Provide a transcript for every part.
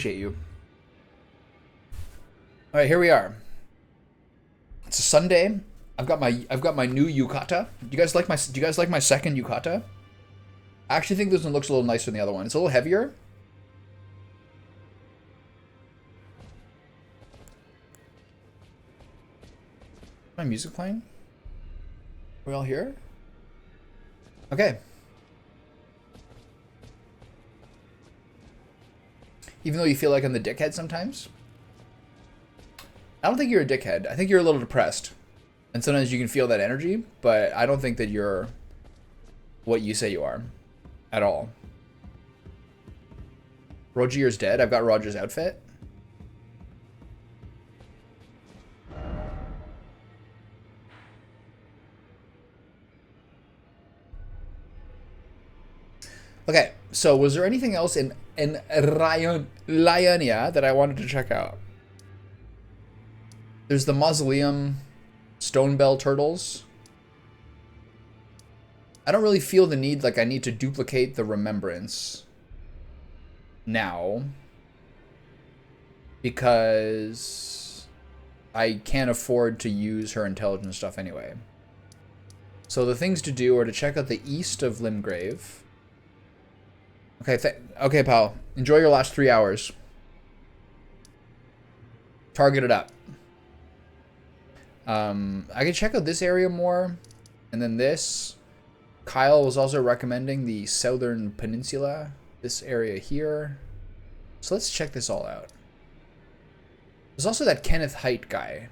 Appreciate you. All right, here we are. It's a Sunday. I've got my new yukata. Do you guys like my second yukata? I actually think this one looks a little nicer than the other one. It's a little heavier. My music playing? Are we all here? Okay. Even though you feel like I'm the dickhead sometimes? I don't think you're a dickhead. I think you're a little depressed. And sometimes you can feel that energy, but I don't think that you're what you say you are. At all. Roger's dead. I've got Roger's outfit. Okay, so was there anything else in Lionia that I wanted to check out? There's the Mausoleum Stone Bell Turtles. I don't really feel the need like I need to duplicate the Remembrance now because I can't afford to use her intelligence stuff anyway. So the things to do are to check out the east of Limgrave. Okay, pal. Enjoy your last 3 hours. Target it up. I can check out this area more, and then this. Kyle was also recommending the Southern Peninsula, this area here. So let's check this all out. There's also that Kenneth Height guy.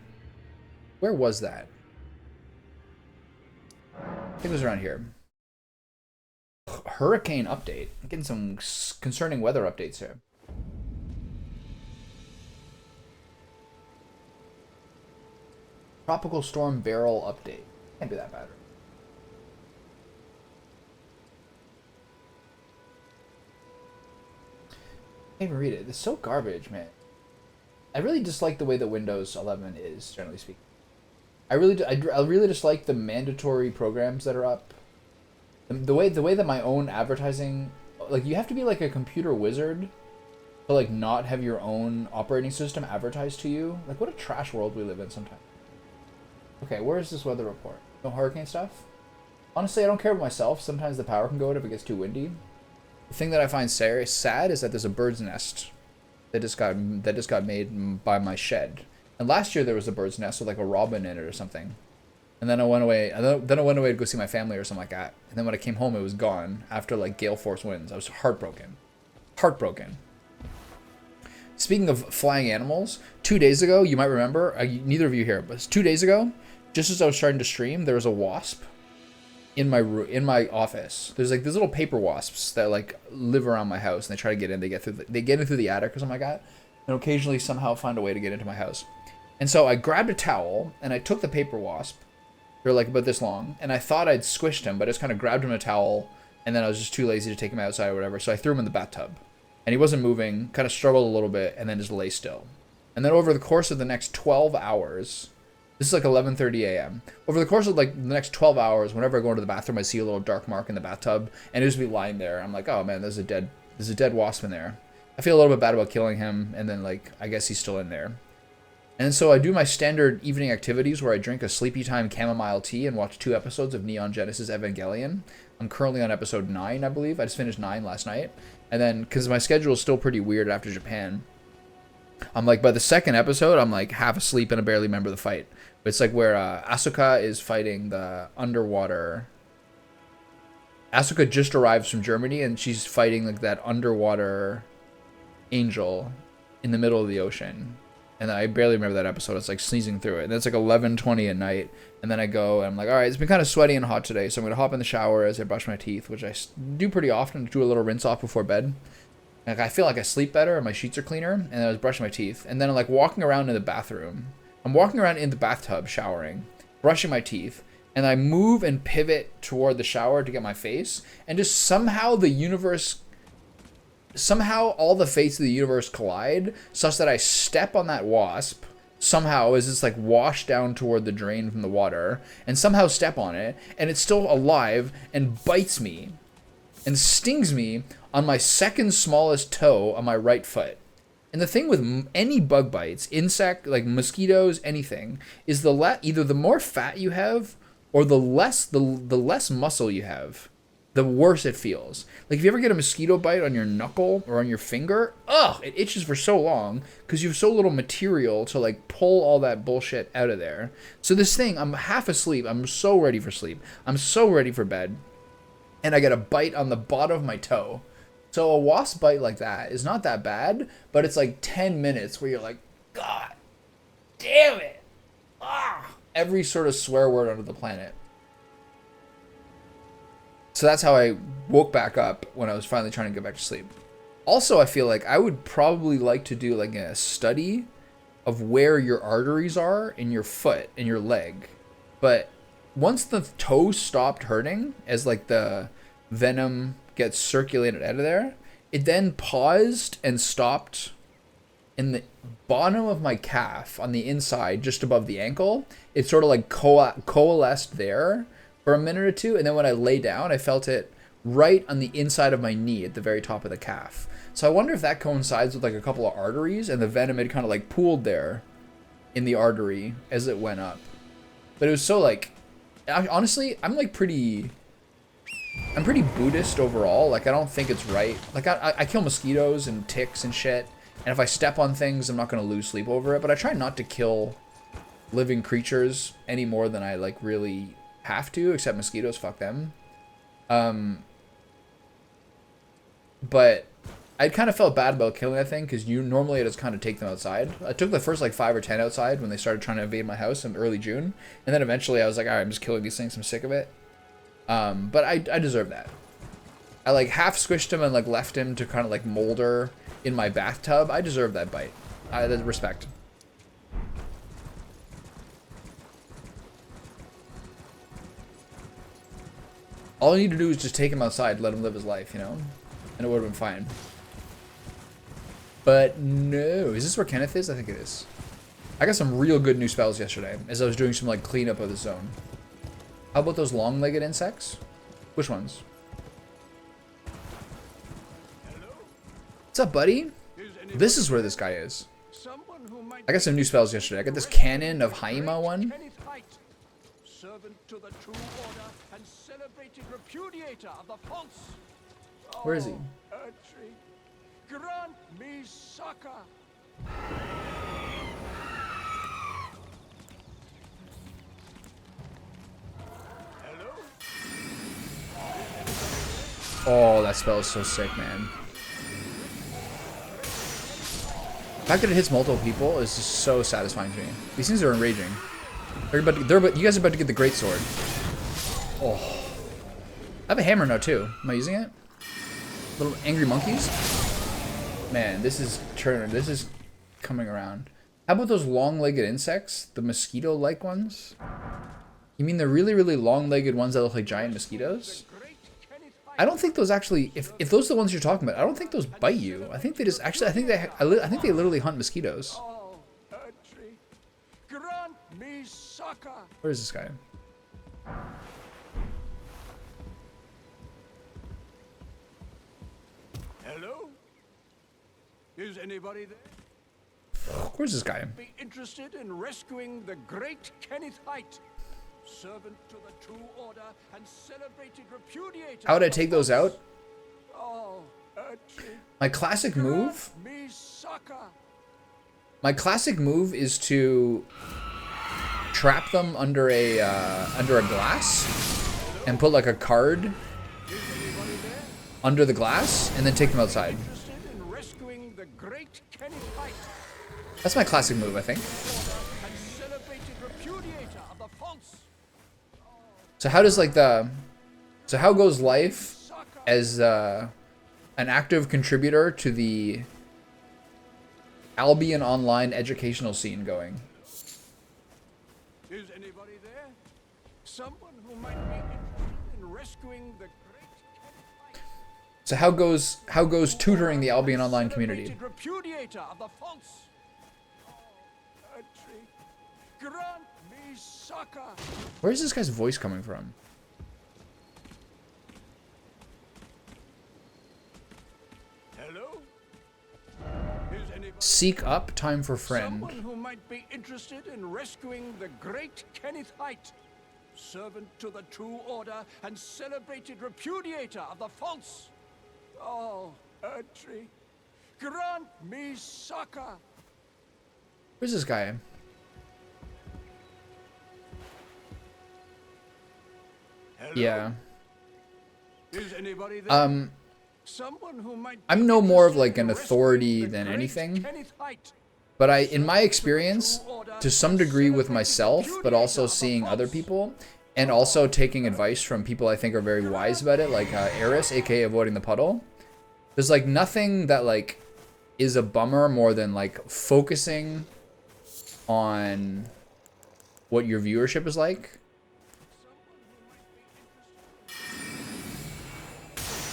Where was that? I think it was around here. Hurricane update. I'm getting some concerning weather updates here. Tropical storm barrel update. Can't be that bad. Can't even read it. It's so garbage, man. I really dislike the way that Windows 11 is, generally speaking. I really dislike the mandatory programs that are up. The way that my own advertising, like, you have to be like a computer wizard to like not have your own operating system advertised to you. Like, what a trash world we live in sometimes. Okay, where is this weather report? No hurricane stuff? Honestly, I don't care about myself. Sometimes the power can go out if it gets too windy. The thing that I find sad is that there's a bird's nest that just got made by my shed. And last year there was a bird's nest with like a robin in it or something. And then I went away. Then I went away to go see my family or something like that. And then when I came home, it was gone after like gale force winds. I was heartbroken. Heartbroken. Speaking of flying animals, 2 days ago, you might remember, neither of you here, but 2 days ago, just as I was starting to stream, there was a wasp in my office. There's like these little paper wasps that like live around my house, and they try to get in. They get in through the attic or something like that, and occasionally somehow find a way to get into my house. And so I grabbed a towel and I took the paper wasp. They're like about this long, and I thought I'd squished him, but I just kind of grabbed him in a towel, and then I was just too lazy to take him outside or whatever, so I threw him in the bathtub. And he wasn't moving, kind of struggled a little bit, and then just lay still. And then over the course of the next 12 hours, this is like 11:30 a.m. Over the course of like the next 12 hours, whenever I go into the bathroom, I see a little dark mark in the bathtub, and it just be lying there. I'm like, oh man, there's a dead wasp in there. I feel a little bit bad about killing him, and then like I guess he's still in there. And so I do my standard evening activities where I drink a sleepy time chamomile tea and watch 2 episodes of Neon Genesis Evangelion. I'm currently on episode 9, I believe. I just finished 9 last night. And then, because my schedule is still pretty weird after Japan, I'm like, by the second episode, I'm like half asleep and I barely remember the fight. But it's like where Asuka is fighting the underwater. Asuka just arrives from Germany and she's fighting like that underwater angel in the middle of the ocean. And I barely remember that episode. It's like sneezing through it. And it's like 11:20 at night. And then I go and I'm like, all right, it's been kind of sweaty and hot today. So I'm going to hop in the shower as I brush my teeth, which I do pretty often. Do a little rinse off before bed. Like I feel like I sleep better and my sheets are cleaner. And I was brushing my teeth. And then I'm like walking around in the bathroom. I'm walking around in the bathtub showering, brushing my teeth. And I move and pivot toward the shower to get my face. And just somehow all the fates of the universe collide such that I step on that wasp somehow as it's like washed down toward the drain from the water and somehow step on it and it's still alive and bites me and stings me on my second smallest toe on my right foot. And the thing with any bug bites, insect, like mosquitoes, anything, is either the more fat you have or the less muscle you have, the worse it feels. Like if you ever get a mosquito bite on your knuckle or on your finger, ugh, it itches for so long because you have so little material to like pull all that bullshit out of there. So this thing, I'm half asleep. I'm so ready for sleep. I'm so ready for bed. And I get a bite on the bottom of my toe. So a wasp bite like that is not that bad, but it's like 10 minutes where you're like, God damn it. Ah, every sort of swear word under the planet. So that's how I woke back up when I was finally trying to get back to sleep. Also, I feel like I would probably like to do like a study of where your arteries are in your foot and your leg. But once the toe stopped hurting, as like the venom gets circulated out of there, it then paused and stopped in the bottom of my calf on the inside, just above the ankle. It sort of like coalesced there for a minute or two, and then when I lay down, I felt it right on the inside of my knee at the very top of the calf. So I wonder if that coincides with like a couple of arteries, and the venom had kind of like pooled there in the artery as it went up. But it was so like, honestly, I'm pretty Buddhist overall. Like I don't think it's right. Like I kill mosquitoes and ticks and shit, and if I step on things, I'm not gonna lose sleep over it. But I try not to kill living creatures any more than I like really have to, except mosquitoes, fuck them. But I kind of felt bad about killing that thing because normally I just kind of take them outside. I took the first like 5 or 10 outside when they started trying to invade my house in early June, and then eventually I was like, all right, I'm just killing these things. I'm sick of it. But I deserve that. I like half squished him and like left him to kind of like molder in my bathtub. I deserve that bite. Respect. All I need to do is just take him outside, let him live his life, you know? And it would have been fine. But no. Is this where Kenneth is? I think it is. I got some real good new spells yesterday as I was doing some like cleanup of the zone. How about those long-legged insects? Which ones? What's up, buddy? This is where this guy is. I got some new spells yesterday. I got this Cannon of Haima one. Servant to the true order and celebrated repudiator of the false. Where is he? Grant me succor. Hello? Oh, that spell is so sick, man. The fact that it hits multiple people is just so satisfying to me. These things are enraging. You guys are about to get the great sword. Oh, I have a hammer now too. Am I using it? Little angry monkeys. Man, this is coming around. How about those long-legged insects? The mosquito-like ones? You mean the really, really long-legged ones that look like giant mosquitoes? I don't think those actually. If those are the ones you're talking about, I don't think those bite you. I think they just actually. I think they literally hunt mosquitoes. Where is this guy? Hello? Is anybody there? Where's this guy? Be interested in rescuing the great Kenneth Height, servant to the true order and celebrated repudiator. How would I take those out? Oh, my classic move. My classic move is to trap them under a glass and put like a card under the glass and then take them outside. That's my classic move, I think. So how does like how goes life as an active contributor to the Albion Online educational scene going? Is anybody there? Someone who might be interested in rescuing the great Kenneth Height. So how goes tutoring the Albion Online community? Repudiator of the false. Grant me succor. Where's this guy's voice coming from? Hello? Is Seek up, time for friend. Someone who might be interested in rescuing the great Kenneth Height, servant to the true order and celebrated repudiator of the false. Oh, Erdtree, grant me succor. Where's this guy? Hello? Yeah. Is anybody there? Someone who might I'm no more of like an authority than anything, but in my experience, to some degree with myself, but also seeing other people, and also taking advice from people I think are very wise about it, like Eris, aka avoiding the puddle. There's like nothing that like is a bummer more than like focusing on what your viewership is like.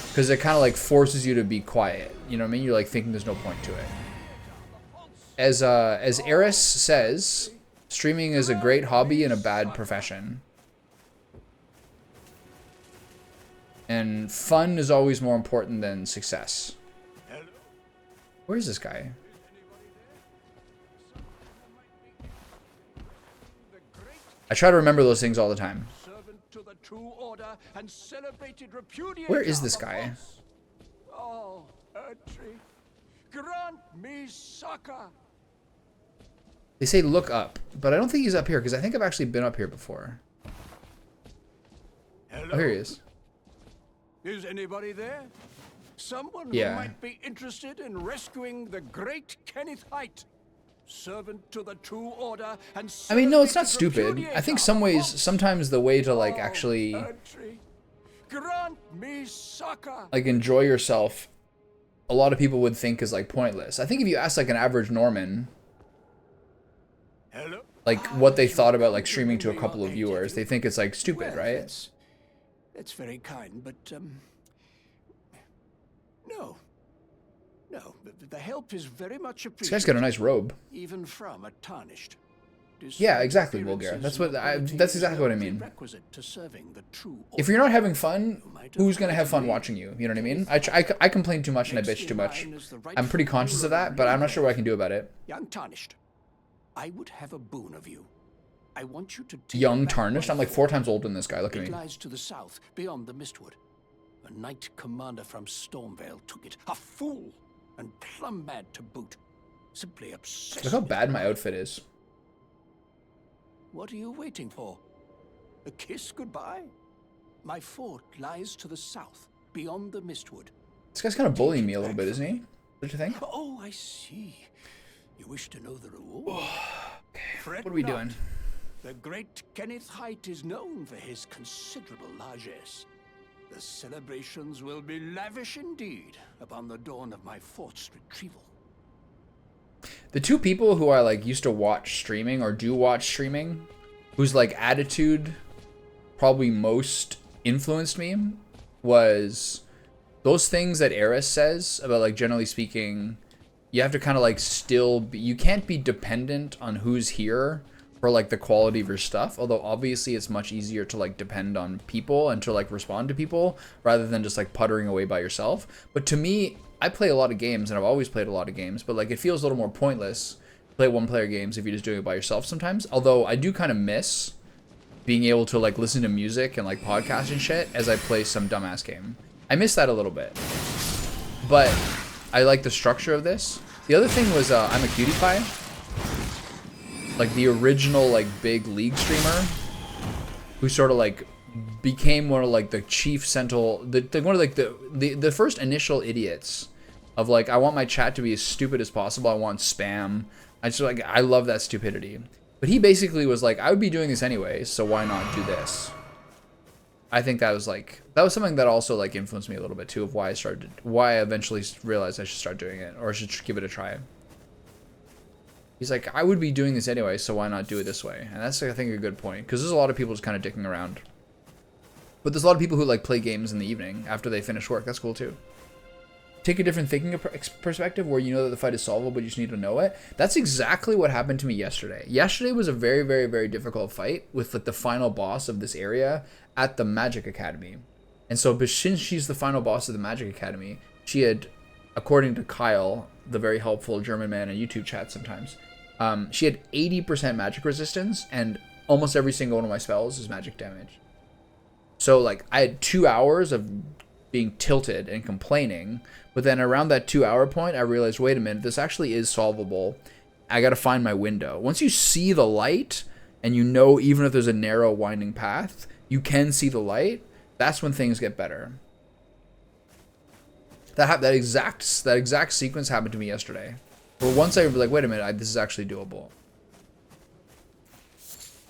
Because it kind of like forces you to be quiet. You know what I mean? You're like thinking there's no point to it. As Eris says, streaming is a great hobby and a bad profession. And fun is always more important than success. Where is this guy? I try to remember those things all the time. Where is this guy? Oh, Erdtree, grant me succor. They say look up, but I don't think he's up here because I think I've actually been up here before. Hello? Oh, here he is. Is anybody there? Someone Yeah. who might be interested in rescuing the great Kenneth Height, servant to the true order and I mean, no, it's not celebrated stupid. I think repudiator sometimes the way to like of actually Erdtree, grant me succor. like enjoy yourself, a lot of people would think is like pointless. I think if you ask like an average Norman, Hello? like what they thought about like streaming to a couple of viewers, they think it's like stupid, Well, right? That's very kind, but no. No, the help is very much appreciated. This guy's got a nice robe. Even from a tarnished. Yeah, exactly, Vulgar. That's what that's exactly what I mean. Requisite to serving the true If you're not having fun, who's gonna have fun watching you? You know what I mean? I complain too much and I bitch too much. I'm pretty conscious of that, but I'm not sure what I can do about it. Young Tarnished, I would have a boon of you. I want you to take Young back Tarnished? my I'm like 4 times older than this guy. Look at It me. lies to the south, beyond the Mistwood. A knight commander from Stormvale took it. A fool, and plumb mad to boot. Simply obsessed. Look how with bad it. my outfit is. What are you waiting for? A kiss goodbye? My fort lies to the south, beyond the Mistwood. This guy's kind of bullying me a little bit, isn't he? Don't you think? Oh, I see. You wish to know the reward? What are we doing? The great Kenneth Height is known for his considerable largesse. The celebrations will be lavish indeed upon the dawn of my fort's retrieval. The two people who I like used to watch streaming or do watch streaming, whose like attitude probably most influenced me, was those things that Eris says about like generally speaking, you have to kind of like still be, you can't be dependent on who's here for like the quality of your stuff, although obviously it's much easier to like depend on people and to like respond to people rather than just like puttering away by yourself. But to me, I play a lot of games and I've always played a lot of games, but like it feels a little more pointless to play one player games if you're just doing it by yourself sometimes. Although I do kind of miss being able to like listen to music and like podcast and shit as I play some dumbass game. I miss that a little bit, but I like the structure of this. The other thing was I'm a Cutie Pie, like the original like big league streamer who sort of like became one of like the chief central, one of like the first initial idiots of like, I want my chat to be as stupid as possible. I want spam. I just like, I love that stupidity. But he basically was like, I would be doing this anyways, so why not do this? I think that was like, that was something that also like influenced me a little bit too, of why I eventually realized I should start doing it, or I should give it a try. He's like, I would be doing this anyway, so why not do it this way? And that's, I think, a good point, because there's a lot of people just kind of dicking around. But there's a lot of people who like play games in the evening after they finish work. That's cool too. Take a different thinking perspective where you know that the fight is solvable, but you just need to know it. That's exactly what happened to me yesterday. Yesterday was a very, very, very difficult fight with like the final boss of this area at the Magic Academy. And so, but since she's the final boss of the Magic Academy, she had according to Kyle, the very helpful German man in YouTube chat sometimes, she had 80% magic resistance, and almost every single one of my spells is magic damage. So, like, I had 2 hours of being tilted and complaining, but then around that 2 hour point, I realized, wait a minute, this actually is solvable. I got to find my window. Once you see the light, and you know even if there's a narrow winding path, you can see the light, that's when things get better. That exact sequence happened to me yesterday. Where once I was like, wait a minute, this is actually doable.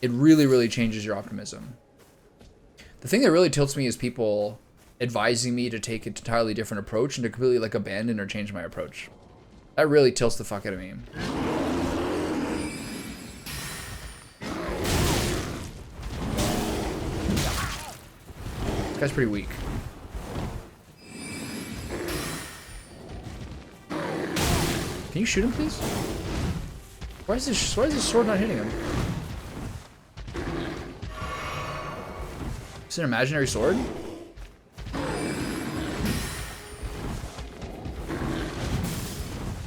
It really, really changes your optimism. The thing that really tilts me is people advising me to take an entirely different approach and to completely like abandon or change my approach. That really tilts the fuck out of me. This guy's pretty weak. Can you shoot him, please? Why is this sword not hitting him? Is it an imaginary sword?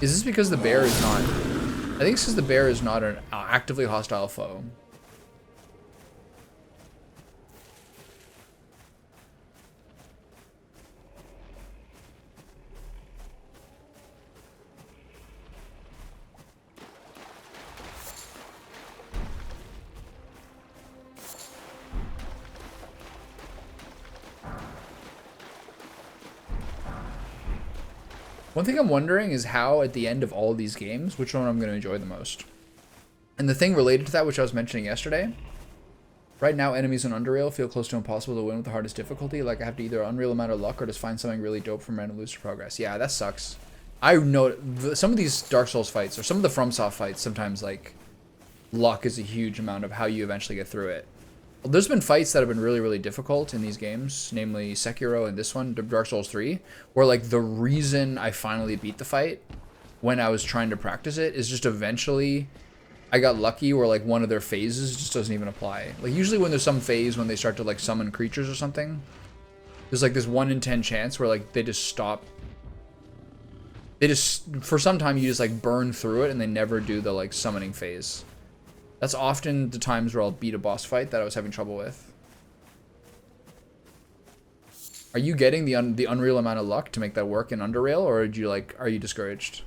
Is this because the bear is not... I think it's because the bear is not an actively hostile foe. One thing I'm wondering is how, at the end of all of these games, which one I'm going to enjoy the most. And the thing related to that, which I was mentioning yesterday, right now enemies in Underrail feel close to impossible to win with the hardest difficulty. Like I have to either unreal amount of luck or just find something really dope from random looser progress. Yeah, that sucks. I know some of these Dark Souls fights, or some of the FromSoft fights, sometimes like luck is a huge amount of how you eventually get through it. There's been fights that have been really, really difficult in these games, namely Sekiro and this one, Dark Souls 3, where like the reason I finally beat the fight when I was trying to practice it is just eventually I got lucky where like one of their phases just doesn't even apply. Like usually when there's some phase when they start to like summon creatures or something, there's like this 1 in 10 chance where like they just stop. They just, for some time you just like burn through it and they never do the like summoning phase. That's often the times where I'll beat a boss fight that I was having trouble with. Are you getting the unreal amount of luck to make that work in Underrail, or are you discouraged?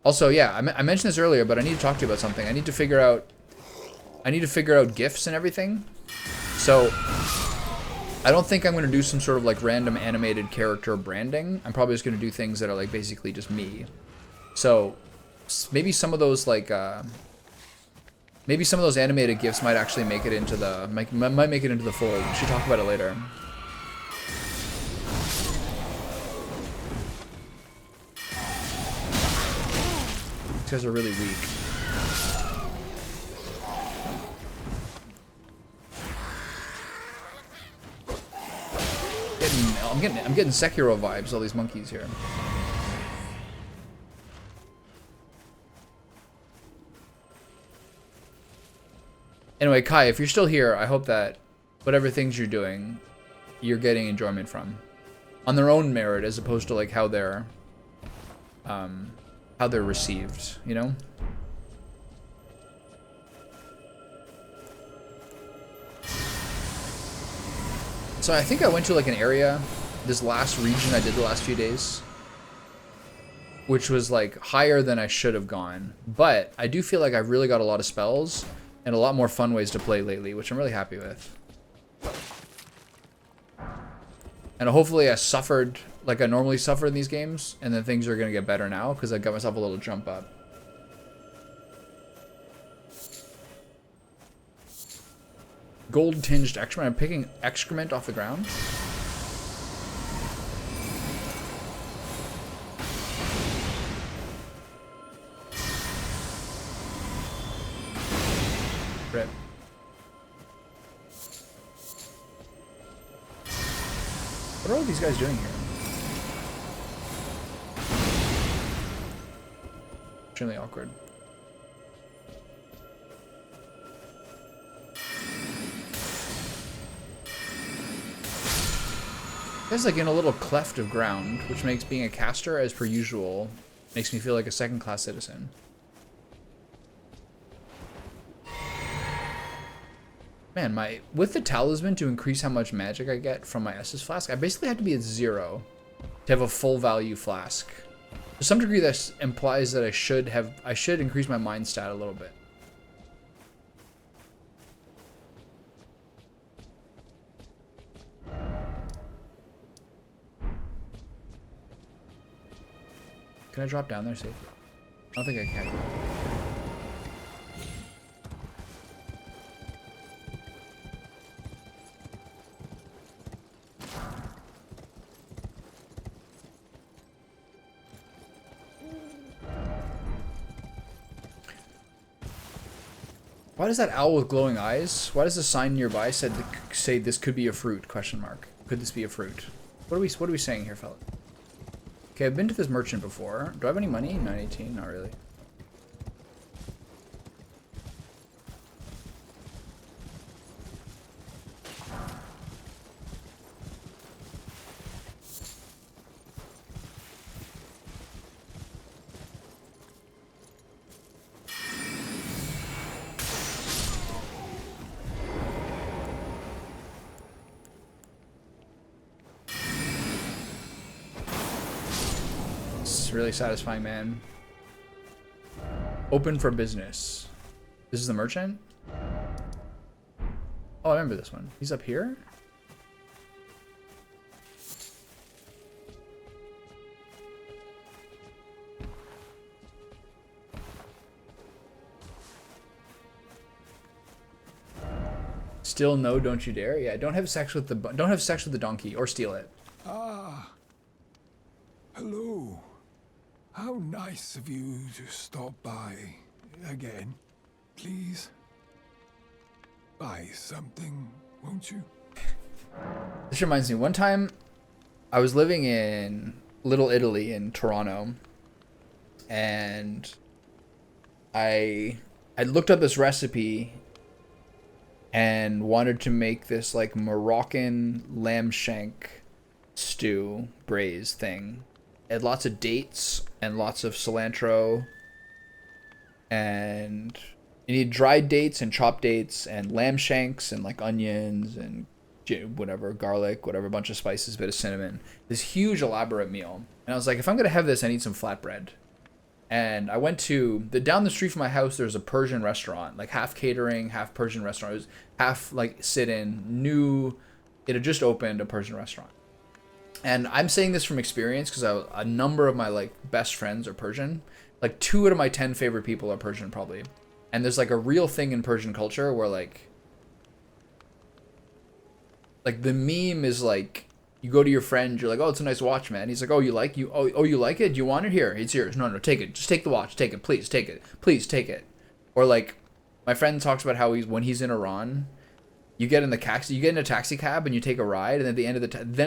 Also, yeah, I mentioned this earlier, but I need to talk to you about something. I need to figure out GIFs and everything. So I don't think I'm going to do some sort of like random animated character branding. I'm probably just going to do things that are like basically just me. So maybe some of those like maybe some of those animated GIFs might actually make it into the might make it into the fold. We should talk about it later. These guys are really weak. I'm getting Sekiro vibes, all these monkeys here. Anyway, Kai, if you're still here, I hope that whatever things you're doing, you're getting enjoyment from. On their own merit, as opposed to like how they're received, you know? So I think I went to like an area, this last region I did the last few days, which was like higher than I should have gone. But I do feel like I've really got a lot of spells and a lot more fun ways to play lately, which I'm really happy with. And hopefully I suffered like I normally suffer in these games, and then things are going to get better now because I got myself a little jump up. Gold tinged excrement. I'm picking excrement off the ground. Rip. What are all these guys doing here? Extremely awkward. It's like in a little cleft of ground, which makes being a caster, as per usual, makes me feel like a second-class citizen. Man, with the talisman to increase how much magic I get from my Estus flask, I basically have to be at 0 to have a full value flask. To some degree, that implies that I should increase my mind stat a little bit. Can I drop down there safely? I don't think I can. Why does that owl with glowing eyes? Why does the sign nearby say this could be a fruit? Question mark. Could this be a fruit? What are we saying here, fella? Okay, I've been to this merchant before. Do I have any money? 918, not really. Really satisfying, man. Open for business. This is the merchant? Oh, I remember this one. He's up here? Still no, don't you dare. Yeah, don't have sex with the donkey or steal it. Ah. Hello. How nice of you to stop by again. Please buy something, won't you? This reminds me, one time I was living in Little Italy in Toronto, and I looked up this recipe and wanted to make this like Moroccan lamb shank stew braise thing. It had lots of dates and lots of cilantro, and you need dried dates and chopped dates and lamb shanks and like onions and whatever, garlic, whatever, a bunch of spices, a bit of cinnamon. This huge elaborate meal. And I was like, if I'm gonna have this, I need some flatbread. And I went to down the street from my house. There's a Persian restaurant, like half catering, half Persian restaurant. It was half like sit-in. It had just opened, a Persian restaurant. And I'm saying this from experience because a number of my like best friends are Persian. Like 2 out of my 10 favorite people are Persian probably. And there's like a real thing in Persian culture where like the meme is like, you go to your friend, you're like, oh, it's a nice watch, man. He's like, oh, you like it? Do you want it? Here, it's yours. No, take it. Just take the watch. Take it. Please take it. Please take it. Or like, my friend talks about how when he's in Iran, you get in a taxi cab and you take a ride, and at the end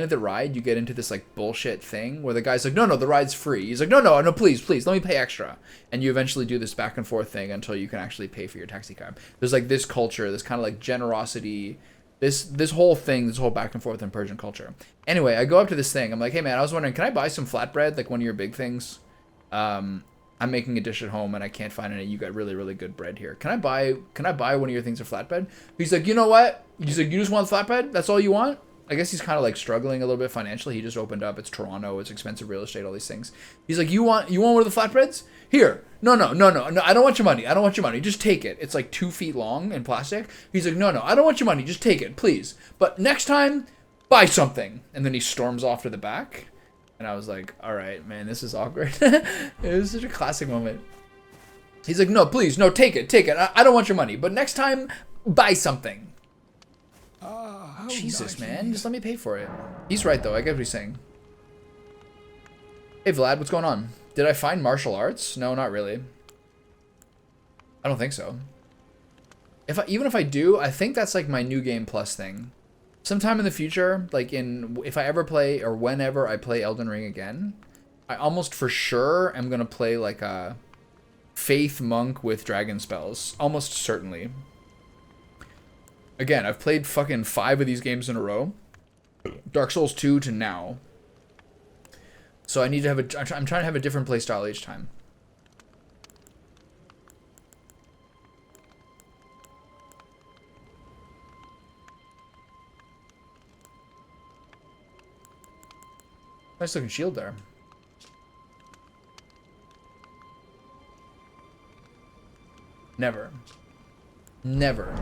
of the ride, you get into this like bullshit thing where the guy's like, no, the ride's free. He's like, no, please, let me pay extra. And you eventually do this back and forth thing until you can actually pay for your taxi cab. There's like this culture, this kind of like generosity, this whole thing, this whole back and forth in Persian culture. Anyway, I go up to this thing. I'm like, hey man, I was wondering, can I buy some flatbread, like one of your big things? I'm making a dish at home and I can't find any. You got really, really good bread here. Can I buy one of your things of flatbread? He's like, you know what? He's like, you just want flatbread? That's all you want? I guess he's kind of like struggling a little bit financially. He just opened up. It's Toronto. It's expensive real estate, all these things. He's like, you want one of the flatbreads? Here. No. I don't want your money. I don't want your money. Just take it. It's like 2 feet long in plastic. He's like, no. I don't want your money. Just take it, please. But next time, buy something. And then he storms off to the back. And I was like, all right, man, this is awkward. It was such a classic moment. He's like, no, please, no, take it. I don't want your money. But next time, buy something. Jesus, man, just let me pay for it. He's right, though. I get what he's saying. Hey, Vlad, what's going on? Did I find martial arts? No, not really. I don't think so. Even if I do, I think that's like my New Game Plus thing. Sometime in the future, like if I ever play or whenever I play Elden Ring again, I almost for sure am gonna play like a Faith Monk with dragon spells. Almost certainly. Again, I've played fucking 5 of these games in a row. Dark Souls 2 to now. So I need to have a. I'm trying to have a different play style each time. Nice looking shield there. Never. Never.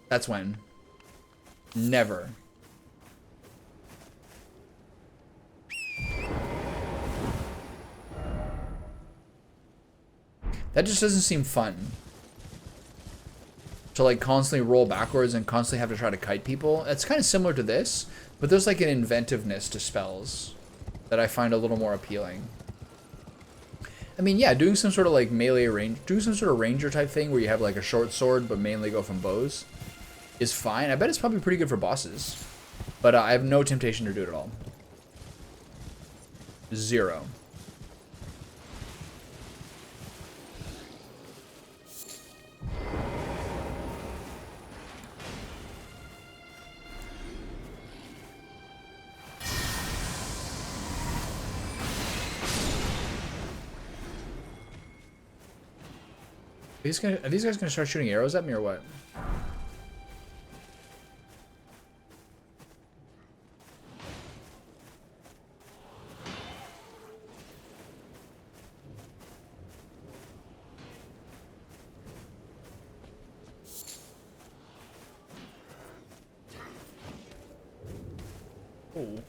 That's when. Never. That just doesn't seem fun. To like constantly roll backwards and constantly have to try to kite people. It's kind of similar to this, but there's like an inventiveness to spells that I find a little more appealing. I mean, yeah, doing some sort of like melee range, doing some sort of ranger type thing where you have like a short sword but mainly go from bows is fine. I bet it's probably pretty good for bosses, but I have no temptation to do it at all. Zero. Are these guys gonna start shooting arrows at me or what? Oh.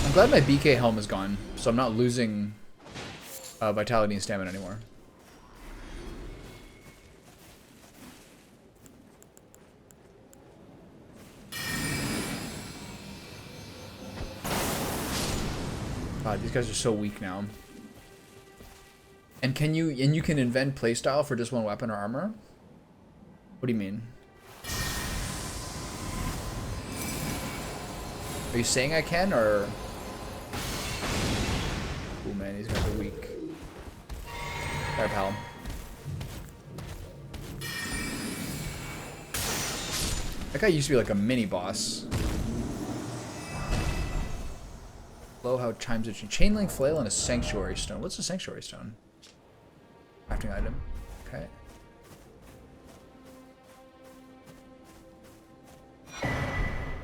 I'm glad my BK helm is gone, so I'm not losing vitality and stamina anymore. God, these guys are so weak now. And you can invent playstyle for just one weapon or armor? What do you mean? Are you saying I can, or? Oh man, these guys are weak. Alright, pal. That guy used to be like a mini boss. Low how chimes it. Chainlink flail and a sanctuary stone. What's a sanctuary stone? Crafting item. Okay.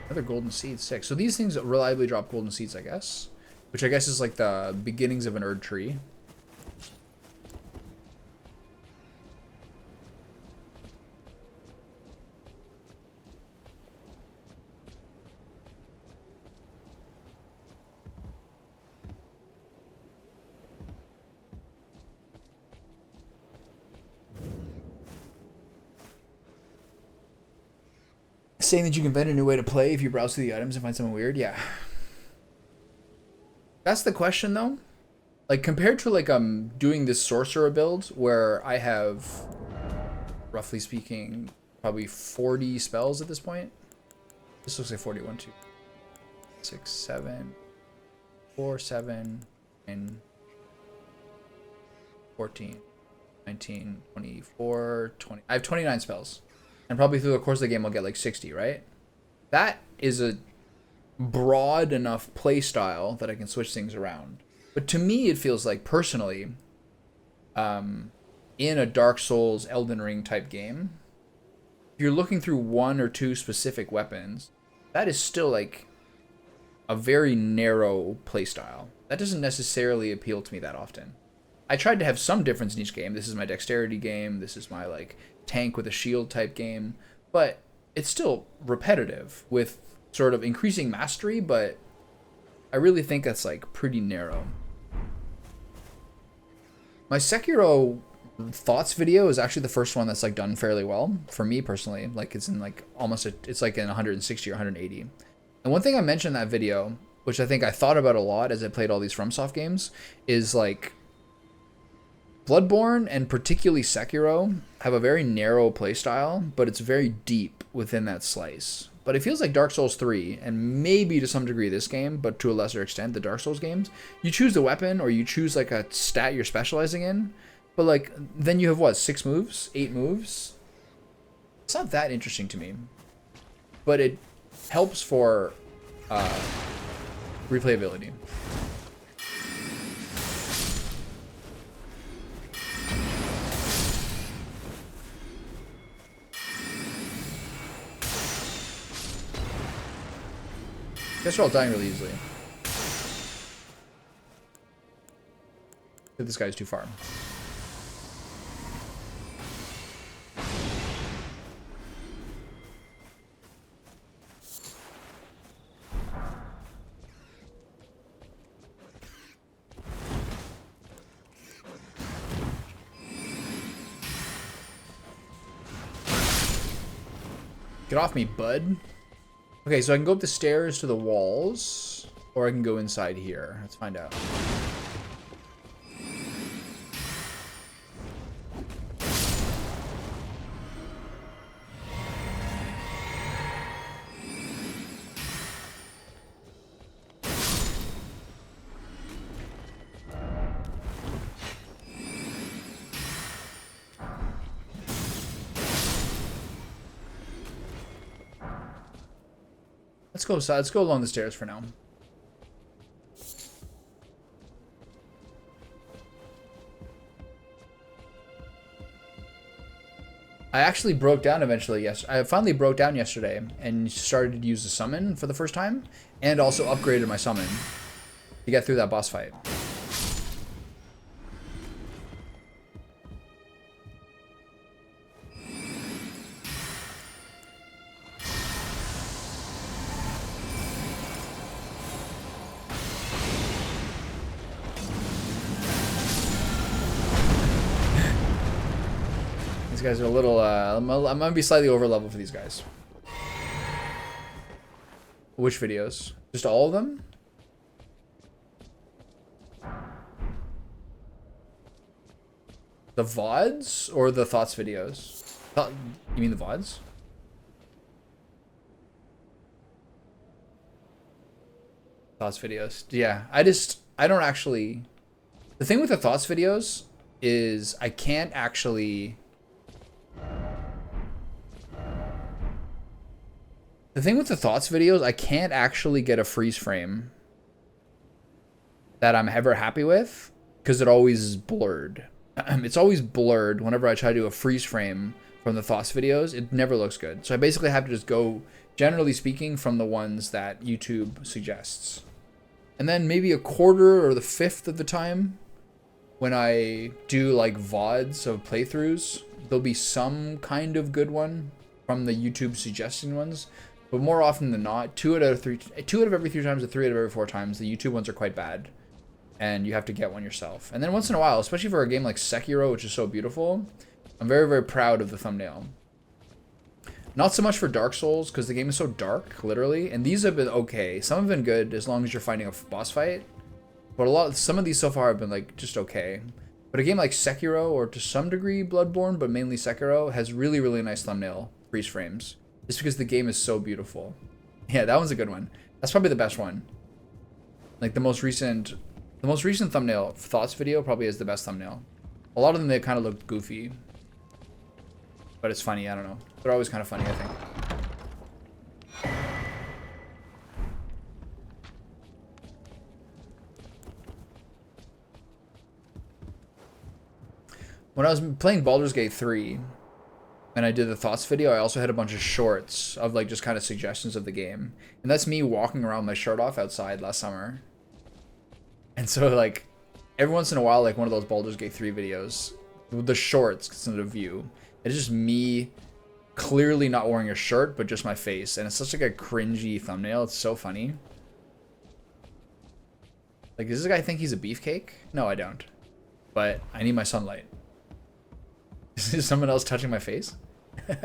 Another golden seed, 6. So these things reliably drop golden seeds, I guess. Which I guess is like the beginnings of an Erd tree. Saying that you can invent a new way to play if you browse through the items and find something weird? Yeah. That's the question, though. Like, compared to, like, doing this sorcerer build, where I have, roughly speaking, probably 40 spells at this point. This looks like 41, 2, 6, 7, 4, 7, and 14, 19, 24, 20. I have 29 spells. And probably through the course of the game, I'll get like 60, right? That is a broad enough play style that I can switch things around. But to me, it feels like, personally, in a Dark Souls, Elden Ring type game, if you're looking through one or two specific weapons, that is still like a very narrow play style. That doesn't necessarily appeal to me that often. I tried to have some difference in each game. This is my dexterity game. This is my like tank with a shield type game, but it's still repetitive with sort of increasing mastery, but I really think that's like pretty narrow. My Sekiro thoughts video is actually the first one that's like done fairly well for me personally. Like it's in like almost it's like in 160 or 180. And one thing I mentioned in that video, which I think I thought about a lot as I played all these FromSoft games, is like Bloodborne and particularly Sekiro have a very narrow playstyle, but it's very deep within that slice. But it feels like Dark Souls 3, and maybe to some degree this game, but to a lesser extent the Dark Souls games, you choose the weapon or you choose like a stat you're specializing in, But like, then you have what, 6 moves? 8 moves? It's not that interesting to me. But it helps for replayability. I guess we're all dying really easily. This guy's too far. Get off me, bud. Okay, so I can go up the stairs to the walls, or I can go inside here. Let's find out. Let's go along the stairs for now. I actually broke down eventually. Yes, I finally broke down yesterday and started to use the summon for the first time, and also upgraded my summon to get through that boss fight. These guys are a little, I'm gonna be slightly over level for these guys. Which videos? Just all of them? The VODs or the thoughts videos? You mean the VODs? Thoughts videos. Yeah, I don't actually... The thing with the thoughts videos is I can't actually... The thing with the thoughts videos, I can't actually get a freeze frame that I'm ever happy with because it always is blurred. It's always blurred whenever I try to do a freeze frame from the thoughts videos. It never looks good. So I basically have to just go, generally speaking, from the ones that YouTube suggests. And then maybe a quarter or the fifth of the time when I do like VODs of playthroughs, there'll be some kind of good one from the YouTube suggestion ones. But more often than not, 2 out of every 3 times or 3 out of every 4 times, the YouTube ones are quite bad. And you have to get one yourself. And then once in a while, especially for a game like Sekiro, which is so beautiful, I'm very, very proud of the thumbnail. Not so much for Dark Souls, because the game is so dark, literally. And these have been okay. Some have been good, as long as you're fighting a boss fight. But some of these so far have been like just okay. But a game like Sekiro, or to some degree Bloodborne, but mainly Sekiro, has really, really nice thumbnail freeze frames. Just because the game is so beautiful. Yeah, that one's a good one. That's probably the best one. Like the most recent thumbnail, Thoughts video, probably is the best thumbnail. A lot of them, they kind of look goofy. But it's funny, I don't know. They're always kind of funny, I think. When I was playing Baldur's Gate 3, and I did the thoughts video, I also had a bunch of shorts of like just kind of suggestions of the game. And that's me walking around with my shirt off outside last summer. And so like every once in a while, like one of those Baldur's Gate 3 videos, the shorts instead of view, it's just me clearly not wearing a shirt, but just my face. And it's such like a cringy thumbnail. It's so funny. Like, does this guy think he's a beefcake? No, I don't. But I need my sunlight. Is someone else touching my face? I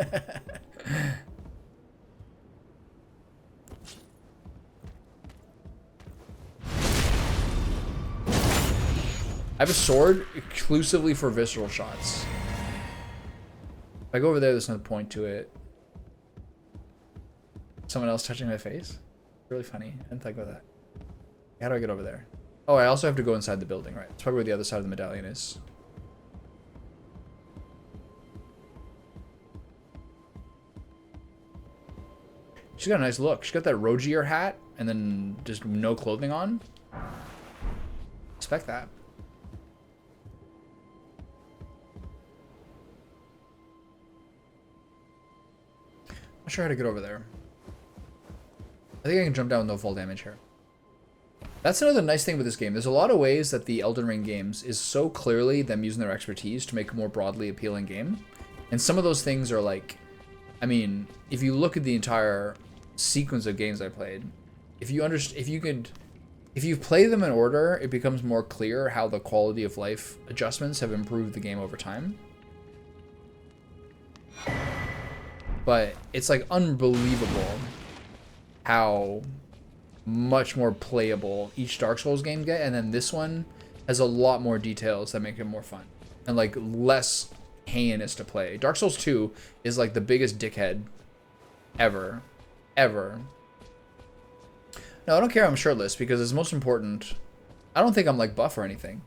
have a sword exclusively for visceral shots. If I go over there, there's no point to it. Someone else touching my face? Really funny. I didn't think about that. How do I get over there? Oh, I also have to go inside the building, right? That's probably where the other side of the medallion is. She's got a nice look. She's got that Rogier hat and then just no clothing on. Respect that. Not sure how to get over there. I think I can jump down with no fall damage here. That's another nice thing with this game. There's a lot of ways that the Elden Ring games is so clearly them using their expertise to make a more broadly appealing game. And some of those things are like, I mean, if you look at the entire sequence of games I played, if you play them in order, it becomes more clear how the quality of life adjustments have improved the game over time. But it's like unbelievable how much more playable each Dark Souls game get, and then this one has a lot more details that make it more fun and like less heinous to play. Dark Souls 2 is like the biggest dickhead ever. No, I don't care I'm shirtless because it's most important. I don't think I'm like buff or anything.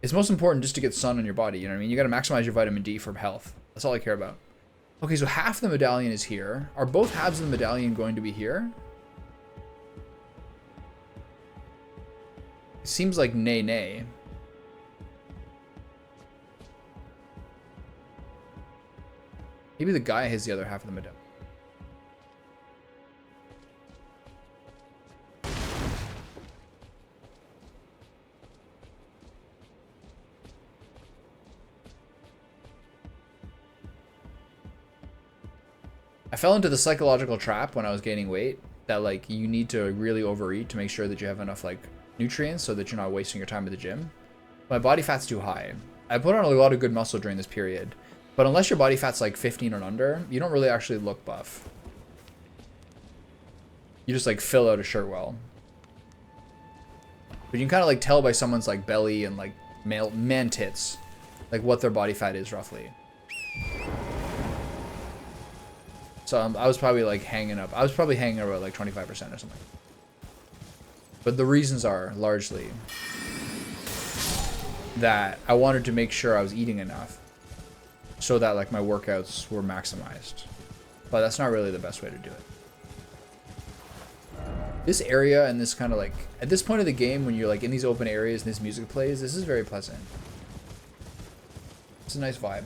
It's most important just to get sun on your body, you know what I mean? You gotta maximize your vitamin D for health. That's all I care about. Okay, so half the medallion is here. Are both halves of the medallion going to be here? It seems like nay. Maybe the guy has the other half of the medallion. I fell into the psychological trap when I was gaining weight that like you need to really overeat to make sure that you have enough like nutrients so that you're not wasting your time at the gym. My body fat's too high. I put on a lot of good muscle during this period, but unless your body fat's like 15 and under, you don't really actually look buff. You just like fill out a shirt well. But you can kind of like tell by someone's like belly and like man tits, like what their body fat is roughly. So I was probably like hanging up. I was probably hanging about like 25% or something. But the reasons are largely that I wanted to make sure I was eating enough so that like my workouts were maximized. But that's not really the best way to do it. This area and this kind of like, at this point of the game when you're like in these open areas and this music plays, this is very pleasant. It's a nice vibe.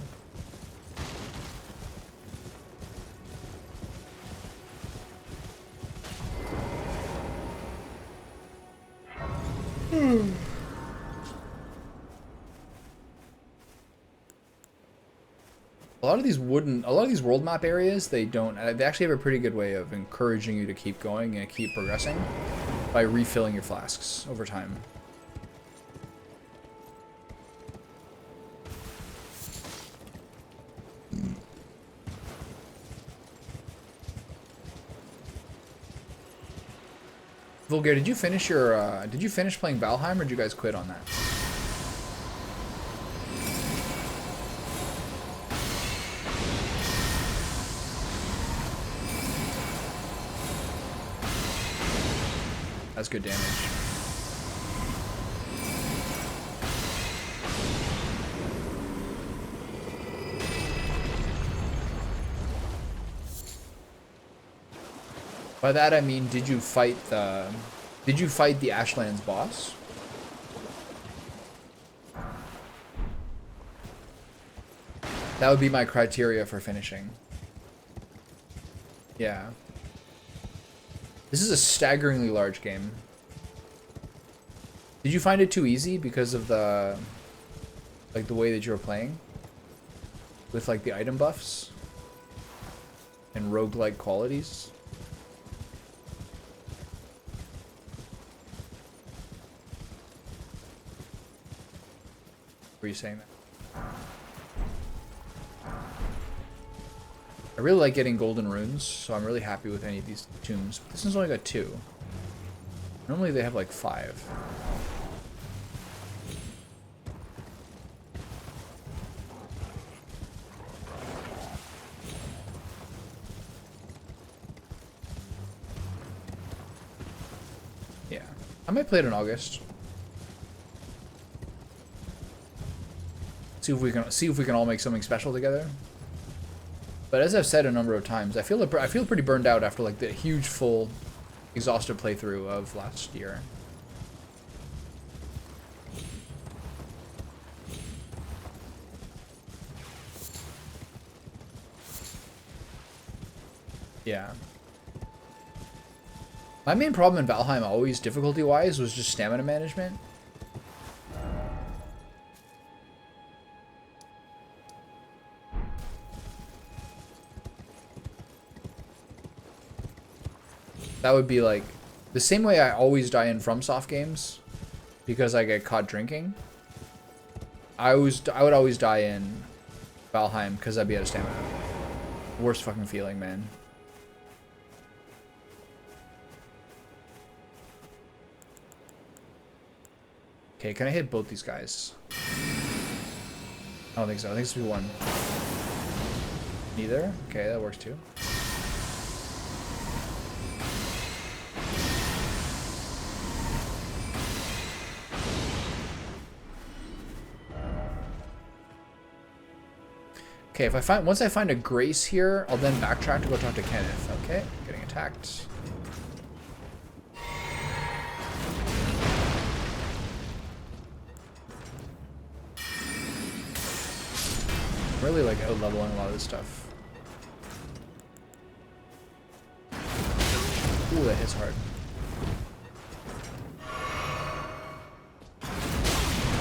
A lot of these world map areas, they actually have a pretty good way of encouraging you to keep going and keep progressing by refilling your flasks over time. Vulgar, did you finish playing Valheim, or did you guys quit on that? That's good damage. By that I mean, did you fight the Ashlands boss? That would be my criteria for finishing. Yeah. This is a staggeringly large game. Did you find it too easy because of the way that you were playing? With like the item buffs and roguelike qualities? Were you saying that? I really like getting golden runes, so I'm really happy with any of these tombs. This one's only got 2. Normally they have like 5. Yeah, I might play it in August. See if we can all make something special together. But as I've said a number of times, I feel pretty burned out after like the huge full exhaustive playthrough of last year. Yeah. My main problem in Valheim, always difficulty-wise, was just stamina management. That would be like the same way I always die in FromSoft games because I get caught drinking. I would always die in Valheim because I'd be out of stamina. Worst fucking feeling, man. Okay, can I hit both these guys? I don't think so. I think it's be one. Neither? Okay, that works too. Okay, if I find once I find a Grace here, I'll then backtrack to go talk to Kenneth. Okay, getting attacked. Really like out leveling a lot of this stuff. Ooh, that hits hard.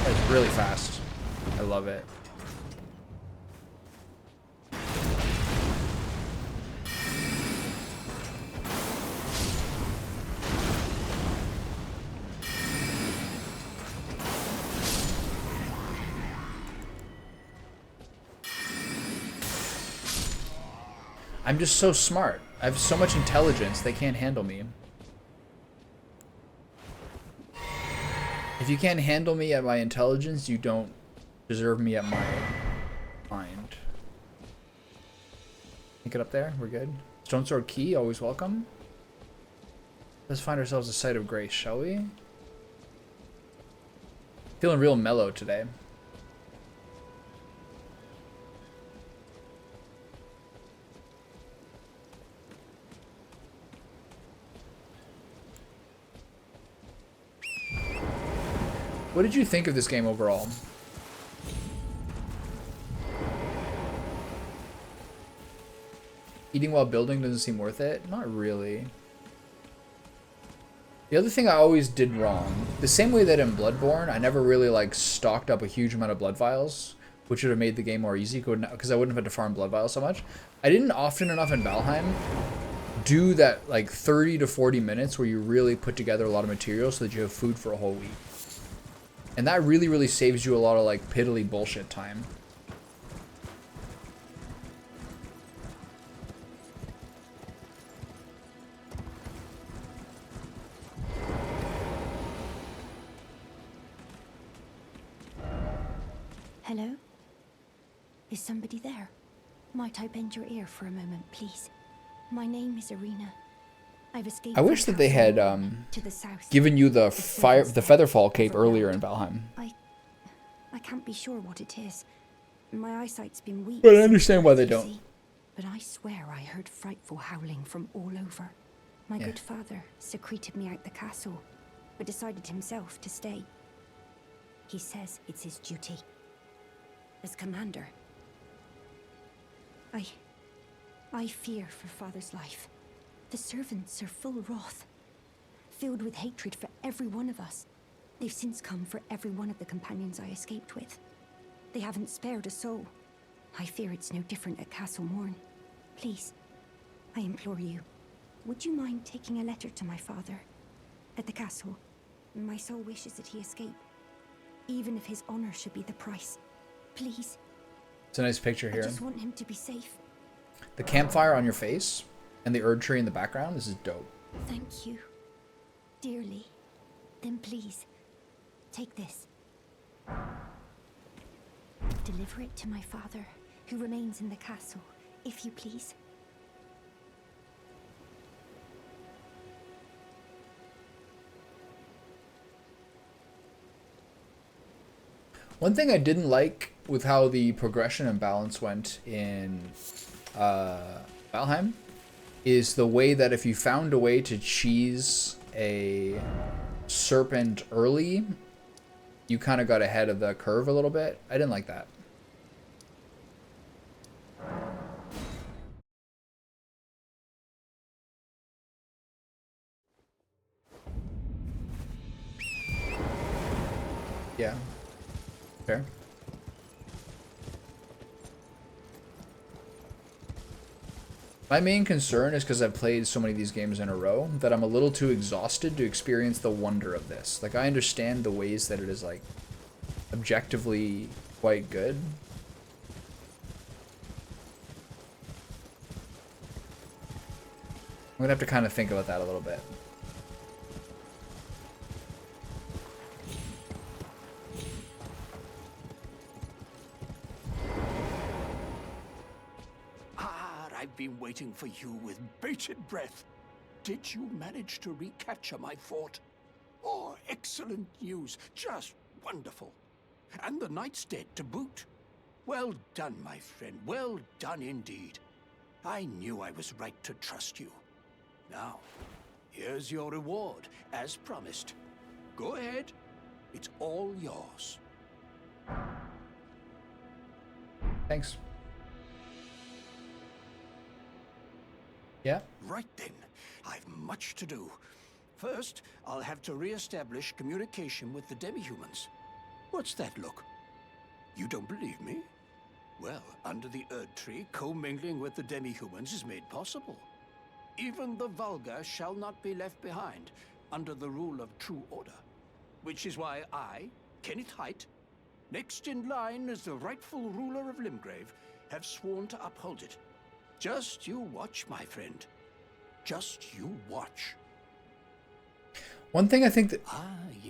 That's really fast. I love it. I'm just so smart. I have so much intelligence, they can't handle me. If you can't handle me at my intelligence, you don't deserve me at my mind. Get up there, we're good. Stone Sword Key, always welcome. Let's find ourselves a site of grace, shall we? Feeling real mellow today. What did you think of this game overall? Eating while building doesn't seem worth it? Not really. The other thing I always did wrong, the same way that in Bloodborne, I never really like stocked up a huge amount of blood vials, which would have made the game more easy because I wouldn't have had to farm blood vials so much. I didn't often enough in Valheim do that like 30 to 40 minutes where you really put together a lot of materials so that you have food for a whole week. And that really, really saves you a lot of, like, piddly bullshit time. Hello? Is somebody there? Might I bend your ear for a moment, please? My name is Irina. I've escaped. I wish that they had to the south. given you the Featherfall cape earlier in Valheim. I can't be sure what it is. My eyesight's been weak. But I understand why they don't. But I swear I heard frightful howling from all over. My good father secreted me out the castle, but decided himself to stay. He says it's his duty. As commander. I fear for father's life. The servants are full wrath, filled with hatred for every one of us. They've since come for every one of the companions I escaped with. They haven't spared a soul. I fear it's no different at Castle Morn. Please, I implore you, would you mind taking a letter to my father? At the castle, my soul wishes that he escape, even if his honor should be the price. Please. It's a nice picture here. I just want him to be safe. The campfire on your face and the Erd tree in the background, this is dope. Thank you, dearly. Then please, take this. Deliver it to my father, who remains in the castle, if you please. One thing I didn't like with how the progression and balance went in Valheim is the way that if you found a way to cheese a serpent early, you kind of got ahead of the curve a little bit. I didn't like that. Yeah. Fair. My main concern is because I've played so many of these games in a row that I'm a little too exhausted to experience the wonder of this. Like, I understand the ways that it is, like, objectively quite good. I'm gonna have to kind of think about that a little bit. I've been waiting for you with bated breath. Did you manage to recapture my fort? Oh, excellent news. Just wonderful. And the knight's dead to boot. Well done, my friend. Well done indeed. I knew I was right to trust you. Now, here's your reward, as promised. Go ahead. It's all yours. Thanks. Yeah? Right then. I've much to do. First, I'll have to re-establish communication with the demi-humans. What's that look? You don't believe me? Well, under the Erd Tree, commingling with the demi-humans is made possible. Even the vulgar shall not be left behind under the rule of true order. Which is why I, Kenneth Height, next in line as the rightful ruler of Limgrave, have sworn to uphold it. Just you watch, my friend. Just you watch. One thing I think that...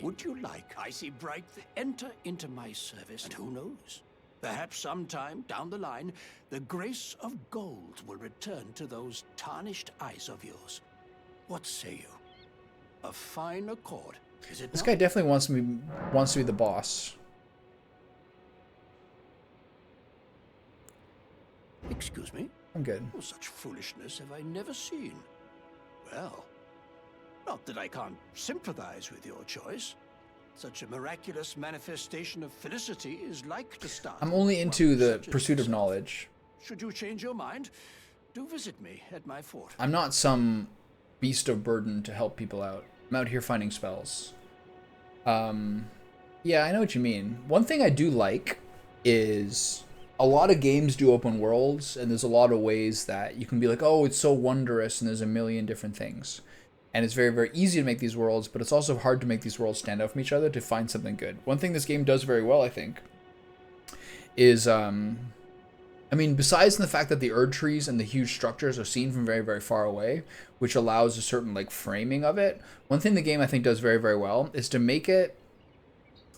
Would you like, I see bright, enter into my service, and who knows? Perhaps sometime down the line, the grace of gold will return to those tarnished eyes of yours. What say you? A fine accord, is it This not? guy definitely wants to be the boss. Excuse me? I'm good. Oh, such foolishness have I never seen. Well, not that I can't sympathize with your choice. Such a miraculous manifestation of felicity is like to start. I'm only into one the such as pursuit of yourself. knowledge. Should you change your mind, do visit me at my fort. I'm not some beast of burden to help people out. I'm out here finding spells. Yeah, I know what you mean. One thing I do like is a lot of games do open worlds, and there's a lot of ways that you can be like, oh, it's so wondrous, and there's a million different things. And it's very, very easy to make these worlds, but it's also hard to make these worlds stand out from each other to find something good. One thing this game does very well, I think, is, I mean, besides the fact that the Erd trees and the huge structures are seen from very, very far away, which allows a certain, like, framing of it, one thing the game, I think, does very, very well is to make it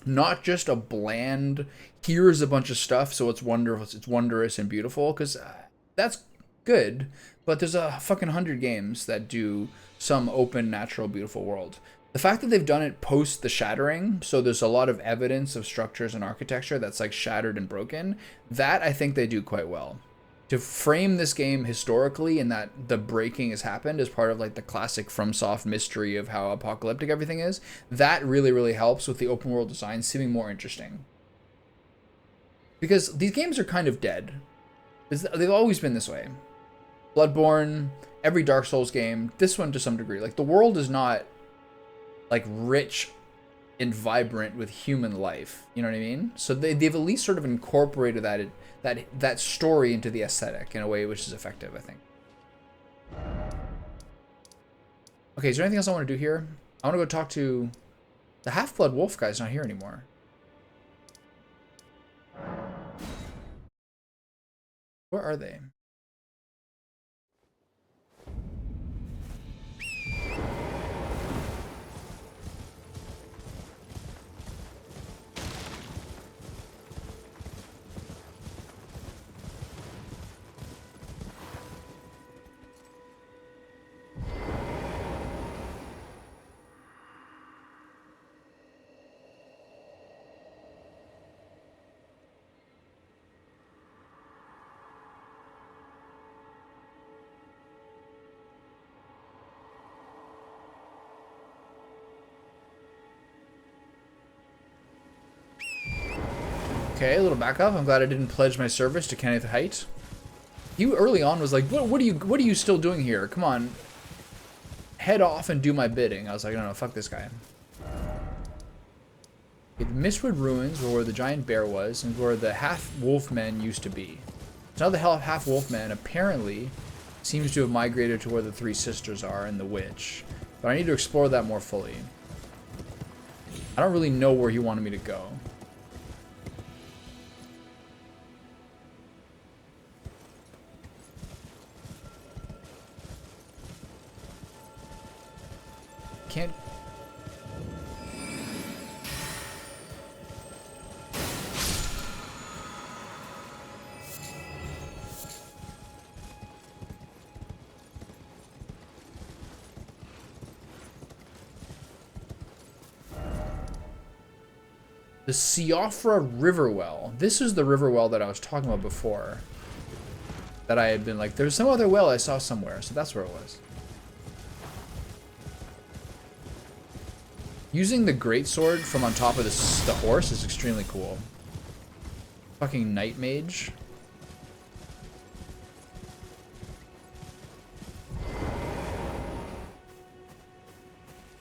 not just a bland, here's a bunch of stuff, so it's wondrous and beautiful, because that's good, but there's a fucking 100 games that do some open, natural, beautiful world. The fact that they've done it post the shattering, so there's a lot of evidence of structures and architecture that's like shattered and broken, that I think they do quite well. To frame this game historically and that the breaking has happened as part of like the classic FromSoft mystery of how apocalyptic everything is, that really, really helps with the open world design seeming more interesting. Because these games are kind of dead. They've always been this way. Bloodborne, every Dark Souls game, this one to some degree. Like, the world is not, like, rich and vibrant with human life. You know what I mean? So they've at least sort of incorporated that story into the aesthetic in a way which is effective, I think. Okay, is there anything else I want to do here? I want to go talk to... The Half-Blood Wolf guy's not here anymore. Where are they? Okay, a little backup. I'm glad I didn't pledge my service to Kenneth Height. You early on was like, what are you still doing here? Come on. Head off and do my bidding. I was like, no, fuck this guy. Okay, the Mistwood Ruins were where the giant bear was and where the half-wolf men used to be. So now the half-wolf man apparently seems to have migrated to where the three sisters are and the witch. But I need to explore that more fully. I don't really know where he wanted me to go. Can't. The Siofra River Well. This is the river well that I was talking about before. That I had been like, there's some other well I saw somewhere, so that's where it was. Using the greatsword from on top of the horse is extremely cool. Fucking Night Mage.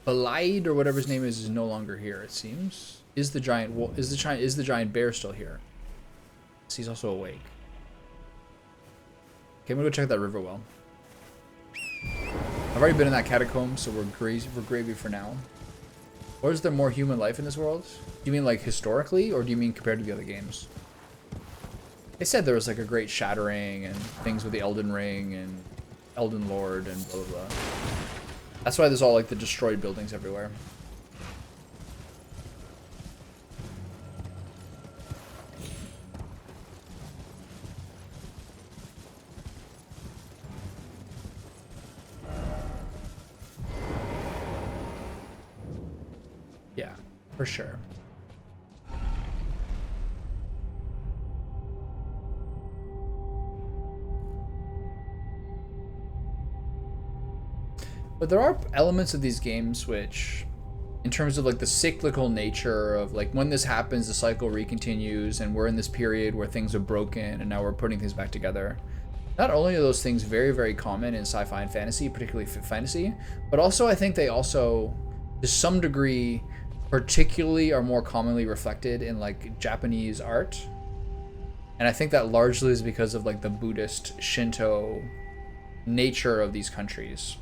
Balaid or whatever his name is no longer here, it seems. Is the giant bear still here? So he's also awake. Okay, I'm gonna go check that river well. I've already been in that catacomb, so we're gravy for now. Or is there more human life in this world? Do you mean like historically, or do you mean compared to the other games? They said there was like a great shattering and things with the Elden Ring and Elden Lord and blah blah blah. That's why there's all like the destroyed buildings everywhere. Yeah, for sure. But there are elements of these games which, in terms of like the cyclical nature of like when this happens, the cycle recontinues, and we're in this period where things are broken and now we're putting things back together. Not only are those things very, very common in sci-fi and fantasy, particularly fantasy, but also I think they also, to some degree, particularly are more commonly reflected in like Japanese art. And I think that largely is because of like the Buddhist Shinto nature of these countries.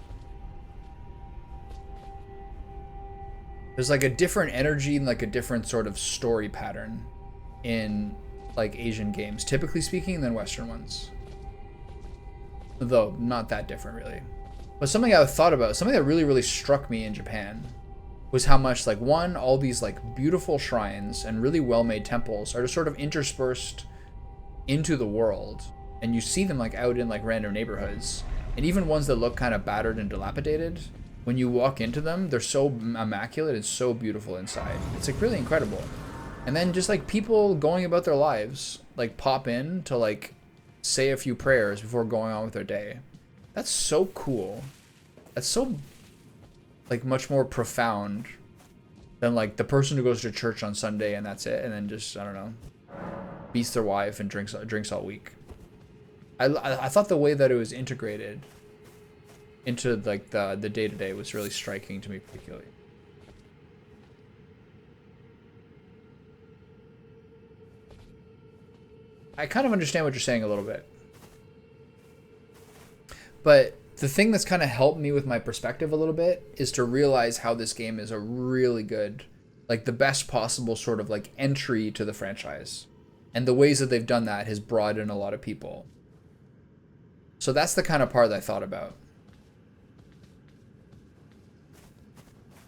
There's like a different energy and like a different sort of story pattern in like Asian games, typically speaking, than Western ones. Though not that different really. But something I thought about, something that really, really struck me in Japan was how much like one, all these like beautiful shrines and really well-made temples are just sort of interspersed into the world. And you see them like out in like random neighborhoods. And even ones that look kind of battered and dilapidated, when you walk into them, they're so immaculate and so beautiful inside. It's like really incredible. And then just like people going about their lives, like pop in to like say a few prayers before going on with their day. That's so cool. That's so like much more profound than like the person who goes to church on Sunday and that's it, and then just, I don't know, beats their wife and drinks all week. I thought the way that it was integrated into like the day-to-day was really striking to me particularly. I kind of understand what you're saying a little bit. But the thing that's kind of helped me with my perspective a little bit is to realize how this game is a really good, like the best possible sort of like entry to the franchise. And the ways that they've done that has brought in a lot of people. So that's the kind of part that I thought about.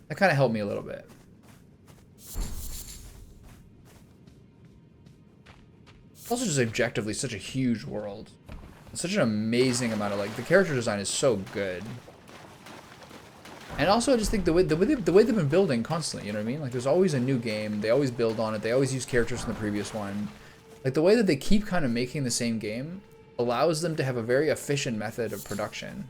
That kind of helped me a little bit. Also just objectively such a huge world. Such an amazing amount of like, the character design is so good. And also I just think the way they've been building constantly, you know what I mean? Like there's always a new game, they always build on it, they always use characters from the previous one. Like the way that they keep kind of making the same game allows them to have a very efficient method of production.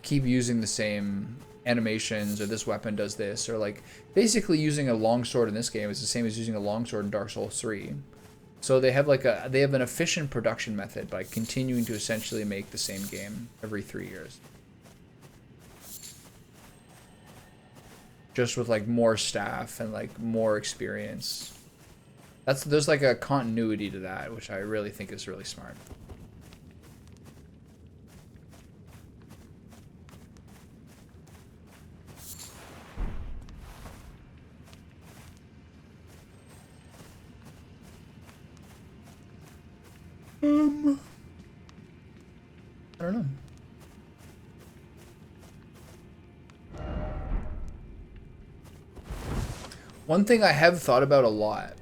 keep using the same animations, or this weapon does this, or like basically using a longsword in this game is the same as using a longsword in Dark Souls 3. So they have an efficient production method by continuing to essentially make the same game every 3 years. Just with like more staff and like more experience. There's like a continuity to that, which I really think is really smart. I don't know. One thing I have thought about a lot,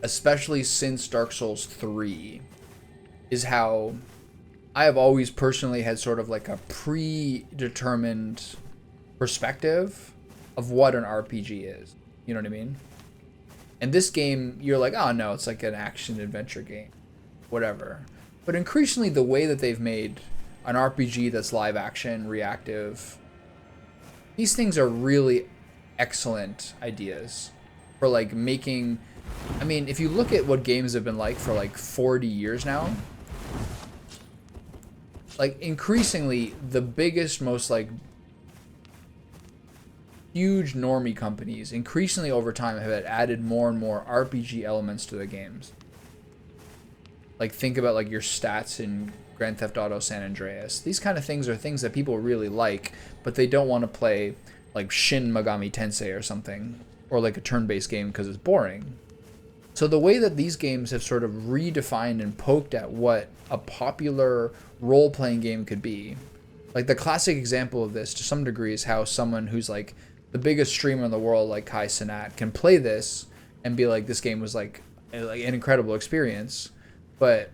especially since Dark Souls 3, is how I have always personally had sort of like a predetermined perspective of what an RPG is. You know what I mean? And this game, you're like, oh no, it's like an action adventure game. Whatever. But increasingly, the way that they've made an RPG that's live action, reactive, these things are really excellent ideas for like making. I mean, if you look at what games have been like for like 40 years now, like increasingly the biggest, most like huge normie companies increasingly over time have added more and more RPG elements to the games. Like think about like your stats in Grand Theft Auto San Andreas. These kind of things are things that people really like, but they don't want to play like Shin Megami Tensei or something, or like a turn-based game because it's boring. So the way that these games have sort of redefined and poked at what a popular role-playing game could be. Like the classic example of this to some degree is how someone who's like the biggest streamer in the world, like Kai Cenat, can play this and be like, this game was like an incredible experience. But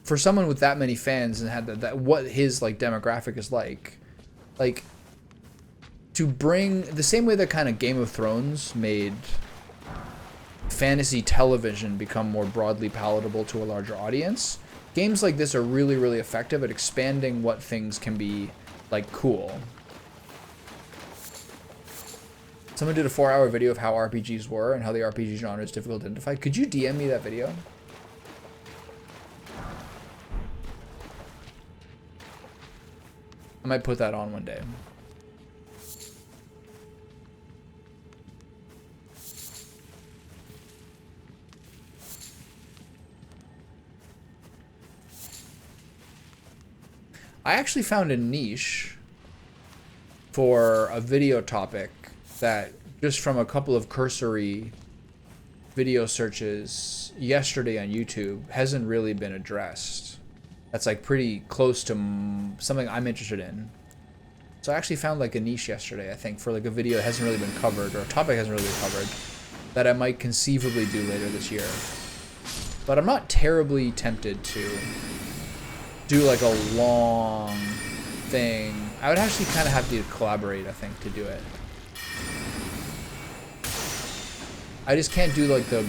for someone with that many fans and had that what his like demographic is like to bring the same way that kind of Game of Thrones made fantasy television become more broadly palatable to a larger audience, games like this are really, really effective at expanding what things can be like cool. Someone did a 4-hour video of how RPGs were and how the RPG genre is difficult to identify. Could you DM me that video? I might put that on one day. I actually found a niche for a video topic that just from a couple of cursory video searches yesterday on YouTube hasn't really been addressed. That's like pretty close to something I'm interested in. So I actually found like a niche yesterday, I think, for like a video that hasn't really been covered, or a topic hasn't really been covered, that I might conceivably do later this year. But I'm not terribly tempted to do like a long thing. I would actually kind of have to collaborate, I think, to do it. I just can't do like the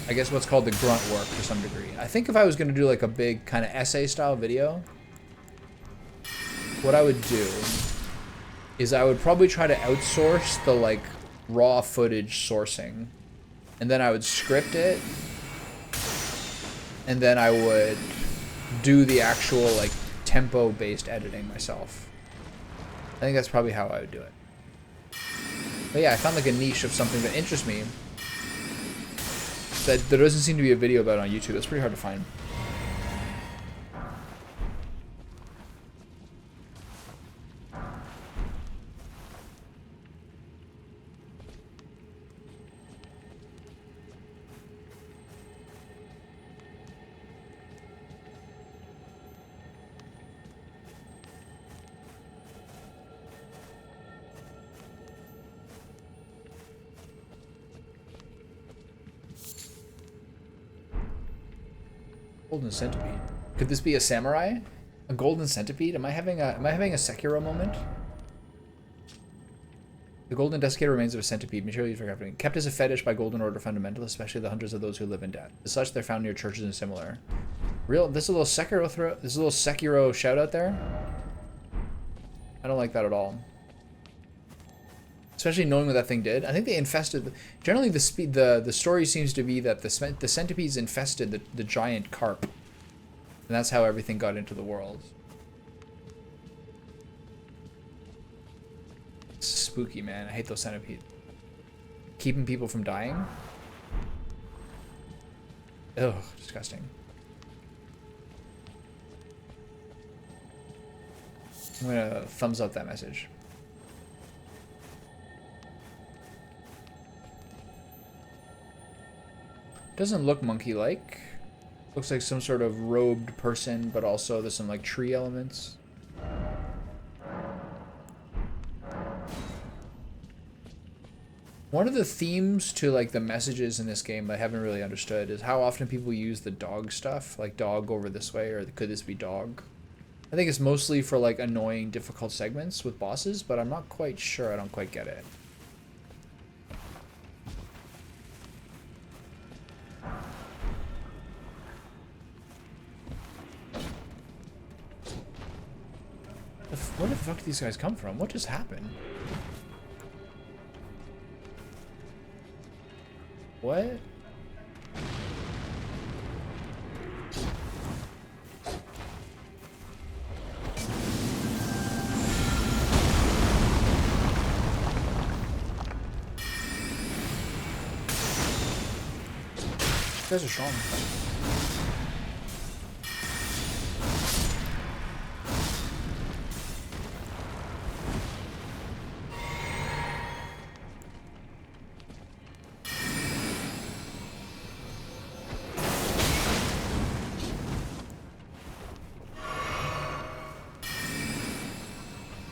I guess what's called the grunt work to some degree. I think if I was going to do like a big kind of essay style video, what I would do is I would probably try to outsource the like raw footage sourcing, and then I would script it, and then I would do the actual like tempo based editing myself. I think that's probably how I would do it. But yeah, I found like a niche of something that interests me that there doesn't seem to be a video about on YouTube. That's pretty hard to find. Golden centipede. Could this be a samurai? A golden centipede? Am I having a Sekiro moment? The golden desiccator remains of a centipede, materially for crafting, kept as a fetish by Golden Order fundamentalists, especially the hunters of those who live in death. As such, they're found near churches and similar. Real, this is a little Sekiro throw. This is a little Sekiro shout out there. I don't like that at all. Especially knowing what that thing did. I think they infested. Generally, the story seems to be that the centipedes infested the giant carp, and that's how everything got into the world. It's spooky, man. I hate those centipedes. Keeping people from dying. Ugh, disgusting. I'm gonna thumbs up that message. Doesn't look monkey-like. Looks like some sort of robed person, but also there's some like tree elements. One of the themes to like the messages in this game that I haven't really understood is how often people use the dog stuff, like dog over this way, or could this be dog? I think it's mostly for like annoying, difficult segments with bosses, but I'm not quite sure. I don't quite get it. Where the fuck did these guys come from? What just happened? What? These guys are strong.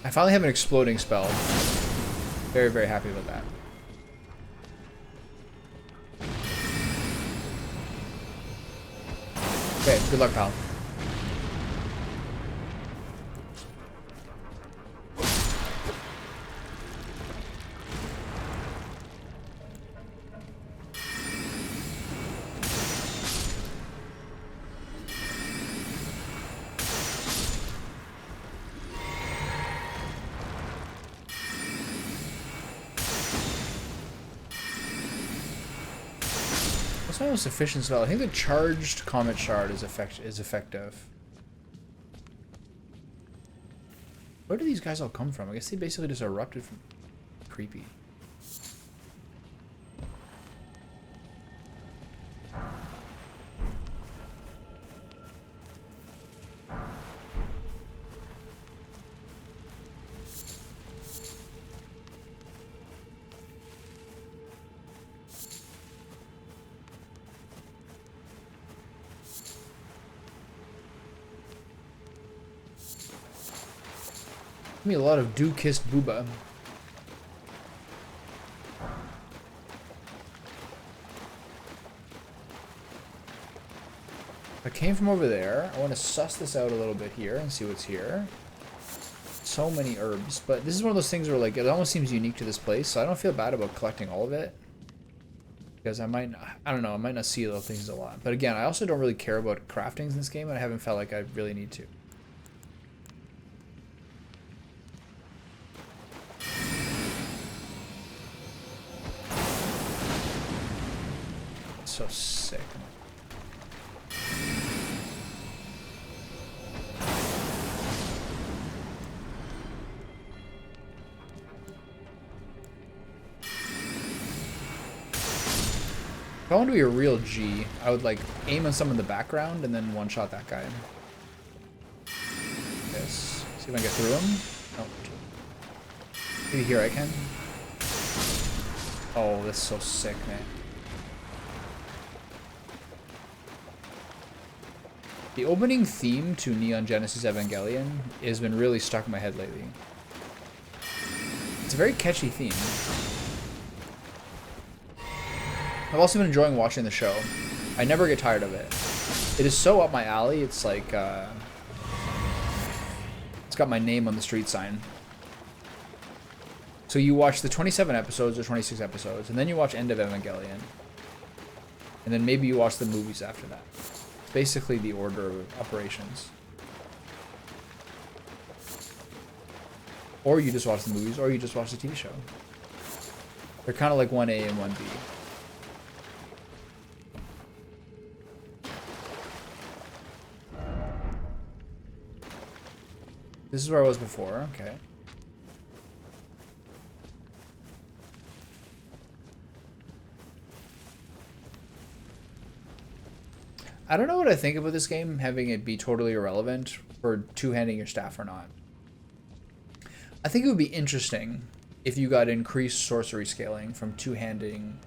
I finally have an exploding spell. Very, very happy about that. Okay, good luck, pal. What's my most efficient spell? I think the charged Comet Shard is effective. Where do these guys all come from? I guess they basically just erupted from... Creepy. Give me a lot of dew-kissed booba. I came from over there. I want to suss this out a little bit here and see what's here. So many herbs, but this is one of those things where like it almost seems unique to this place, so I don't feel bad about collecting all of it. Because I don't know, I might not see those things a lot. But again, I also don't really care about craftings in this game, and I haven't felt like I really need to. So sick. If I want to be a real G, I would like aim on someone in the background and then one-shot that guy. Yes. See if I can get through him. Oh. Maybe here I can. Oh, that's so sick, man. The opening theme to Neon Genesis Evangelion has been really stuck in my head lately. It's a very catchy theme. I've also been enjoying watching the show. I never get tired of it. It is so up my alley, it's like, it's got my name on the street sign. So you watch the 27 episodes or 26 episodes, and then you watch End of Evangelion. And then maybe you watch the movies after that. basically the order of operations. Or you just watch the movies, or you just watch the TV show. They're kind of like 1A and 1B. This is where I was before, okay. I don't know what I think about this game, having it be totally irrelevant for two-handing your staff or not. I think it would be interesting if you got increased sorcery scaling from two-handing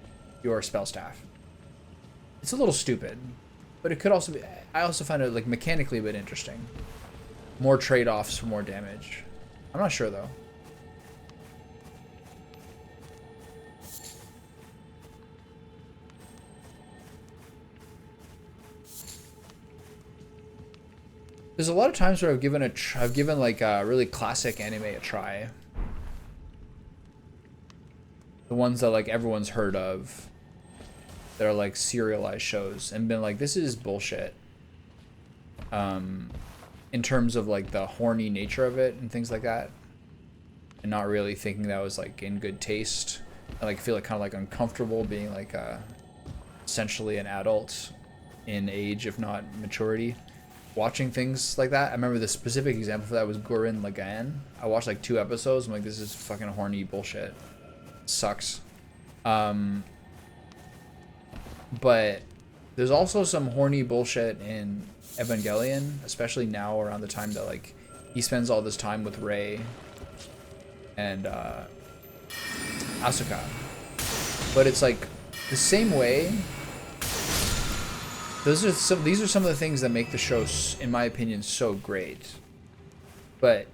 your spell staff. It's a little stupid, but it could also be... I also find it like mechanically a bit interesting. More trade-offs for more damage. I'm not sure though. There's a lot of times where I've given like a really classic anime a try. The ones that like everyone's heard of. That are like serialized shows and been like, this is bullshit. In terms of like the horny nature of it and things like that. And not really thinking that was like in good taste. I like feel like kind of like uncomfortable being like essentially an adult in age, if not maturity. Watching things like that. I remember the specific example for that was Gurren Lagann. I watched like 2 episodes. I'm like, this is fucking horny bullshit. It sucks. But there's also some horny bullshit in Evangelion, especially now around the time that like he spends all this time with Rei and Asuka. But it's like the same way. These are some of the things that make the show, in my opinion, so great. But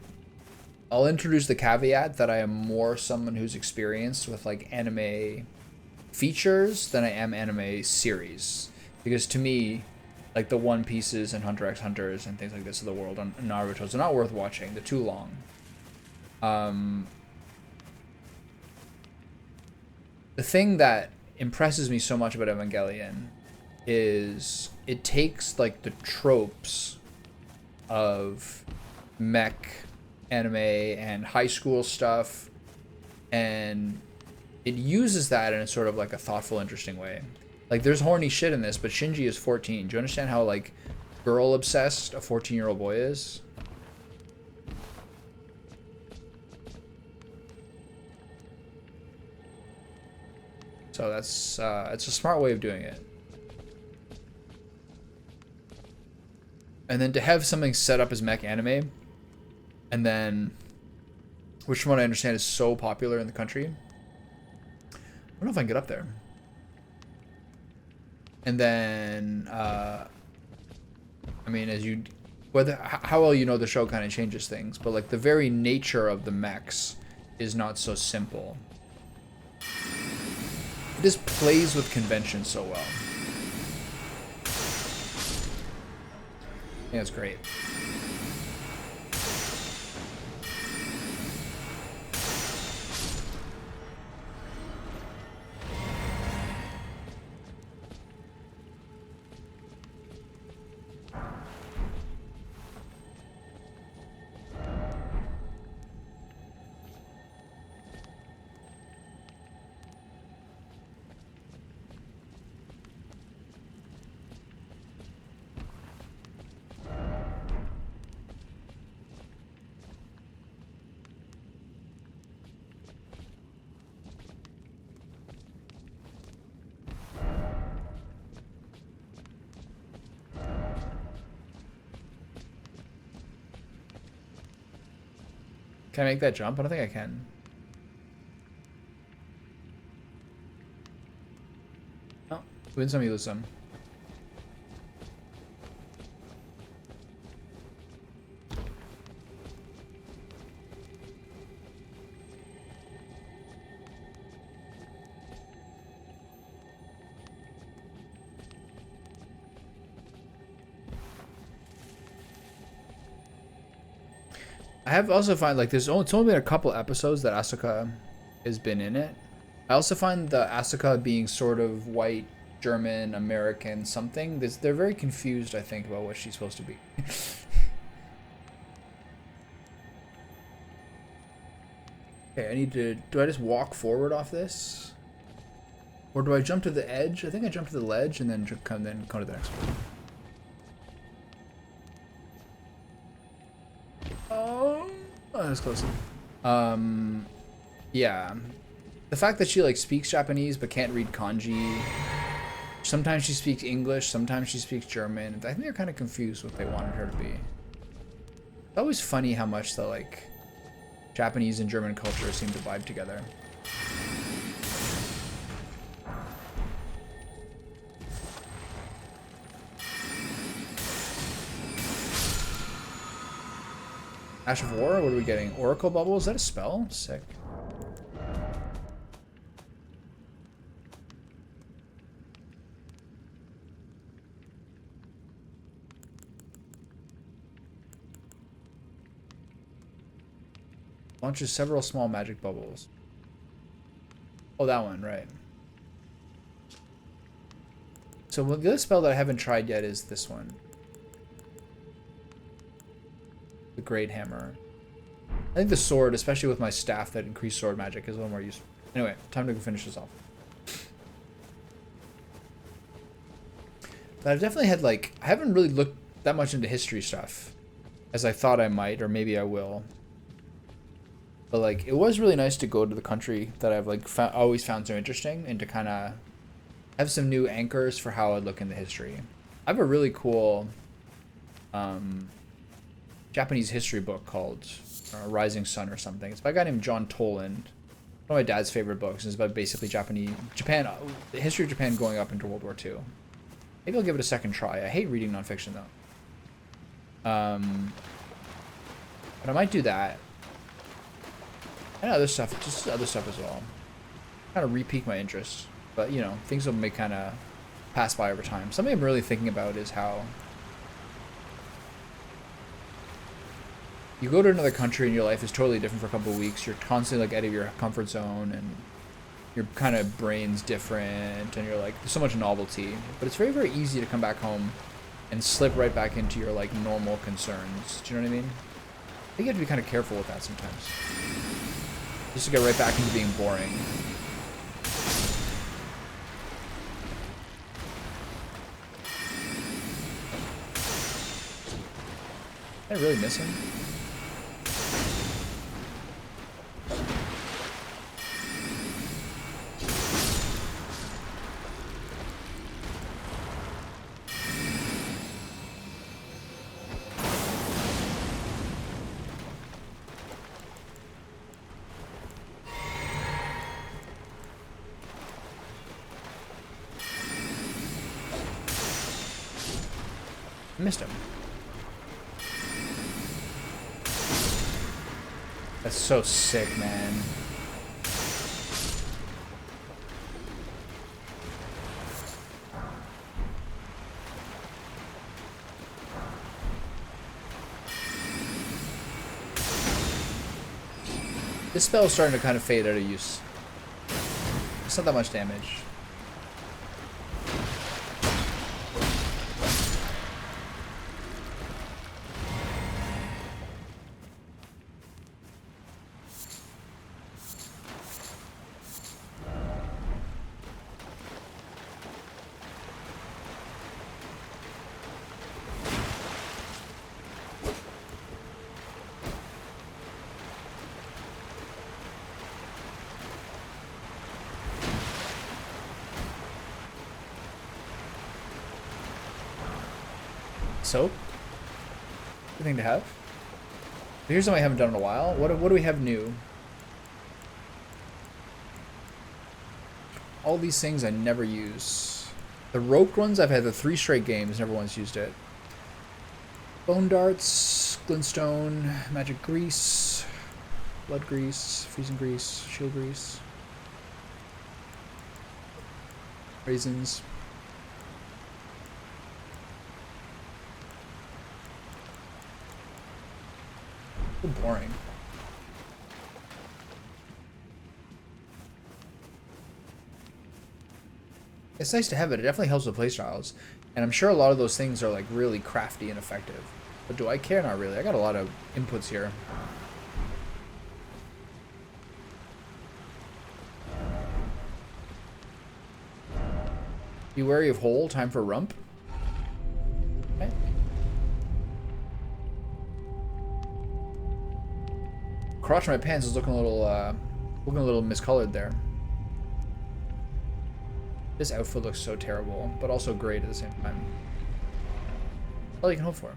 I'll introduce the caveat that I am more someone who's experienced with like anime features than I am anime series. Because to me, like the One Pieces and Hunter x Hunters and things like this of the world and Naruto's are not worth watching. They're too long. The thing that impresses me so much about Evangelion is it takes like the tropes of mech anime and high school stuff and it uses that in a sort of like a thoughtful, interesting way. Like there's horny shit in this, but Shinji is 14. Do you understand how like girl obsessed a 14-year-old boy is? So that's it's a smart way of doing it. And then to have something set up as mech anime, and then, which from what I understand is so popular in the country. I don't know if I can get up there. And then, I mean, how well you know the show kind of changes things, but like the very nature of the mechs is not so simple. It just plays with convention so well. Yeah, it's great. Can I make that jump? I don't think I can. Oh, win some, you lose some. I have also find like it's only been a couple episodes that Asuka has been in it. I also find the Asuka being sort of white German, American, something. They're very confused, I think, about what she's supposed to be. Okay, I need to... Do I just walk forward off this? Or do I jump to the edge? I think I jump to the ledge and then come to the next one. Oh, that's close. Yeah. The fact that she, like, speaks Japanese but can't read kanji. Sometimes she speaks English, sometimes she speaks German. I think they're kind of confused what they wanted her to be. It's always funny how much the, like, Japanese and German culture seem to vibe together. Ash of War? What are we getting? Oracle Bubble? Is that a spell? Sick. Launches several small magic bubbles. Oh, that one, right. So the other spell that I haven't tried yet is this one. The Great Hammer. I think the sword, especially with my staff that increased sword magic, is a little more useful. Anyway, time to finish this off. But I've definitely had, like, I haven't really looked that much into history stuff as I thought I might, or maybe I will. But, like, it was really nice to go to the country that I've, like, always found so interesting and to kind of have some new anchors for how I look into history. I have a really cool Japanese history book called Rising Sun or something. It's by a guy named John Toland. One of my dad's favorite books. It's about basically Japan, the history of Japan going up into World War II. Maybe I'll give it a second try. I hate reading nonfiction, though. But I might do that. And other stuff, just other stuff as well. Kind of re-pique my interest. But, you know, things will may kind of pass by over time. Something I'm really thinking about is how you go to another country and your life is totally different for a couple of weeks. You're constantly, like, out of your comfort zone and your kind of brain's different and you're like, there's so much novelty. But it's very, very easy to come back home and slip right back into your, like, normal concerns. Do you know what I mean? I think you have to be kind of careful with that sometimes. Just to get right back into being boring. Did I really miss him? I missed him. That's so sick, man. This spell is starting to kind of fade out of use. It's not that much damage. Soap? Good thing to have. But here's something I haven't done in a while. What do we have new? All these things I never use. The roped ones, I've had the 3 straight games, never once used it. Bone darts, glintstone, magic grease, blood grease, freezing grease, shield grease, raisins. So boring. It's nice to have it. It definitely helps with playstyles. And I'm sure a lot of those things are like really crafty and effective. But do I care? Not really. I got a lot of inputs here. Be wary of hole. Time for rump. Okay. Crotch of my pants is looking a little miscolored there. This outfit looks so terrible, but also great at the same time. All you can hope for.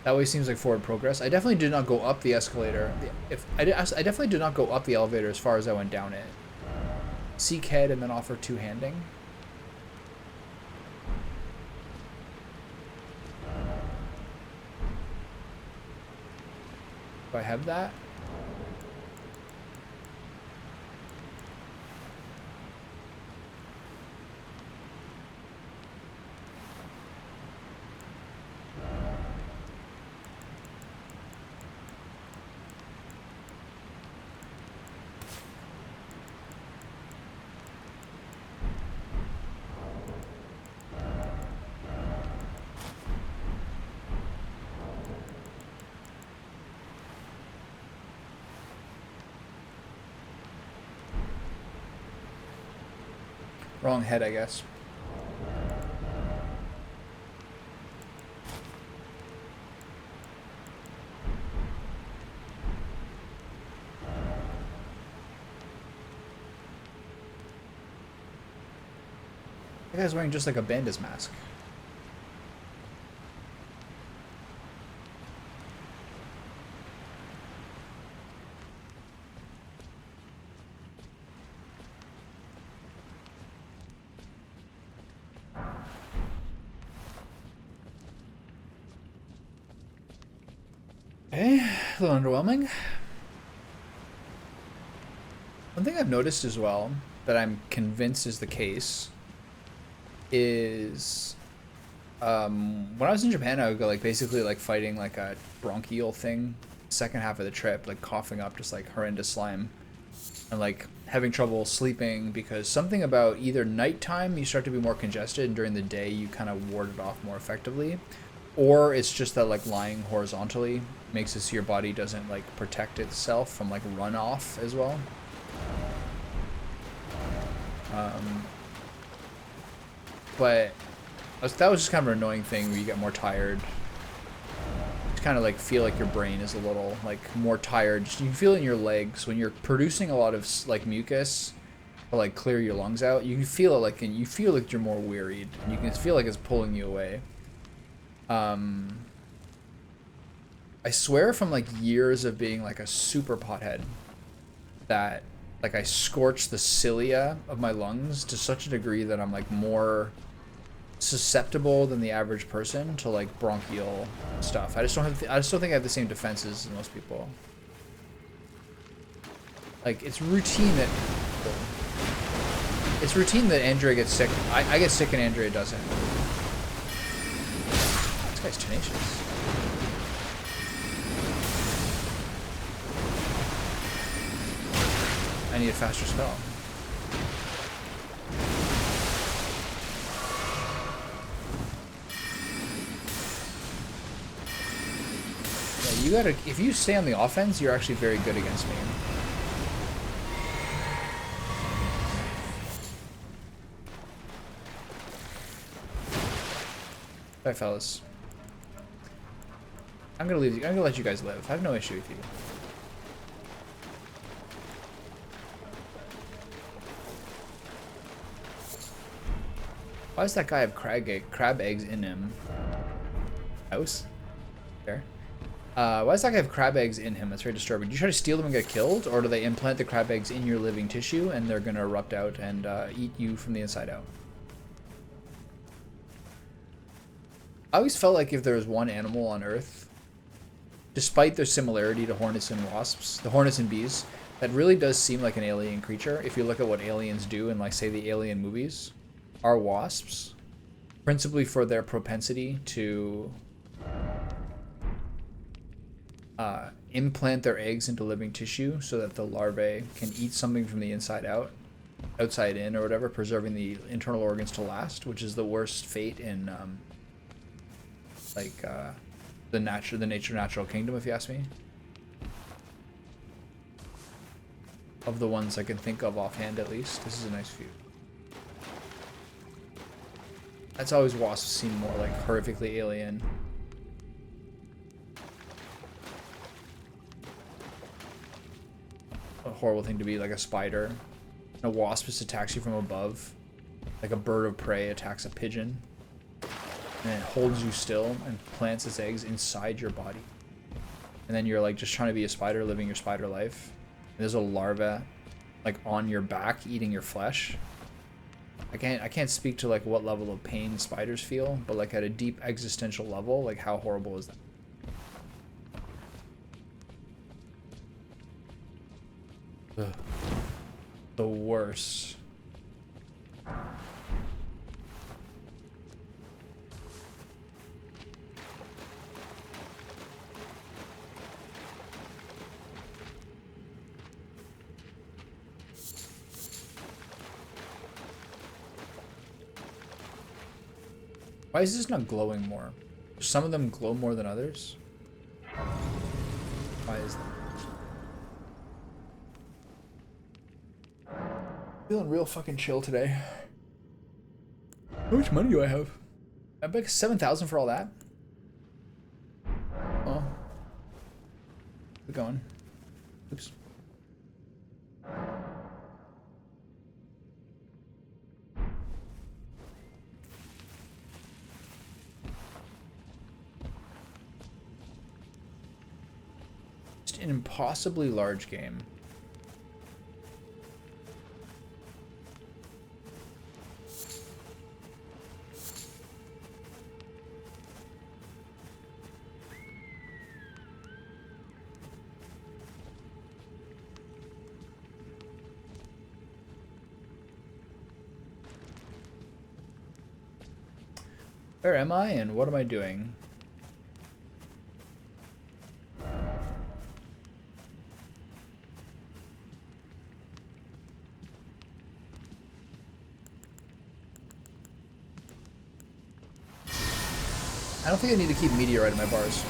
That way seems like forward progress. I definitely did not go up the escalator. I definitely did not go up the elevator as far as I went down it. Seek head and then offer two-handing. Do I have that? Wrong head, I guess. That guy's wearing just like a bandit's mask. Okay, a little underwhelming. One thing I've noticed as well, that I'm convinced is the case, is when I was in Japan, I would go like basically like fighting like a bronchial thing, second half of the trip, like coughing up just like horrendous slime, and like having trouble sleeping because something about either nighttime you start to be more congested and during the day you kind of ward it off more effectively, or it's just that like lying horizontally makes it so your body doesn't like protect itself from like runoff as well. But that was just kind of an annoying thing where you get more tired. You kind of like feel like your brain is a little like more tired. You can feel it in your legs when you're producing a lot of like mucus to like clear your lungs out. You can feel it like, and you feel like you're more wearied. And you can feel like it's pulling you away. I swear from like years of being like a super pothead that like I scorched the cilia of my lungs to such a degree that I'm like more susceptible than the average person to like bronchial stuff. I just don't think I have the same defenses as most people. Like it's routine that Andrea gets sick. I get sick and Andrea doesn't. This guy's tenacious. I need a faster spell. Yeah, you gotta, if you stay on the offense, you're actually very good against me. Alright, fellas. I'm gonna leave you. I'm gonna let you guys live. I have no issue with you. Why does that guy have crab eggs in him? House? There. Why does that guy have crab eggs in him? That's very disturbing. Do you try to steal them and get killed? Or do they implant the crab eggs in your living tissue and they're gonna erupt out and eat you from the inside out? I always felt like if there was one animal on Earth, despite their similarity to hornets and wasps, the hornets and bees, that really does seem like an alien creature. If you look at what aliens do in, like, say, the Alien movies, are wasps, principally for their propensity to implant their eggs into living tissue so that the larvae can eat something from the inside out, outside in, or whatever, preserving the internal organs to last, which is the worst fate in the natural kingdom, if you ask me. Of the ones I can think of offhand, at least, this is a nice view. That's always wasps seem more like horrifically alien. A horrible thing to be, like a spider. A wasp just attacks you from above, like a bird of prey attacks a pigeon, and it holds you still and plants its eggs inside your body. And then you're like just trying to be a spider, living your spider life. And there's a larva like on your back eating your flesh. I can't speak to like what level of pain spiders feel, but like at a deep existential level, like how horrible is that? Ugh. The worst. Why is this not glowing more? Some of them glow more than others? Why is that? Feeling real fucking chill today. How much money do I have? I bet 7,000 for all that. Oh. Keep going. Oops. Just an impossibly large game. Where am I and what am I doing? I don't think I need to keep meteorite in my bars.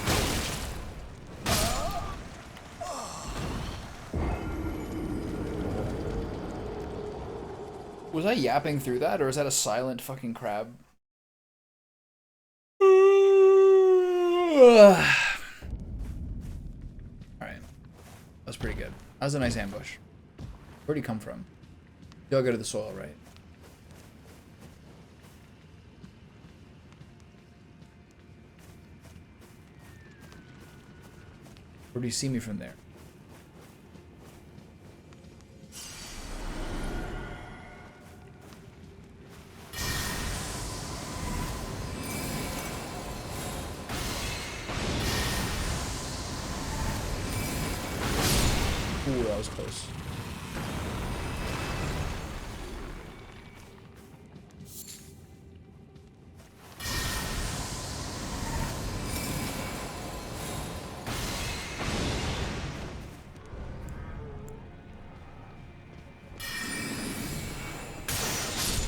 Was I yapping through that, or is that a silent fucking crab? Alright. That was pretty good. That was a nice ambush. Where'd he come from? Dug out of the soil, right? Or do you see me from there? Ooh, that was close.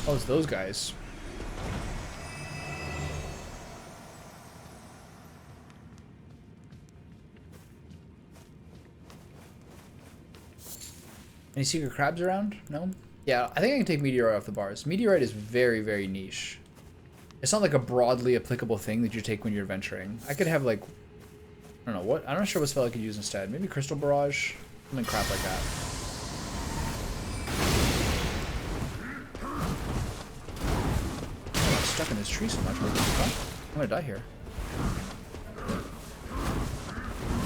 Oh, it's those guys. Any secret crabs around? No? Yeah, I think I can take meteorite off the bars. Meteorite is very, very niche. It's not like a broadly applicable thing that you take when you're adventuring. I could have like, I don't know what, I'm not sure what spell I could use instead. Maybe crystal barrage, something crap like that. I'm stuck in this tree so much. I'm gonna die here.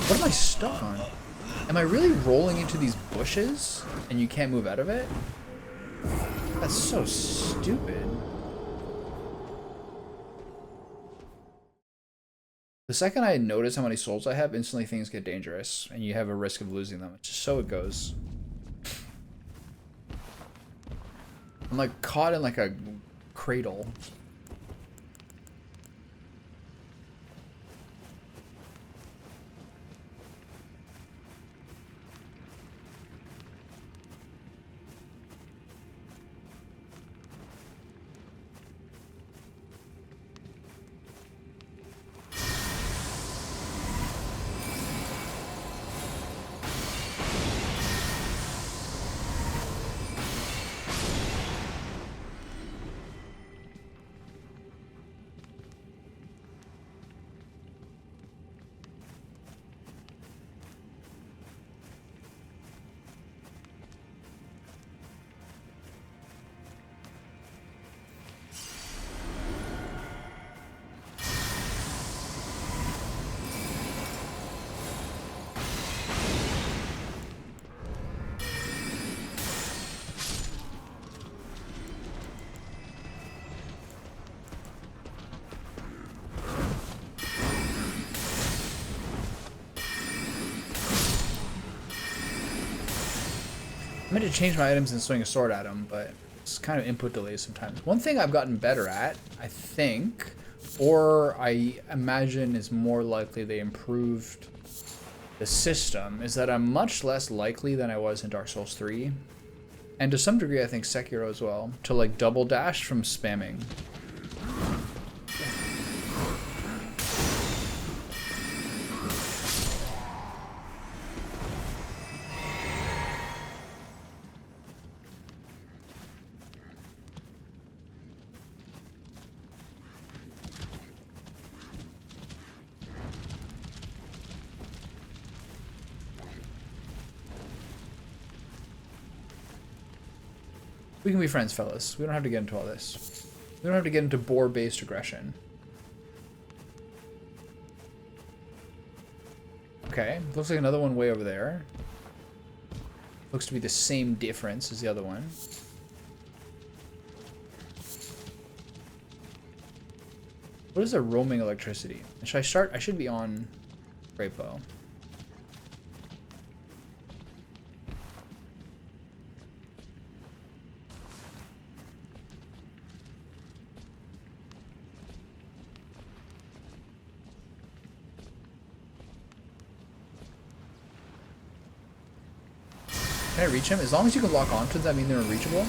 What am I stuck on? Am I really rolling into these bushes and you can't move out of it? That's so stupid. The second I notice how many souls I have, instantly things get dangerous and you have a risk of losing them. It's just so it goes. I'm like caught in like a cradle. I meant to change my items and swing a sword at him, but it's kind of input delays sometimes. One thing I've gotten better at, I think, or I imagine is more likely they improved the system, is that I'm much less likely than I was in Dark Souls 3, and to some degree I think Sekiro as well, to like double dash from spamming. We can be friends, fellas. We don't have to get into all this. We don't have to get into boar-based aggression. Okay, looks like another one way over there. Looks to be the same difference as the other one. What is a roaming electricity? Should I start? I should be on Great Bow. Can I reach him? As long as you can lock onto them, does that mean they're unreachable?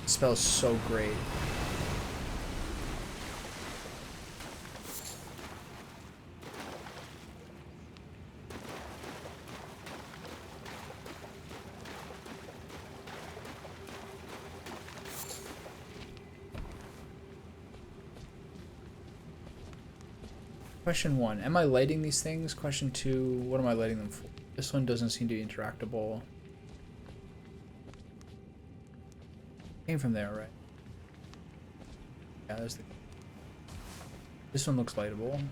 This spell is so great. Question 1, am I lighting these things? Question 2, what am I lighting them for? This one doesn't seem to be interactable. Came from there, right? Yeah, there's the... This one looks lightable.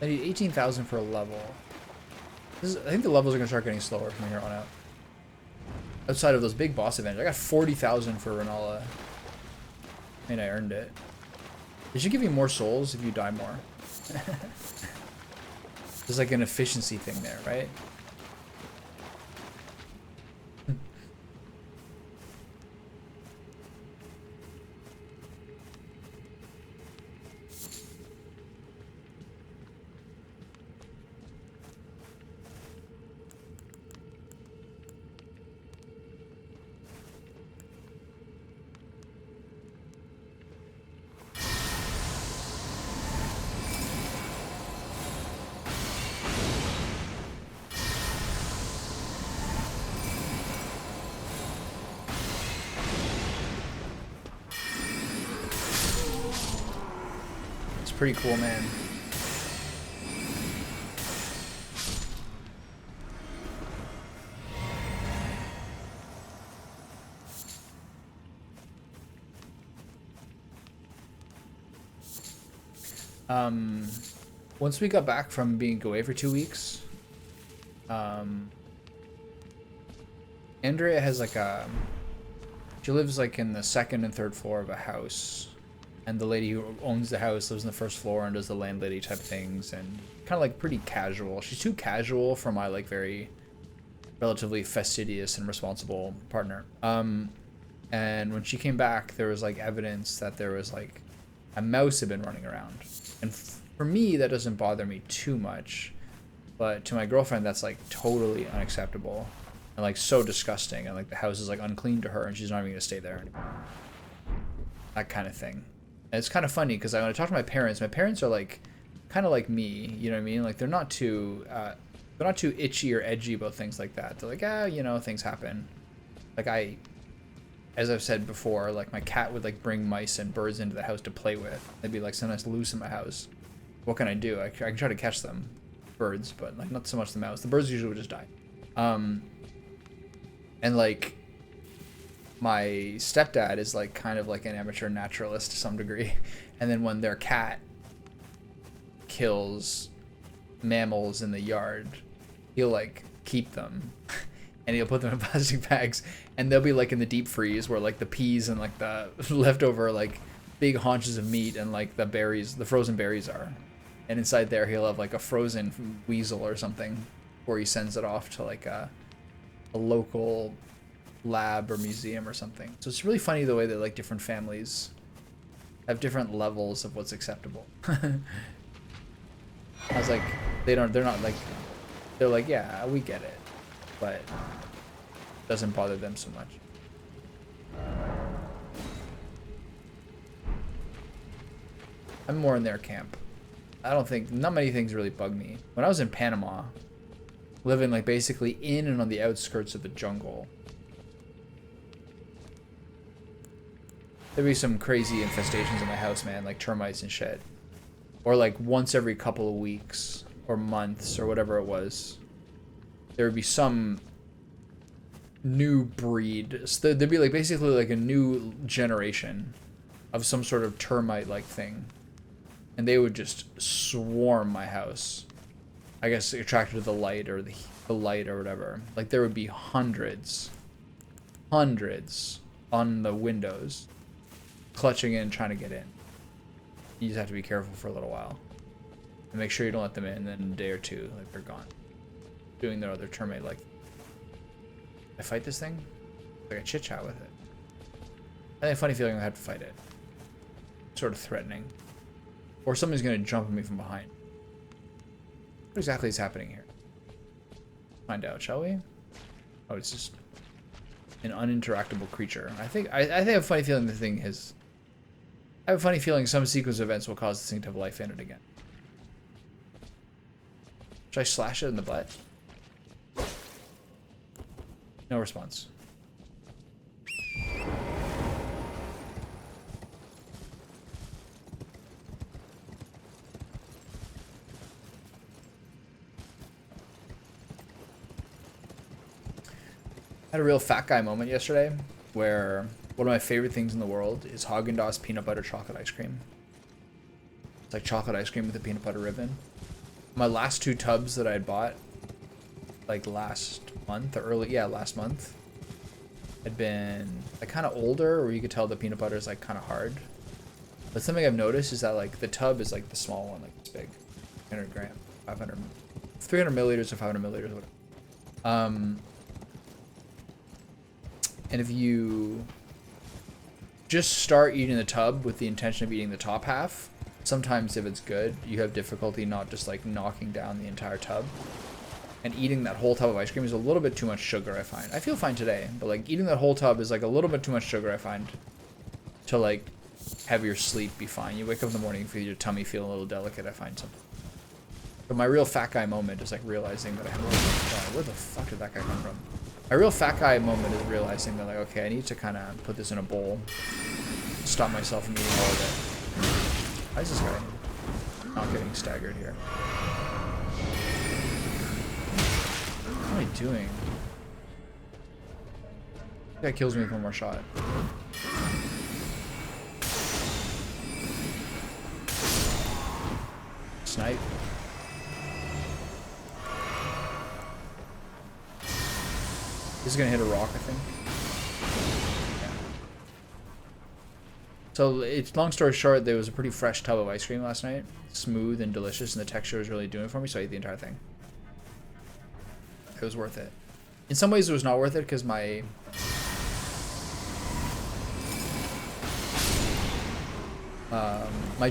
I need 18,000 for a level. I think the levels are going to start getting slower from here on out. Outside of those big boss events. I got 40,000 for Renala. I mean, I earned it. They should give you more souls if you die more. There's like an efficiency thing there, right? Pretty cool, man. Once we got back from being away for 2 weeks, Andrea has like a, she lives like in the second and third floor of a house and the lady who owns the house lives on the first floor and does the landlady type things, and kind of like pretty casual. She's too casual for my like very relatively fastidious and responsible partner. And when she came back, there was like evidence that there was like a mouse had been running around, and for me that doesn't bother me too much, but to my girlfriend that's like totally unacceptable and like so disgusting, and like the house is like unclean to her and she's not even gonna stay there anymore. That kind of thing. And it's kind of funny because when I talk to my parents are like kind of like me, you know what I mean? Like they're not too itchy or edgy about things like that. They're like, you know, things happen. Like as I've said before, like my cat would like bring mice and birds into the house to play with. They'd be like sometimes loose in my house. What can I do? I can try to catch them, birds, but like not so much the mouse. The birds usually would just die. And like my stepdad is like kind of like an amateur naturalist to some degree. And then when their cat kills mammals in the yard, he'll like keep them and he'll put them in plastic bags, and they'll be like in the deep freeze where like the peas and like the leftover like big haunches of meat and like the berries, the frozen berries are. And inside there he'll have like a frozen weasel or something, where he sends it off to like a local lab or museum or something. So it's really funny the way that like different families have different levels of what's acceptable. I was like, they're not like, they're like, yeah, we get it, but it doesn't bother them so much. I'm more in their camp. I don't think, not many things really bug me. When I was in Panama, living like basically in and on the outskirts of the jungle, there'd be some crazy infestations in my house, man, like termites and shit. Or like once every couple of weeks or months or whatever it was, there would be some new breed. So there'd be like basically like a new generation of some sort of termite like thing. And they would just swarm my house. I guess attracted to the light or the light or whatever. Like there would be hundreds on the windows, clutching in, trying to get in. You just have to be careful for a little while and make sure you don't let them in. And then in a day or two, like they're gone, doing their other termite. Like, I fight this thing, like I chit chat with it. I have a funny feeling I have to fight it. Sort of threatening, or something's gonna jump at me from behind. What exactly is happening here? Find out, shall we? Oh, it's just an uninteractable creature. I think I have a funny feeling the thing has. I have a funny feeling some sequence of events will cause this thing to have life in it again. Should I slash it in the butt? No response. I had a real fat guy moment yesterday where one of my favorite things in the world is Haagen-Dazs peanut butter chocolate ice cream. It's like chocolate ice cream with a peanut butter ribbon. My last two tubs that I had bought, like last month, had been like kind of older, where you could tell the peanut butter is like kind of hard. But something I've noticed is that like the tub is like the small one, like it's big, 300 milliliters or 500 milliliters, whatever. And if you just start eating the tub with the intention of eating the top half, sometimes if it's good, you have difficulty not just like knocking down the entire tub. And eating that whole tub of ice cream is a little bit too much sugar, I find. I feel fine today, but like eating that whole tub is like a little bit too much sugar, I find, to like have your sleep be fine. You wake up in the morning, feel your tummy feel a little delicate, I find something. But my real fat guy moment is like realizing that where the fuck did that guy come from? My real fat guy moment is realizing that like, okay, I need to kind of put this in a bowl, stop myself from eating all of it. Why is this guy not getting staggered here? What am I doing? This guy kills me with one more shot. Snipe. This is gonna hit a rock, I think. So it's long story short, there was a pretty fresh tub of ice cream last night. Smooth and delicious, and the texture was really doing it for me, so I ate the entire thing. It was worth it. In some ways, it was not worth it because my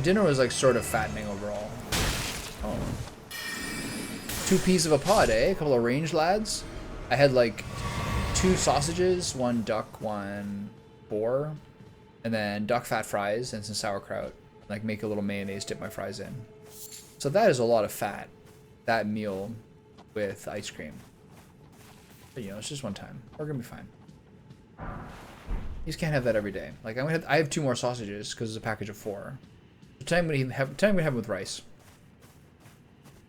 dinner was like sort of fattening overall. Oh. 2 peas of a pod, eh? A couple of range lads. I had like 2 sausages, 1 duck, 1 boar, and then duck fat fries and some sauerkraut. Like make a little mayonnaise, dip my fries in. So that is a lot of fat. That meal with ice cream. But you know, it's just one time. We're gonna be fine. You just can't have that every day. Like I have 2 more sausages because it's a package of 4. Tonight I'm gonna have them with rice.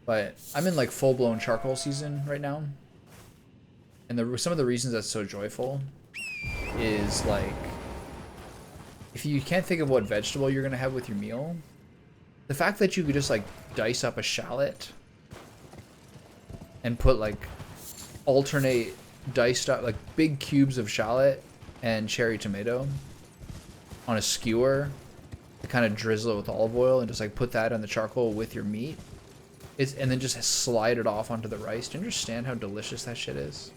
But I'm in like full-blown charcoal season right now. And some of the reasons that's so joyful is like, if you can't think of what vegetable you're gonna have with your meal, the fact that you could just like dice up a shallot and put like alternate diced up like big cubes of shallot and cherry tomato on a skewer to kind of drizzle it with olive oil and just like put that on the charcoal with your meat. And then just slide it off onto the rice. Do you understand how delicious that shit is?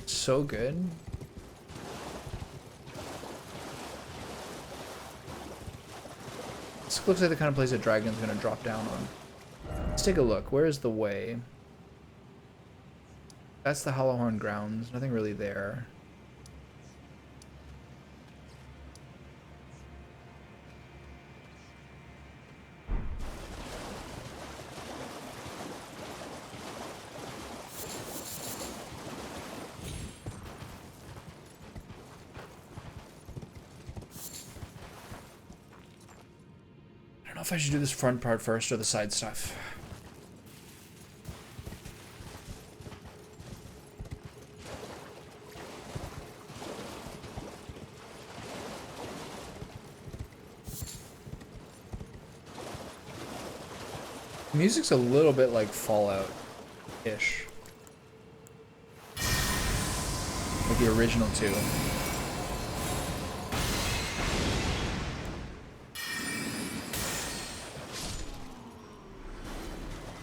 So good. This looks like the kind of place that Dragon's gonna drop down on. Let's take a look. Where is the way? That's the Hollowhorn grounds. Nothing really there. I don't know if I should do this front part first or the side stuff. The music's a little bit like Fallout-ish. Like the original 2.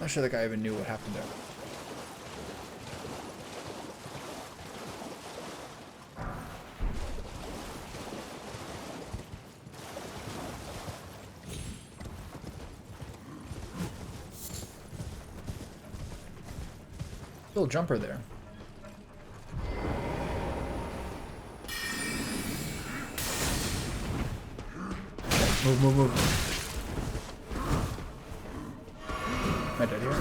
Not sure the guy even knew what happened there. Little jumper there. Move, move, move. Am I dead here?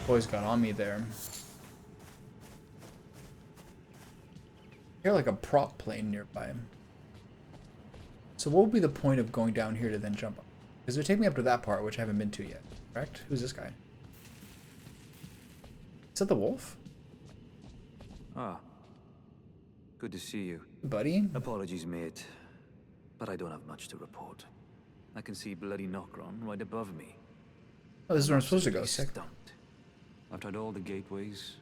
Boys got on me there. I hear like a prop plane nearby. So what would be the point of going down here to then jump up? Because it would take me up to that part, which I haven't been to yet. Correct? Who's this guy? Is that the wolf? Ah. Good to see you. Buddy? Apologies, mate. But I don't have much to report. I can see bloody Nokron right above me. Oh, this is where I'm supposed to go. Sick. Stumped. I've tried all the gateways,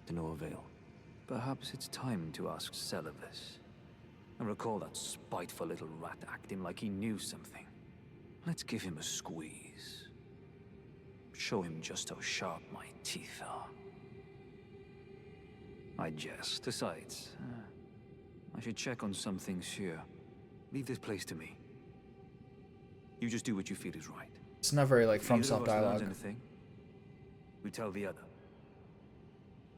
to no avail. Perhaps it's time to ask Celevis. I recall that spiteful little rat acting like he knew something. Let's give him a squeeze. Show him just how sharp my teeth are. I jest. Besides, I should check on some things here. Leave this place to me. You just do what you feel is right. It's not very like from If either of us self-dialogue. learns anything, we tell the other.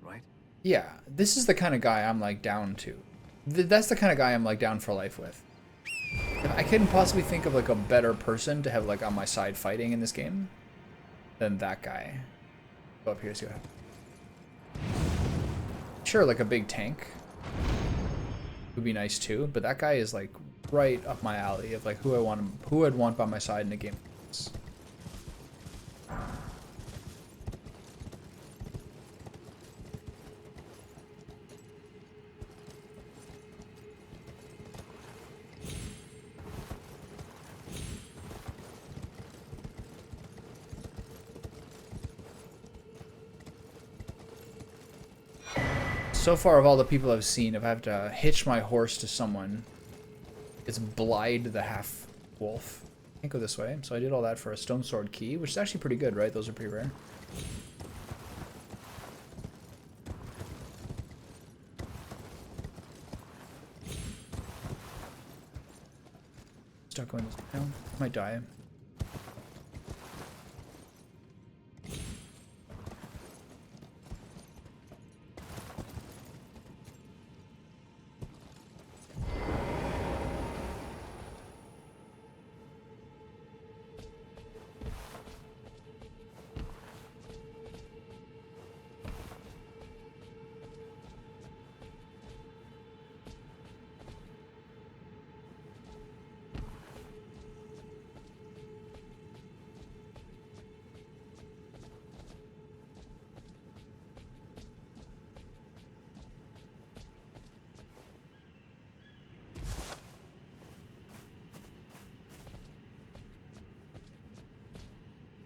Right? Yeah, this is the kind of guy I'm like down to. That's the kind of guy I'm like down for life with. I couldn't possibly think of like a better person to have like on my side fighting in this game than that guy. Go up here, see what happens. Sure, like a big tank would be nice too, but that guy is like right up my alley of like who I'd want by my side in a game like this. So far of all the people I've seen, if I have to hitch my horse to someone, it's Blide the half-wolf. Can't go this way, so I did all that for a stone sword key, which is actually pretty good, right? Those are pretty rare. Start going this down. Might die.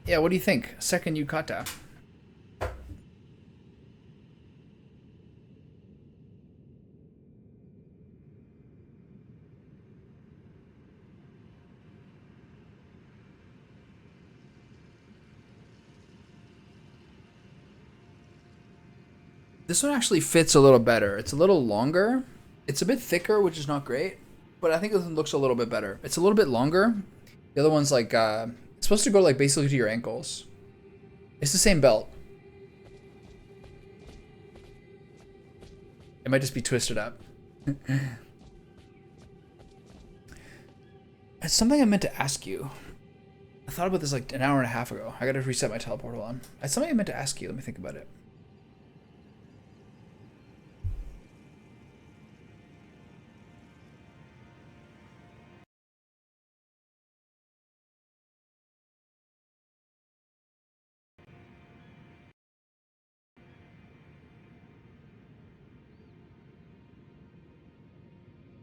Yeah, what do you think? Second yukata. This one actually fits a little better. It's a little longer. It's a bit thicker, which is not great, but I think this one looks a little bit better. It's a little bit longer. The other one's like, it's supposed to go like basically to your ankles. It's the same belt. It might just be twisted up. It's something I meant to ask you. I thought about this like an hour and a half ago. I gotta reset my teleport on. It's something I meant to ask you. Let me think about it.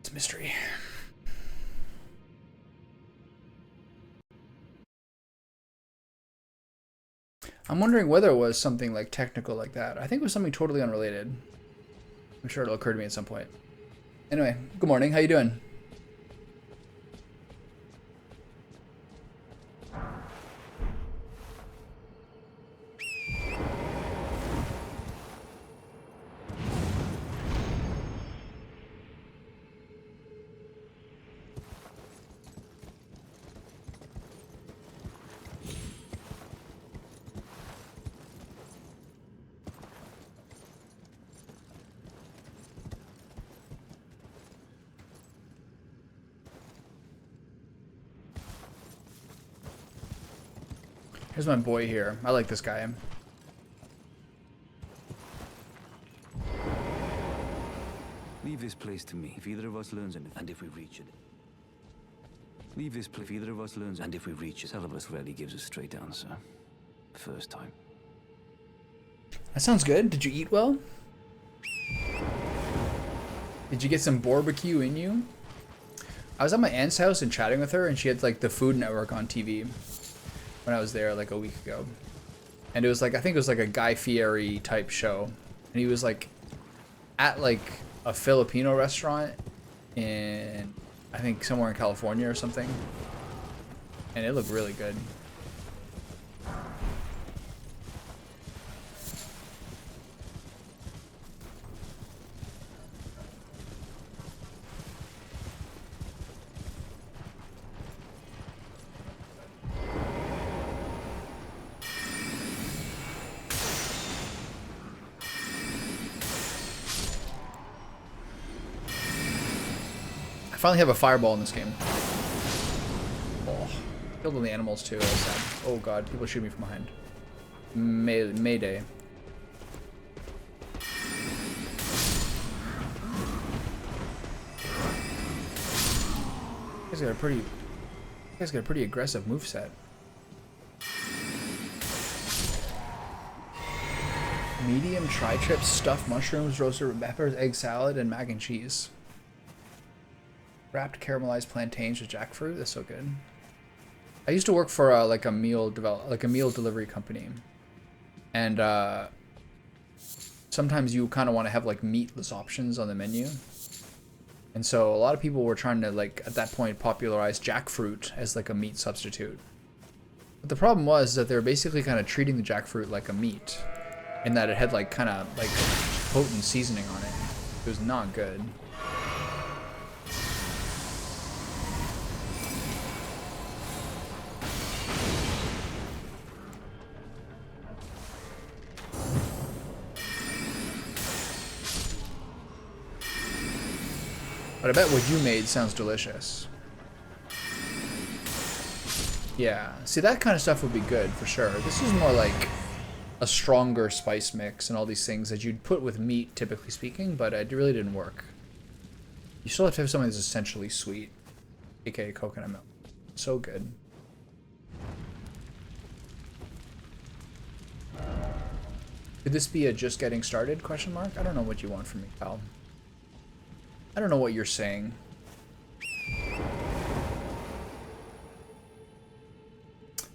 It's a mystery. I'm wondering whether it was something like technical like that. I think it was something totally unrelated. I'm sure it'll occur to me at some point. Anyway, good morning. How you doing? Here's my boy here. I like this guy. Leave this place to me. If either of us learns anything, and if we reach it. Leave this place. If either of us learns, and if we reach it. Celibus rarely gives a straight answer. First time. That sounds good. Did you eat well? Did you get some barbecue in you? I was at my aunt's house and chatting with her, and she had like the Food Network on TV when I was there like a week ago. And it was like, I think it was like a Guy Fieri type show. And he was like at like a Filipino restaurant in, I think somewhere in California or something. And it looked really good. I finally have a fireball in this game. Oh, killed all the animals too. That was sad. Oh god, people shoot me from behind. Mayday. You guys got a pretty aggressive moveset. Medium tri-tips, stuffed mushrooms, roasted peppers, egg salad, and mac and cheese. Wrapped caramelized plantains with jackfruit. That's so good. I used to work for like a meal delivery company, and sometimes you kind of want to have like meatless options on the menu. And so a lot of people were trying to, like, at that point popularize jackfruit as like a meat substitute. But the problem was that they were basically kind of treating the jackfruit like a meat, in that it had like kind of like potent seasoning on it. It was not good. But I bet what you made sounds delicious. Yeah, see, that kind of stuff would be good for sure. This is more like a stronger spice mix and all these things that you'd put with meat, typically speaking, but it really didn't work. You still have to have something that's essentially sweet, aka coconut milk. So good. Could this be a just getting started question mark? I don't know what you want from me, pal. I don't know what you're saying.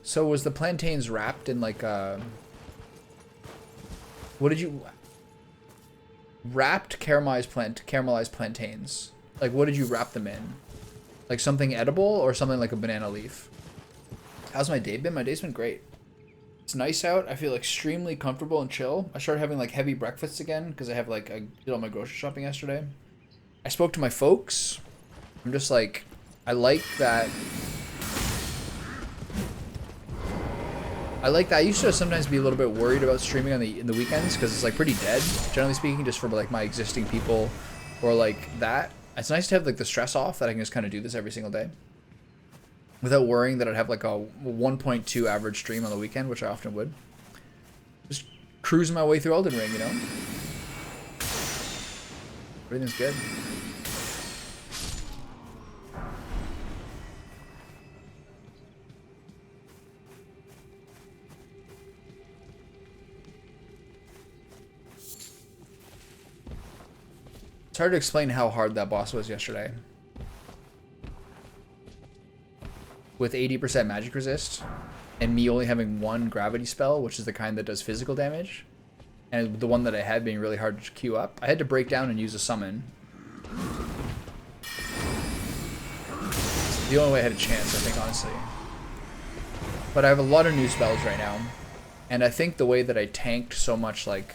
So was the plantains wrapped in like a... What did you... Wrapped caramelized plantains. Like, what did you wrap them in? Like something edible or something like a banana leaf? How's my day been? My day's been great. It's nice out. I feel extremely comfortable and chill. I started having like heavy breakfasts again because I did all my grocery shopping yesterday. I spoke to my folks. I'm just like, I like that. I used to sometimes be a little bit worried about streaming in the weekends because it's like pretty dead, generally speaking, just for like my existing people or like that. It's nice to have like the stress off that I can just kind of do this every single day without worrying that I'd have like a 1.2 average stream on the weekend, which I often would. Just cruising my way through Elden Ring, you know? Everything's good. It's hard to explain how hard that boss was yesterday. With 80% magic resist, and me only having one gravity spell, which is the kind that does physical damage, and the one that I had being really hard to queue up, I had to break down and use a summon. It's the only way I had a chance, I think, honestly. But I have a lot of new spells right now, and I think the way that I tanked so much like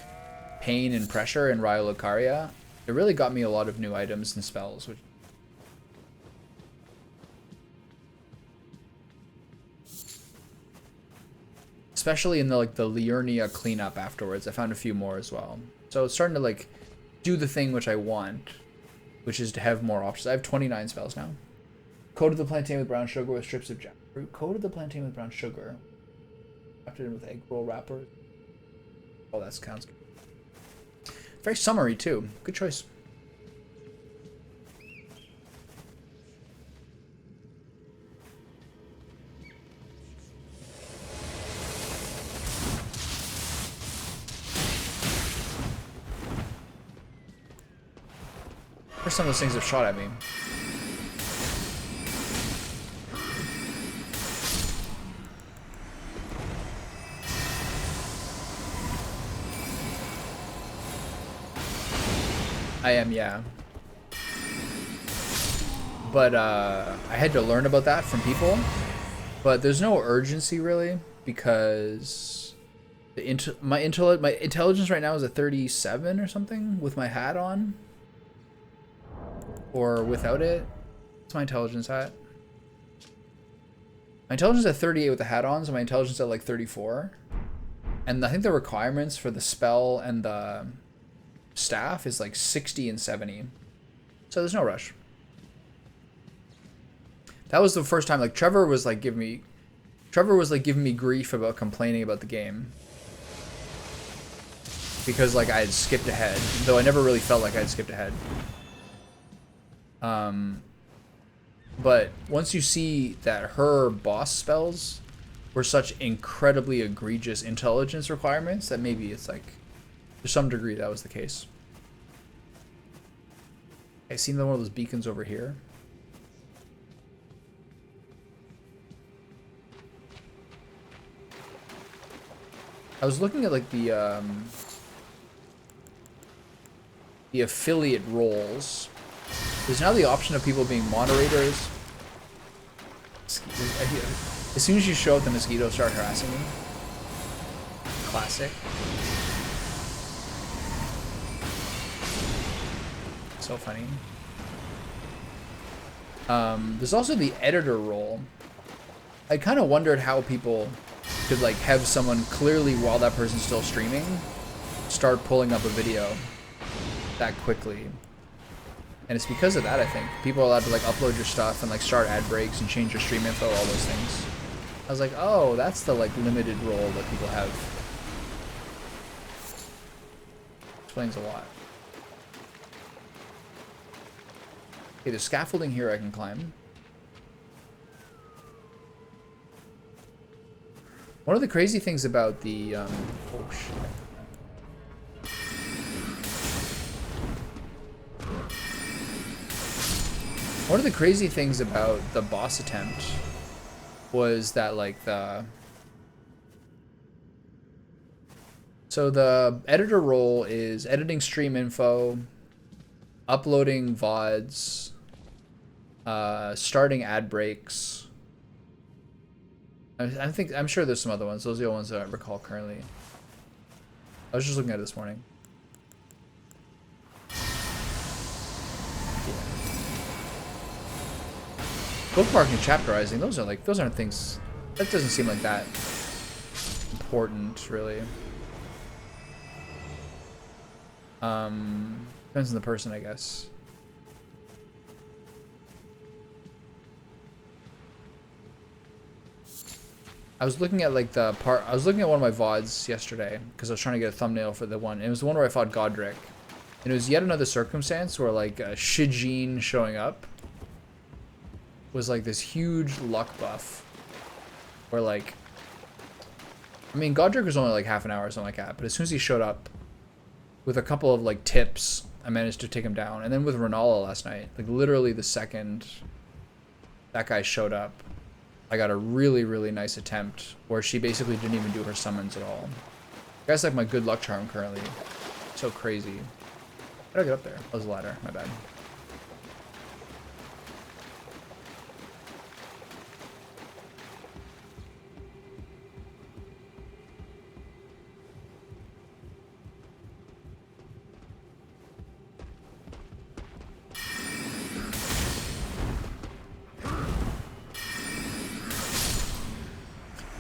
pain and pressure in Raya Lucaria, it really got me a lot of new items and spells, which especially in the like the Liurnia cleanup afterwards. I found a few more as well. So it's starting to like do the thing which I want, which is to have more options. I have 29 spells now. Coated the plantain with brown sugar with strips of jackfruit. Coated the plantain with brown sugar. Wrapped it in with egg roll wrappers. Oh, that sounds good. Very summery too. Good choice. Or some of those things have shot at me. I am, yeah. But I had to learn about that from people. But there's no urgency really, because my intelligence right now is a 37 or something with my hat on. Or without it. What's my intelligence at? My intelligence at 38 with the hat on, so my intelligence at like 34. And I think the requirements for the spell and the staff is like 60 and 70. So there's no rush. That was the first time, like Trevor was like giving me grief about complaining about the game. Because like I had skipped ahead, though I never really felt like I had skipped ahead. But once you see that her boss spells were such incredibly egregious intelligence requirements, that maybe it's like, to some degree, that was the case. I seen one of those beacons over here. I was looking at like the the affiliate roles. There's now the option of people being moderators. As soon as you show up, the mosquitoes start harassing me. Classic. So funny. There's also the editor role. I kind of wondered how people could like have someone clearly while that person's still streaming start pulling up a video that quickly. And it's because of that, I think. People are allowed to like upload your stuff and like start ad breaks and change your stream info, all those things. I was like, oh, that's the like limited role that people have. Explains a lot. Okay, there's scaffolding here I can climb. One of the crazy things about the, oh shit. One of the crazy things about the boss attempt was that, like, so the editor role is editing stream info, uploading VODs, starting ad breaks. I'm sure there's some other ones. Those are the ones that I recall currently. I was just looking at it this morning. Bookmarking, chapterizing, those aren't things, that doesn't seem like that important, really. Depends on the person, I guess. I was looking at like I was looking at one of my VODs yesterday because I was trying to get a thumbnail for the one. And it was the one where I fought Godric. And it was yet another circumstance where like Shijin showing up was like this huge luck buff. Where like, I mean, Godric was only like half an hour or something like that. But as soon as he showed up with a couple of like tips, I managed to take him down. And then with Renala last night, like literally the second that guy showed up, I got a really, really nice attempt where she basically didn't even do her summons at all. That's like my good luck charm currently. So crazy. How did I get up there? That was a ladder. My bad.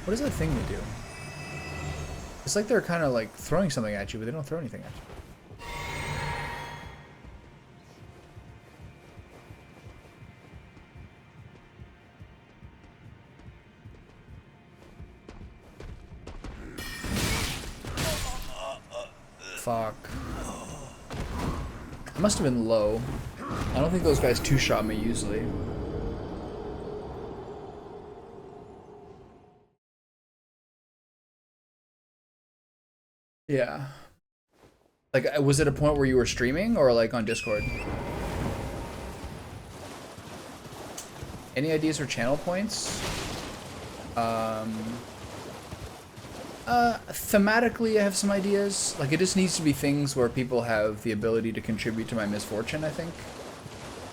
What is that thing they do? It's like they're kind of like throwing something at you, but they don't throw anything at you. Fuck. I must have been low. I don't think those guys two-shot me usually. Yeah. Like, was it a point where you were streaming or like on Discord? Any ideas for channel points? Thematically, I have some ideas. Like, it just needs to be things where people have the ability to contribute to my misfortune, I think.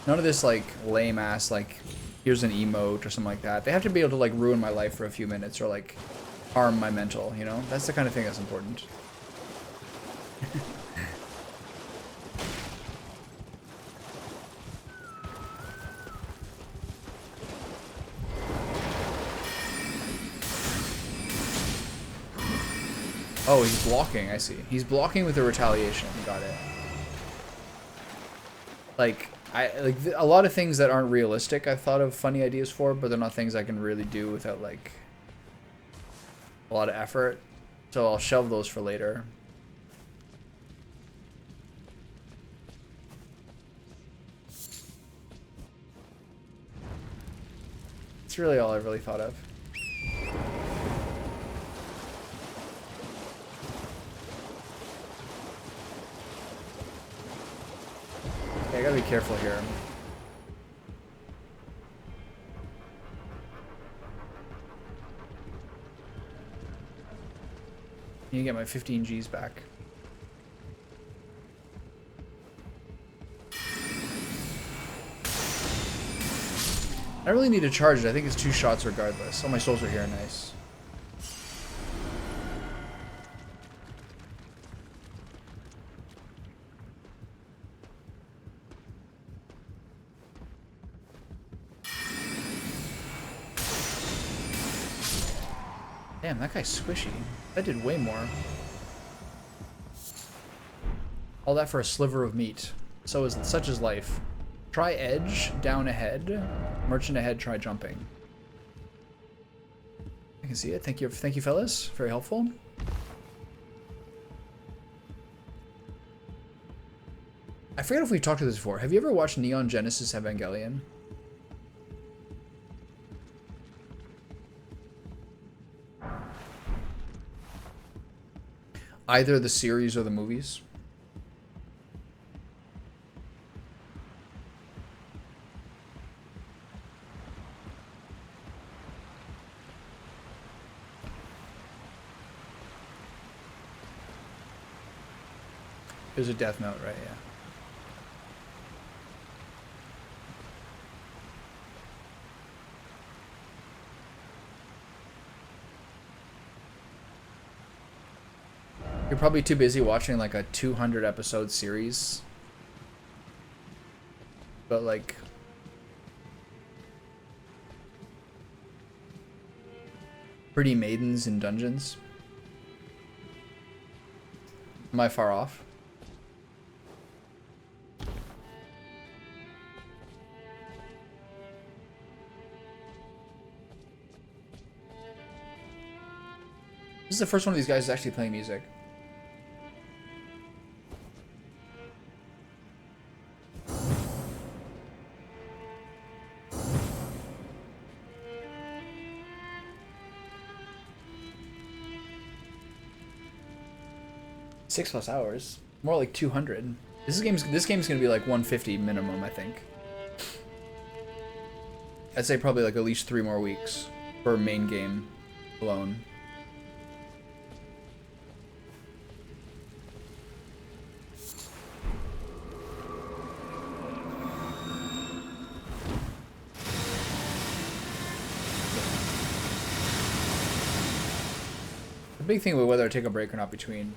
None of this, like, lame-ass, like, here's an emote or something like that. They have to be able to, like, ruin my life for a few minutes or, like, harm my mental, you know? That's the kind of thing that's important. Oh, he's blocking, I see. He's blocking with a retaliation. Got it. Like, a lot of things that aren't realistic I've thought of funny ideas for, but they're not things I can really do without, like, a lot of effort. So I'll shelve those for later. That's really all I've really thought of. I gotta be careful here. You get my 15 Gs back. I really need to charge it. I think it's 2 shots regardless. All my souls are here. Nice. Damn, that guy's squishy. That did way more. All that for a sliver of meat. Such is life. Try edge, down ahead. Merchant ahead, try jumping. I can see it. Thank you, fellas. Very helpful. I forget if we've talked to this before. Have you ever watched Neon Genesis Evangelion? Either the series or the movies? It was a Death Note, right? Yeah. You're probably too busy watching like a 200 episode series. But like... Pretty maidens in dungeons. Am I far off? This is the first one of these guys actually playing music. +6 hours. More like 200. This game's gonna be like 150 minimum, I think. I'd say probably like at least 3 more weeks for main game alone. The big thing with whether I take a break or not between.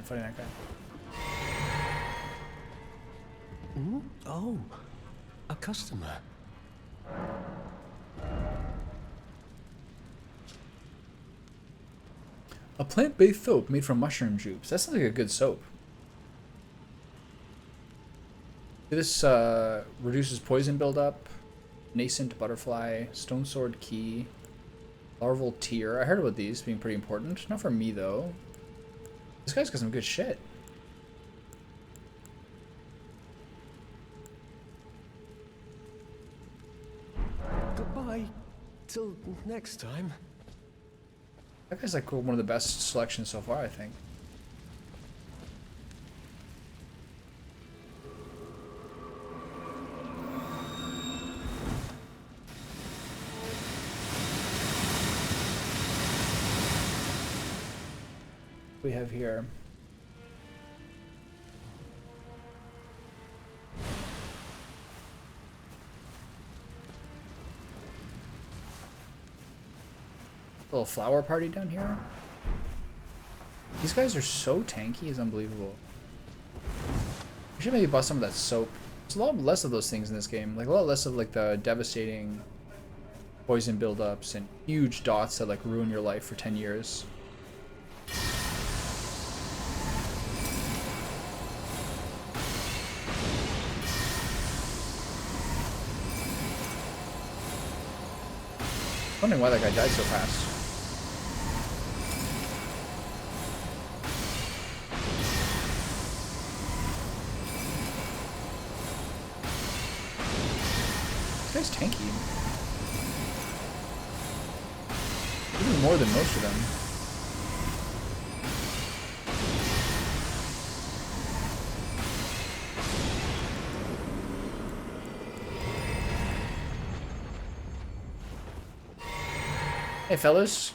Fighting that guy. Oh, a customer. A plant-based soap made from mushroom juice. That sounds like a good soap. This reduces poison buildup. Nascent butterfly. Stone sword key. Larval tear. I heard about these being pretty important. Not for me though. This guy's got some good shit. Goodbye. Till next time. That guy's like one of the best selections so far, I think. We have here. Little flower party down here. These guys are so tanky, it's unbelievable. We should maybe bust some of that soap. There's a lot less of those things in this game. Like a lot less of like the devastating poison buildups and huge dots that like ruin your life for 10 years. Wondering why that guy died so fast. This guy's tanky. Even more than most of them. Hey, fellas.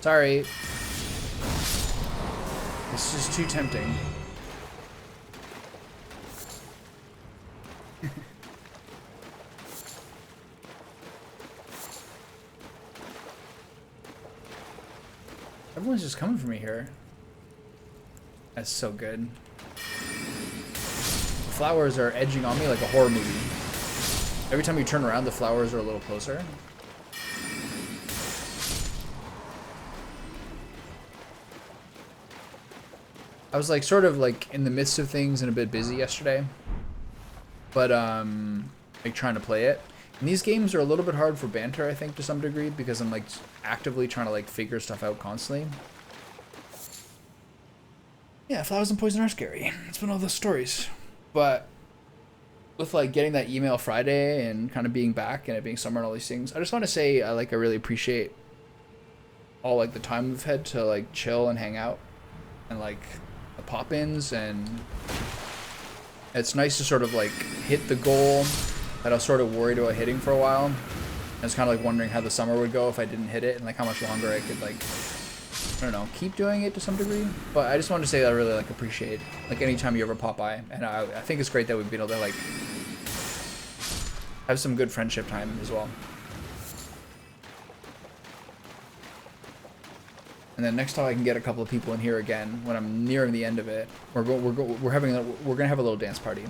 Sorry. This is too tempting. Everyone's just coming for me here. That's so good. Flowers are edging on me like a horror movie. Every time you turn around, the flowers are a little closer. I was like sort of like in the midst of things and a bit busy yesterday, but like trying to play it. And these games are a little bit hard for banter, I think, to some degree, because I'm like actively trying to like figure stuff out constantly. Yeah, flowers and poison are scary. It's been all those stories. But with like getting that email Friday and kind of being back and it being summer and all these things, I just want to say I really appreciate all like the time we've had to like chill and hang out and like the pop-ins, and it's nice to sort of like hit the goal that I was sort of worried about hitting for a while. I was kind of like wondering how the summer would go if I didn't hit it, and like how much longer I could like, I don't know, keep doing it to some degree. But I just wanted to say that I really like appreciate like anytime you ever pop by, and I think it's great that we've been able to like have some good friendship time as well. And then next time I can get a couple of people in here again when I'm nearing the end of it, we're gonna have a little dance party.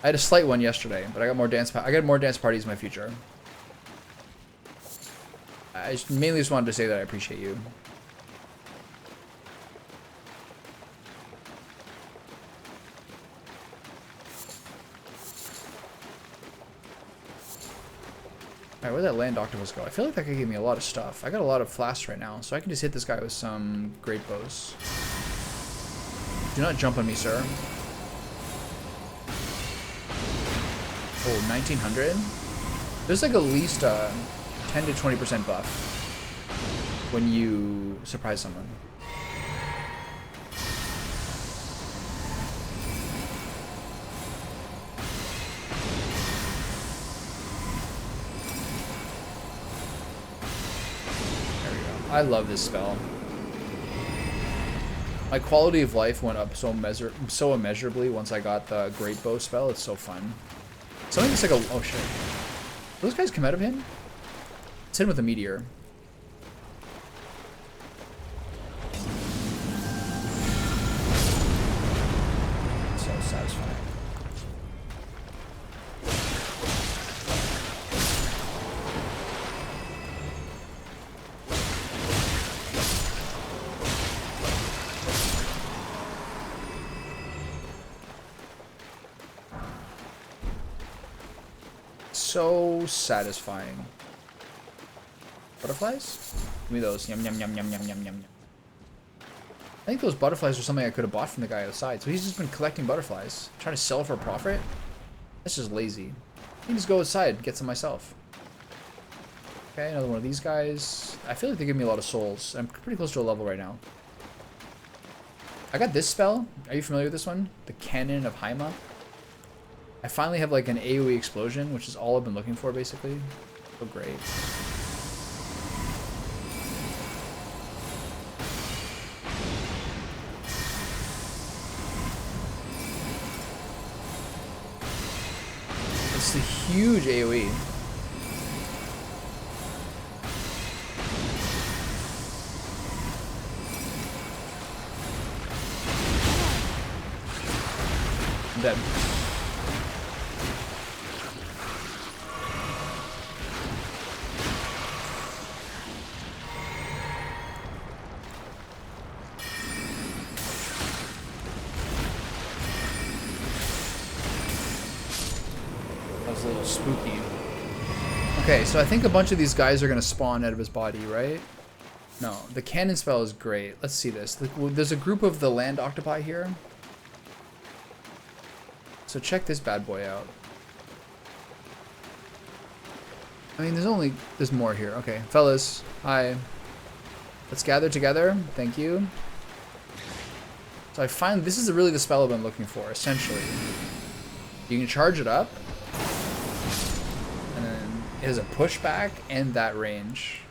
I had a slight one yesterday, but I got more dance parties in my future. I mainly just wanted to say that I appreciate you. Alright, where'd that land octopus go? I feel like that could give me a lot of stuff. I got a lot of flasks right now, so I can just hit this guy with some great bows. Do not jump on me, sir. Oh, 1900? There's like at least a 10 to 20% buff when you surprise someone. I love this spell. My quality of life went up so immeasurably once I got the Great Bow spell. It's so fun. Something that's like a... Oh, shit. Those guys come out of him? Let's hit him with a meteor. So satisfying. So satisfying. Butterflies? Give me those. Yum, yum, yum, yum, yum, yum, yum. I think those butterflies are something I could have bought from the guy outside. So he's just been collecting butterflies. Trying to sell for a profit? That's just lazy. I can just go outside and get some myself. Okay, another one of these guys. I feel like they give me a lot of souls. I'm pretty close to a level right now. I got this spell. Are you familiar with this one? The Cannon of Haima. I finally have like an AoE explosion, which is all I've been looking for, basically. So great. It's a huge AoE. I'm dead. A little spooky. Okay, so I think a bunch of these guys are going to spawn out of his body, right? No, the cannon spell is great. Let's see this. There's a group of the land octopi here. So check this bad boy out. I mean, there's more here. Okay, fellas, hi. Let's gather together. Thank you. So I find this is really the spell I've been looking for, essentially. You can charge it up. It It has a pushback and that range.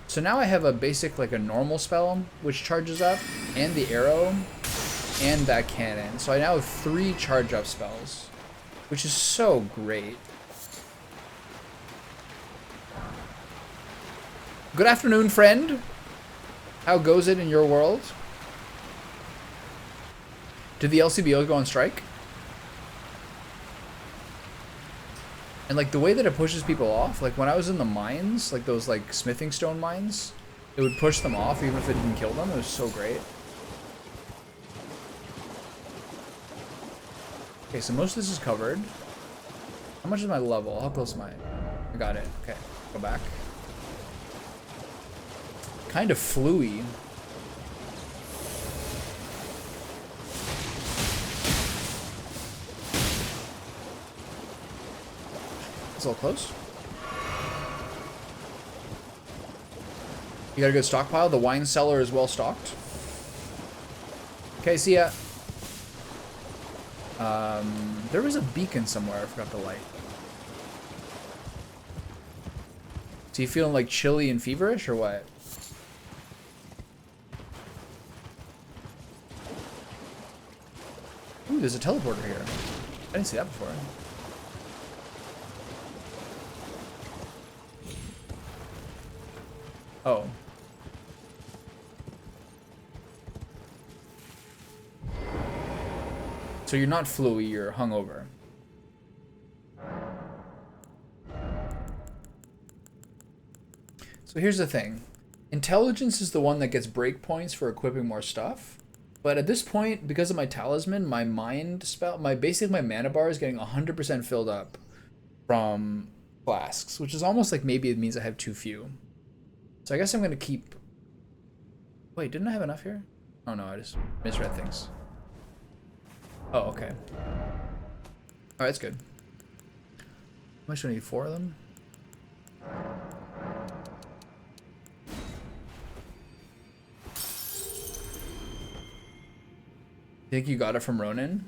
So now I have a basic, like a normal spell, which charges up, and the arrow, and that cannon. So I now have 3 charge up spells, which is so great. Good afternoon, friend. How goes it in your world? Did the LCBO go on strike? And like the way that it pushes people off, like when I was in the mines, like those like smithing stone mines, it would push them off even if it didn't kill them. It was so great. Okay, so most of this is covered. How much is my level? How close am I? I got it. Okay, go back. Kind of fluey. It's a little close. You got a good stockpile? The wine cellar is well stocked. Okay, see ya. There was a beacon somewhere. I forgot the light. So you feeling like chilly and feverish or what? Ooh, there's a teleporter here. I didn't see that before. Oh. So you're not fluey, you're hungover. So here's the thing. Intelligence is the one that gets breakpoints for equipping more stuff. But at this point, because of my talisman, my mind spell, basically my mana bar is getting 100% filled up from flasks, which is almost like maybe it means I have too few. So I guess I'm going to keep... Wait, didn't I have enough here? Oh no, I just misread things. Oh, okay. Alright, that's good. How much do I need? 4 of them? You think you got it from Ronin?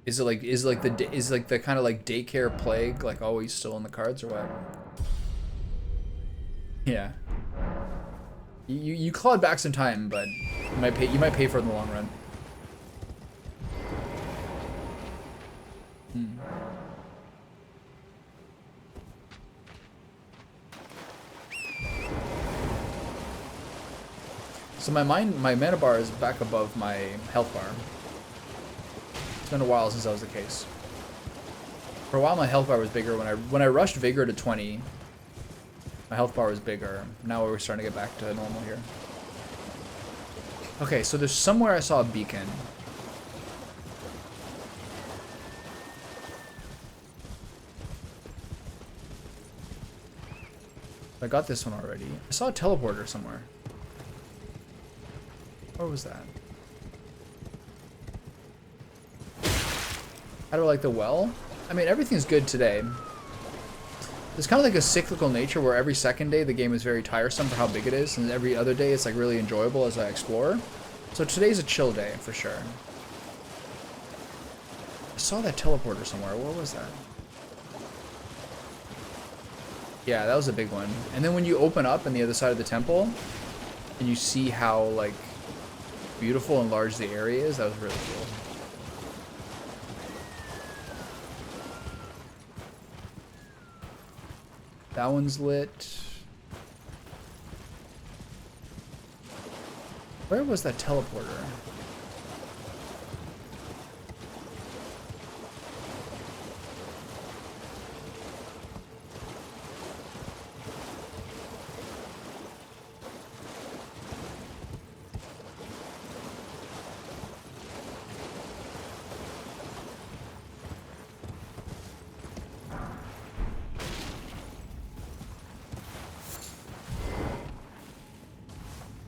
Is it like the kind of like daycare plague like always still in the cards or what? Yeah. You clawed back some time, but you might pay for it in the long run. So my mana bar is back above my health bar. It's been a while since that was the case. For a while my health bar was bigger. When I rushed Vigor to 20, my health bar was bigger. Now we're starting to get back to normal here. Okay, so there's somewhere I saw a beacon. I got this one already. I saw a teleporter somewhere. Where was that? How do I like the well? I mean, everything's good today. There's kind of like a cyclical nature where every second day the game is very tiresome for how big it is, and every other day it's like really enjoyable as I explore. So today's a chill day for sure. I saw that teleporter somewhere. Where was that? Yeah, that was a big one. And then when you open up on the other side of the temple and you see how like beautiful and large the area is, that was really cool. That one's lit. Where was that teleporter?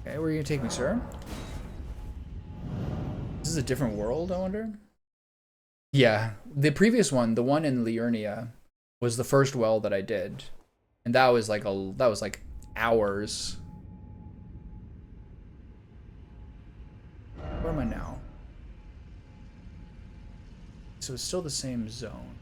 Okay, where are you gonna take me, sir? This is a different world, I wonder? Yeah, the previous one, the one in Liurnia, was the first well that I did. And that was like hours. Where am I now? So it's still the same zone.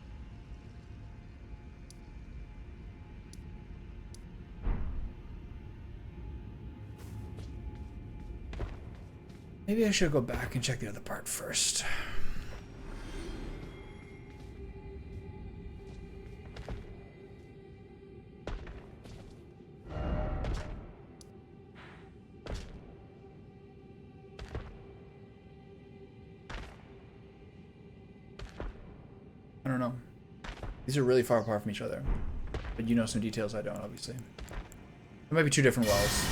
Maybe I should go back and check the other part first. I don't know. These are really far apart from each other. But you know some details I don't, obviously. There might be two different wells.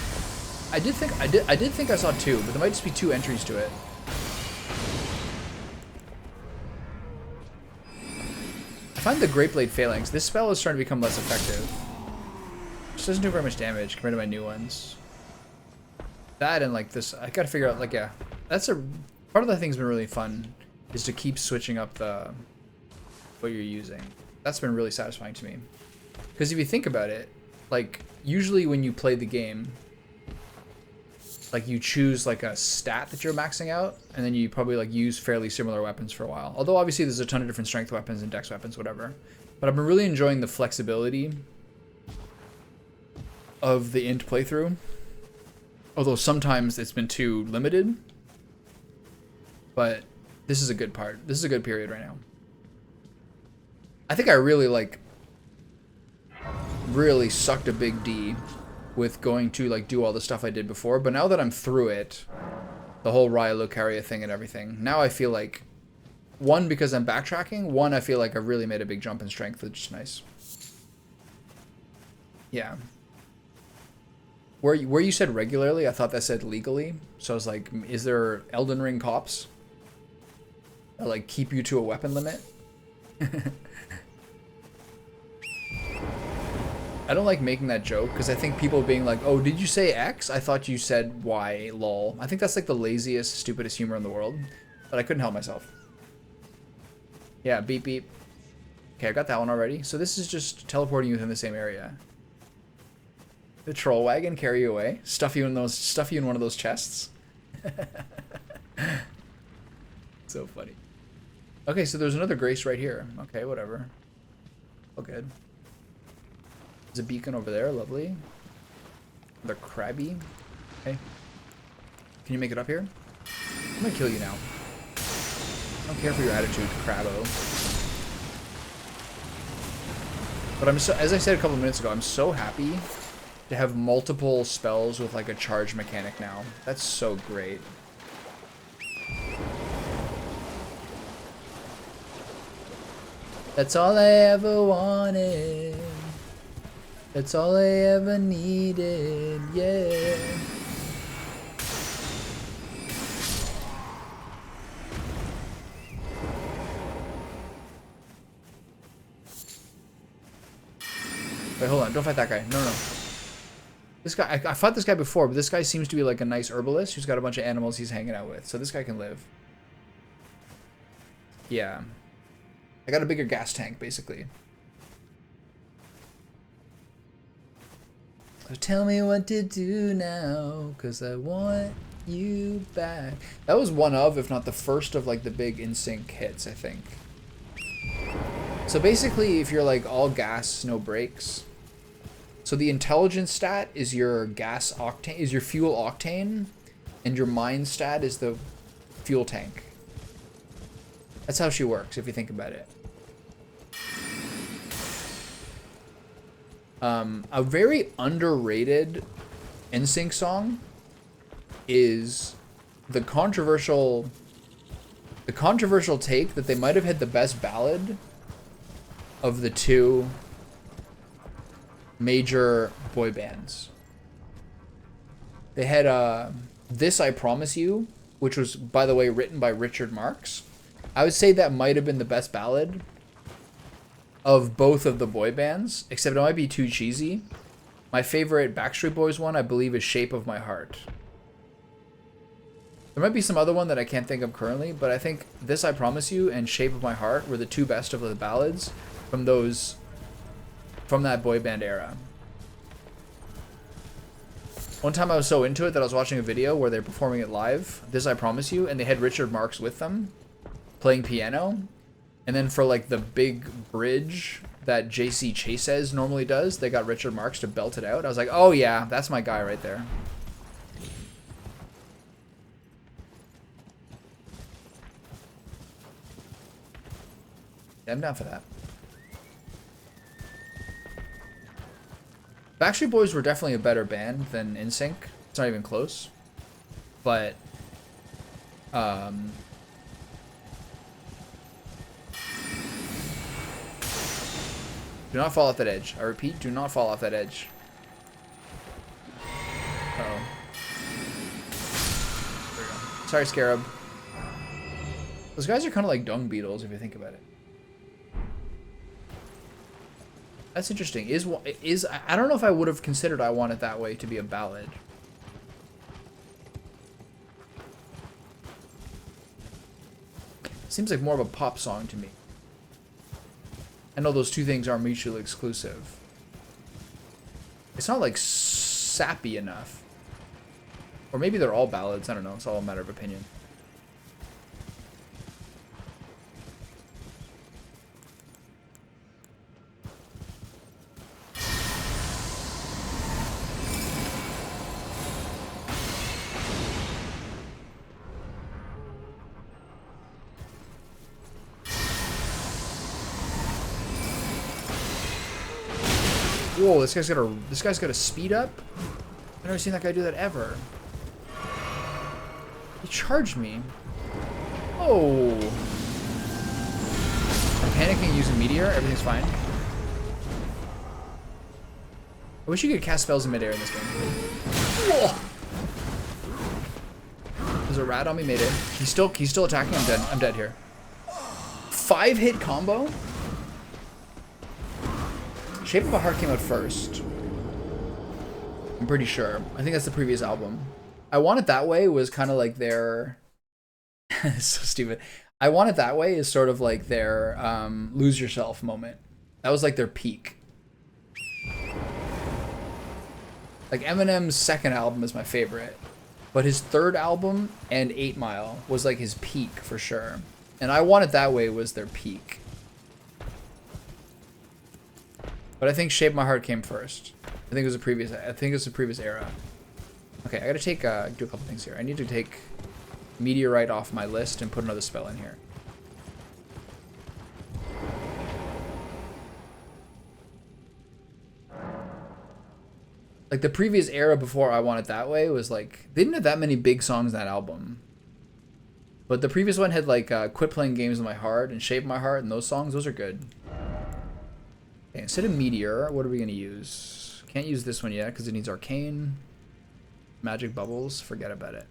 I did think I saw two, but there might just be two entries to it. I find the Great Blade Phalanx. This spell is starting to become less effective. Just doesn't do very much damage compared to my new ones. That and like this, I gotta figure out, like, yeah. That's a part of the thing's been really fun, is to keep switching up the what you're using. That's been really satisfying to me. Because if you think about it, like, usually when you play the game, like, you choose like a stat that you're maxing out, and then you probably like use fairly similar weapons for a while. Although obviously there's a ton of different strength weapons and dex weapons, whatever. But I've been really enjoying the flexibility of the int playthrough. Although sometimes it's been too limited. But this is a good part. This is a good period right now. I think I really sucked a big D with going to like do all the stuff I did before, but now that I'm through it, the whole Raya Lucaria thing and everything, now I feel like, one, because I'm backtracking, one, I feel like I really made a big jump in strength, which is nice. Yeah. Where you said regularly, I thought that said legally, so I was like, is there Elden Ring cops that like keep you to a weapon limit? I don't like making that joke because I think people being like, oh, did you say X? I thought you said Y, lol. I think that's like the laziest, stupidest humor in the world, but I couldn't help myself. Yeah, beep, beep. Okay, I got that one already. So this is just teleporting you within the same area. The troll wagon carry you away. Stuff you in one of those chests. So funny. Okay, so there's another grace right here. Okay, whatever. Oh, good. There's a beacon over there, lovely. The crabby. Okay. Can you make it up here? I'm gonna kill you now. I don't care for your attitude, Crabbo. But I'm so, as I said a couple minutes ago, I'm so happy to have multiple spells with like a charge mechanic now. That's so great. That's all I ever wanted. That's all I ever needed, yeah. Wait, hold on. Don't fight that guy. No, no. This guy, I fought this guy before, but this guy seems to be like a nice herbalist who's got a bunch of animals he's hanging out with. So this guy can live. Yeah. I got a bigger gas tank, basically. So tell me what to do now, cause I want you back. That was one of, if not the first of like the big in-sync hits, I think. So basically, if you're like all gas, no brakes. So the intelligence stat is your gas octane, is your fuel octane, and your mind stat is the fuel tank. That's how she works, if you think about it. A very underrated NSYNC song is the controversial take that they might have had the best ballad of the two major boy bands. They had This I Promise You, which was, by the way, written by Richard Marx. I would say that might have been the best ballad of both of the boy bands, except it might be too cheesy. My favorite Backstreet Boys one, I believe, is Shape of My Heart. There might be some other one that I can't think of currently, but I think This I Promise You and Shape of My Heart were the two best of the ballads from that boy band era. One time I was so into it that I was watching a video where they're performing it live, This I Promise You, and they had Richard Marx with them playing piano. And then for like the big bridge that JC Chasez normally does, they got Richard Marx to belt it out. I was like, oh yeah, that's my guy right there. I'm down for that. Backstreet Boys were definitely a better band than NSYNC. It's not even close. But do not fall off that edge. I repeat, do not fall off that edge. Uh-oh. There we go. Sorry, Scarab. Those guys are kind of like dung beetles if you think about it. That's interesting. I don't know if I would have considered I Want It That Way to be a ballad. Seems like more of a pop song to me. I know those two things are mutually exclusive. It's not like sappy enough. Or maybe they're all ballads. I don't know. It's all a matter of opinion. Whoa, this guy's got a speed up? I've never seen that guy do that ever. He charged me. Oh. I'm panicking using Meteor. Everything's fine. I wish you could cast spells in midair in this game. Whoa. There's a rat on me, Mayday. He's still attacking. I'm dead. I'm dead here. 5-hit combo? Shape of a Heart came out first. I'm pretty sure. I think that's the previous album. I Want It That Way was kind of like their... It's so stupid. I Want It That Way is sort of like their Lose Yourself moment. That was like their peak. Like Eminem's second album is my favorite. But his third album and 8 Mile was like his peak for sure. And I Want It That Way was their peak. But I think Shape My Heart came first. I think it was a previous era. Okay, I gotta take do a couple things here. I need to take Meteorite off my list and put another spell in here. Like the previous era before I Want It That Way was like, they didn't have that many big songs in that album. But the previous one had like Quit Playing Games with My Heart and Shape My Heart, and those songs, those are good. Okay, instead of Meteor, what are we going to use? Can't use this one yet because it needs Arcane. Magic Bubbles, forget about it.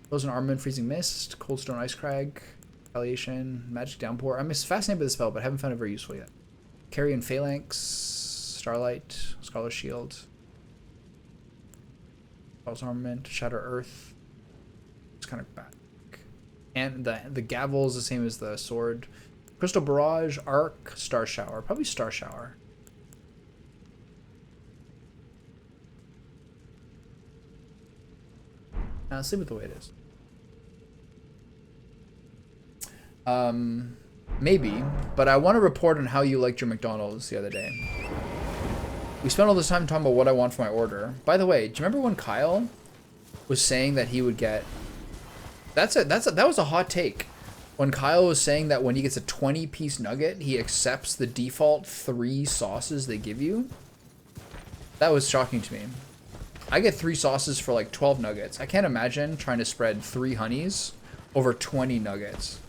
Frozen Armament, Freezing Mist, Cold Stone Ice Crag, Retaliation, Magic Downpour. I'm fascinated by the spell, but haven't found it very useful yet. Carrion Phalanx, Starlight, Scholar Shield, Frozen Armament, Shatter Earth. It's kind of bad. And the gavel is the same as the sword. Crystal Barrage, Arc, Star Shower. Probably Star Shower. Now let's leave it the way it is. Maybe, but I want to report on how you liked your McDonald's the other day. We spent all this time talking about what I want for my order. By the way, do you remember when Kyle was saying that he would get... That was a hot take. When Kyle was saying that when he gets a 20-piece nugget, he accepts the default 3 sauces they give you. That was shocking to me. I get 3 sauces for like 12 nuggets. I can't imagine trying to spread 3 honeys over 20 nuggets.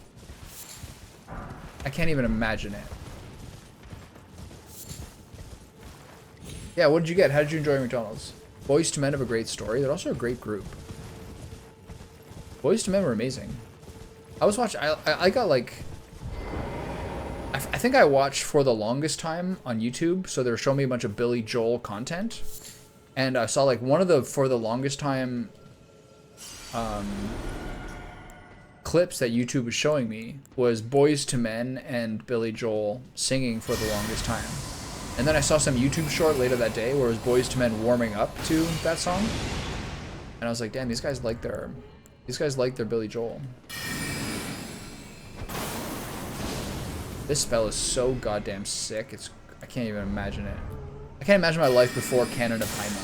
I can't even imagine it. Yeah, what did you get? How did you enjoy McDonald's? Boys to Men have a great story. They're also a great group. Boys to Men were amazing. I was watching, I got like, I think I watched For the Longest Time on YouTube, so they were showing me a bunch of Billy Joel content, and I saw like one of the For the Longest Time clips that YouTube was showing me was Boys to Men and Billy Joel singing For the Longest Time. And then I saw some YouTube short later that day where it was Boys to Men warming up to that song, and I was like, damn, these guys like their Billy Joel. This spell is so goddamn sick. I can't even imagine it. I can't imagine my life before Canon of Haima.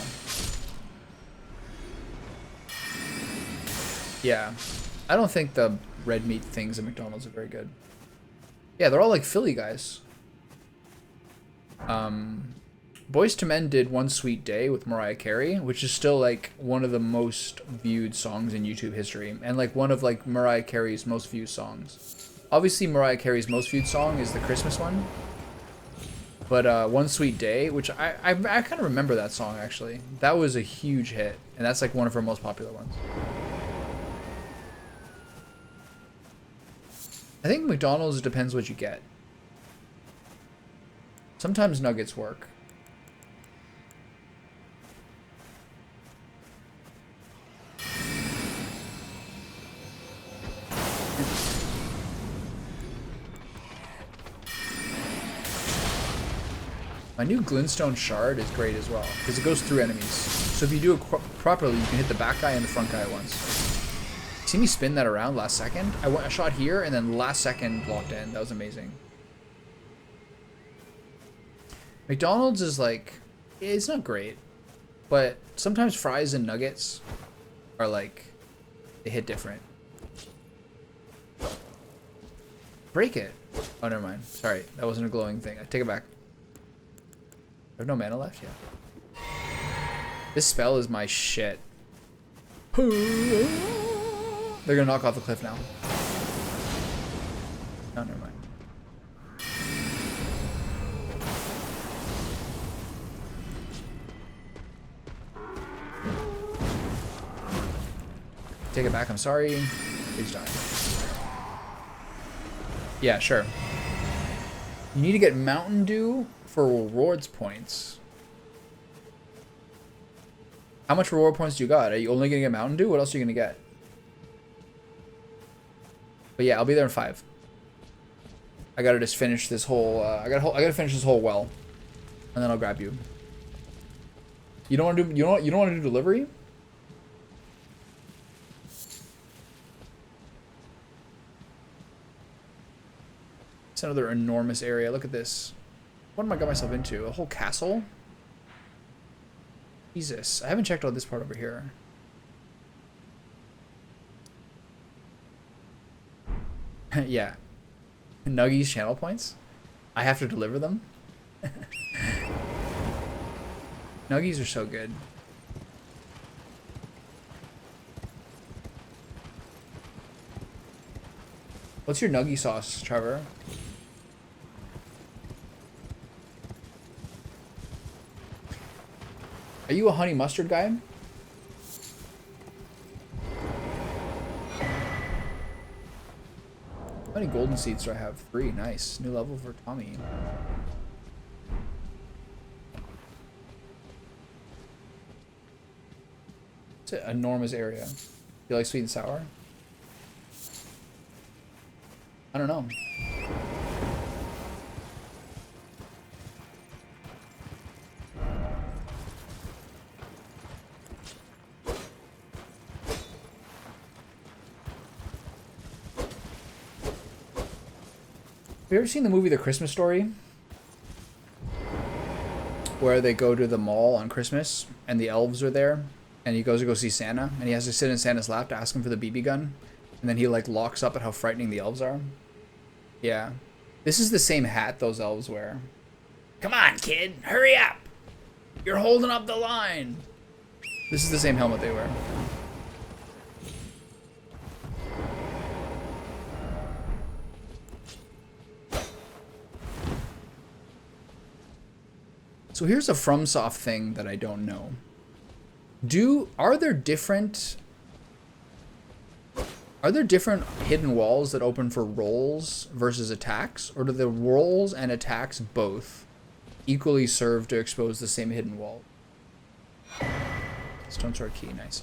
Yeah. I don't think the red meat things at McDonald's are very good. Yeah, they're all like Philly guys. Boyz II Men did One Sweet Day with Mariah Carey, which is still like one of the most viewed songs in YouTube history, and like one of like Mariah Carey's most viewed songs. Obviously, Mariah Carey's most viewed song is the Christmas one, but One Sweet Day, which I kind of remember that song actually. That was a huge hit, and that's like one of her most popular ones. I think McDonald's depends what you get. Sometimes nuggets work. My new glintstone shard is great as well, because it goes through enemies. So if you do it properly, you can hit the back guy and the front guy at once. See me spin that around last second? I shot here, and then last second locked in. That was amazing. McDonald's is like, it's not great, but sometimes fries and nuggets are like, they hit different. Break it. Oh, never mind. Sorry, that wasn't a glowing thing. I take it back. I have no mana left yet. This spell is my shit. They're gonna knock off the cliff now. No, never mind. Take it back, I'm sorry. Please die. Yeah, sure. You need to get Mountain Dew for rewards points. How much reward points do you got? Are you only gonna get Mountain Dew? What else are you gonna get? But yeah, I'll be there in 5. I gotta just finish this whole. I gotta finish this whole well, and then I'll grab you. You don't want to do. You don't want to do delivery. It's another enormous area. Look at this. What am I got myself into? A whole castle? Jesus, I haven't checked out this part over here. Yeah. Nuggies channel points? I have to deliver them? Nuggies are so good. What's your nuggie sauce, Trevor? Are you a honey mustard guy? How many golden seeds do I have? 3. Nice. New level for Tommy. It's an enormous area. You like sweet and sour? I don't know. Have you ever seen the movie The Christmas Story? Where they go to the mall on Christmas and the elves are there and he goes to go see Santa and he has to sit in Santa's lap to ask him for the BB gun and then he like locks up at how frightening the elves are. Yeah. This is the same hat those elves wear. Come on, kid, hurry up! You're holding up the line! This is the same helmet they wear. So here's a FromSoft thing that I don't know. Are there different hidden walls that open for rolls versus attacks? Or do the rolls and attacks both equally serve to expose the same hidden wall? Stone Sword Key, nice.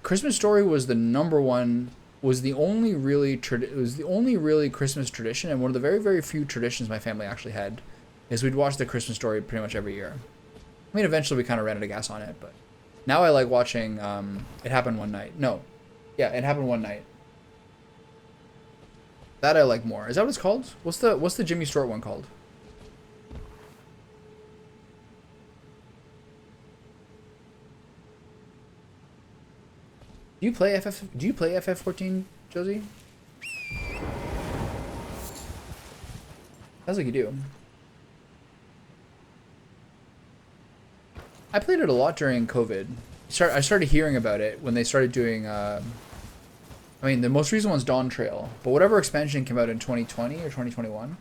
Christmas Story was the #1, was the only really Christmas tradition, and one of the very, very few traditions my family actually had. Is we'd watch The Christmas Story pretty much every year. I mean, eventually we kind of ran out of gas on it, but now I like watching It Happened One Night. No. Yeah, It Happened One Night. That I like more. Is that what it's called? What's the Jimmy Stewart one called? Do you play FF14, Josie? Sounds like you do. I played it a lot during COVID. I started hearing about it when they started doing, I mean, the most recent one's Dawn Trail, but whatever expansion came out in 2020 or 2021,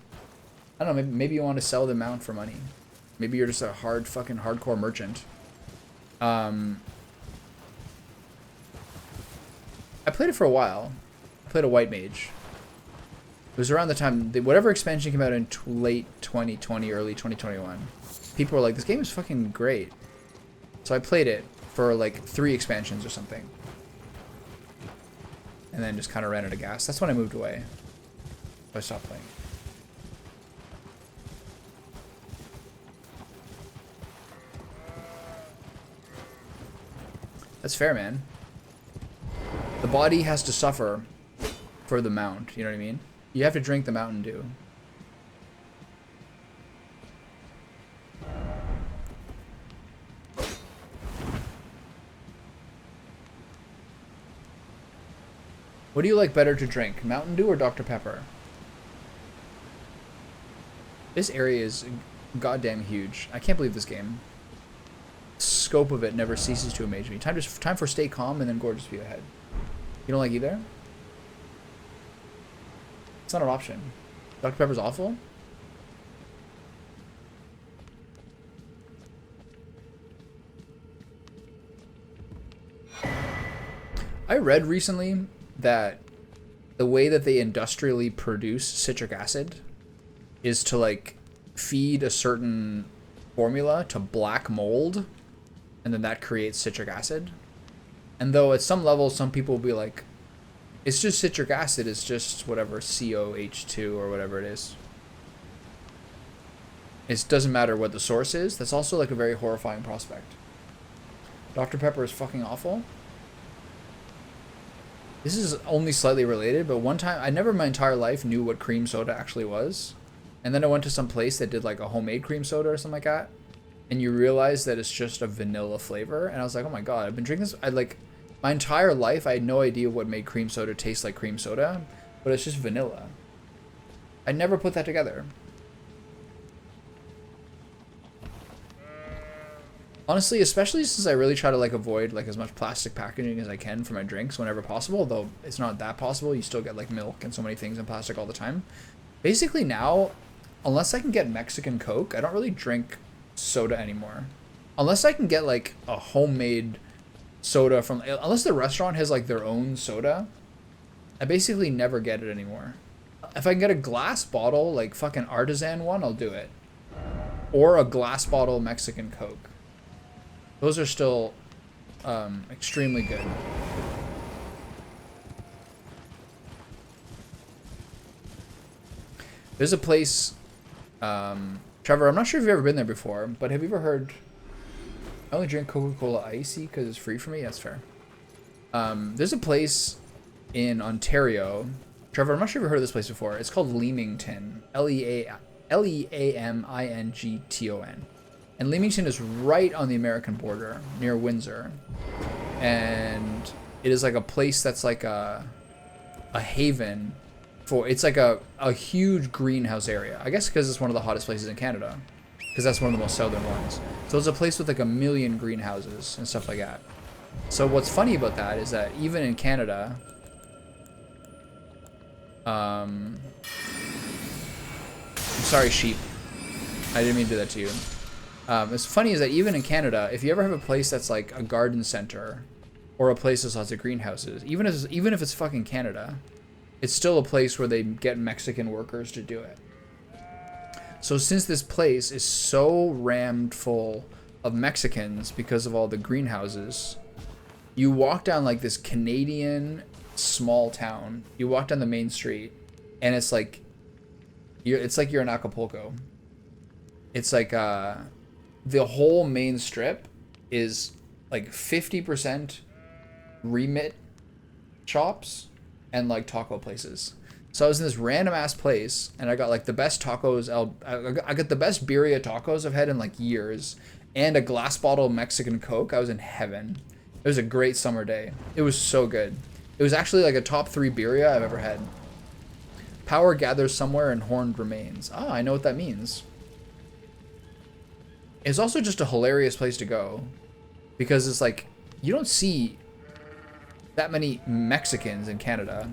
I don't know, maybe you want to sell the mount for money. Maybe you're just a fucking hardcore merchant. I played it for a while. I played a white mage. It was around the time, whatever expansion came out in late 2020, early 2021. People were like, this game is fucking great. So I played it for like 3 expansions or something. And then just kind of ran out of gas. That's when I moved away. I stopped playing. That's fair, man. The body has to suffer for the mount, you know what I mean? You have to drink the Mountain Dew. What do you like better to drink, Mountain Dew or Dr. Pepper? This area is goddamn huge. I can't believe this game. The scope of it never ceases to amaze me. Time for Stay Calm and then Gorgeous View Ahead. You don't like either? It's not an option. Dr. Pepper's awful? I read recently that the way that they industrially produce citric acid is to like feed a certain formula to black mold, and then that creates citric acid. And though at some level some people will be like, it's just citric acid, it's just whatever COH2 or whatever it is. It doesn't matter what the source is. That's also like a very horrifying prospect. Dr. Pepper is fucking awful. This is only slightly related, but one time, I never in my entire life knew what cream soda actually was. And then I went to some place that did like a homemade cream soda or something like that. And you realize that it's just a vanilla flavor. And I was like, oh my God, I've been drinking this. My entire life, I had no idea what made cream soda taste like cream soda, but it's just vanilla. I never put that together. Honestly, especially since I really try to like avoid like as much plastic packaging as I can for my drinks whenever possible, though it's not that possible. You still get like milk and so many things in plastic all the time. Basically now, unless I can get Mexican Coke, I don't really drink soda anymore. Unless I can get like a homemade soda from, unless the restaurant has like their own soda, I basically never get it anymore. If I can get a glass bottle, like fucking artisan one, I'll do it. Or a glass bottle Mexican Coke. Those are still extremely good. There's a place, Trevor, I'm not sure if you've ever been there before, but have you ever heard, I only drink Coca-Cola Icy because it's free for me? That's fair. There's a place in Ontario, Trevor, I'm not sure if you've heard of this place before. It's called Leamington, Leamington. And Leamington is right on the American border, near Windsor. And it is like a place that's like a haven for, it's like a huge greenhouse area. I guess because it's one of the hottest places in Canada. Because that's one of the most southern ones. So it's a place with like 1 million greenhouses and stuff like that. So what's funny about that is that even in Canada, I'm sorry, sheep. I didn't mean to do that to you. What's funny is that even in Canada, if you ever have a place that's like a garden center or a place that's lots of greenhouses, even if it's fucking Canada, it's still a place where they get Mexican workers to do it. So since this place is so rammed full of Mexicans because of all the greenhouses, you walk down like this Canadian small town, you walk down the main street, and it's like you're in Acapulco. It's like the whole main strip is like 50% remit shops and like taco places. So I was in this random ass place and I got like the best tacos. I got the best birria tacos I've had in like years, and a glass bottle of Mexican Coke. I was in heaven. It was a great summer day. It was so good. It was actually like a top 3 birria I've ever had. Power gathers somewhere and horned remains. Ah, I know what that means. It's also just a hilarious place to go. Because it's like, you don't see that many Mexicans in Canada.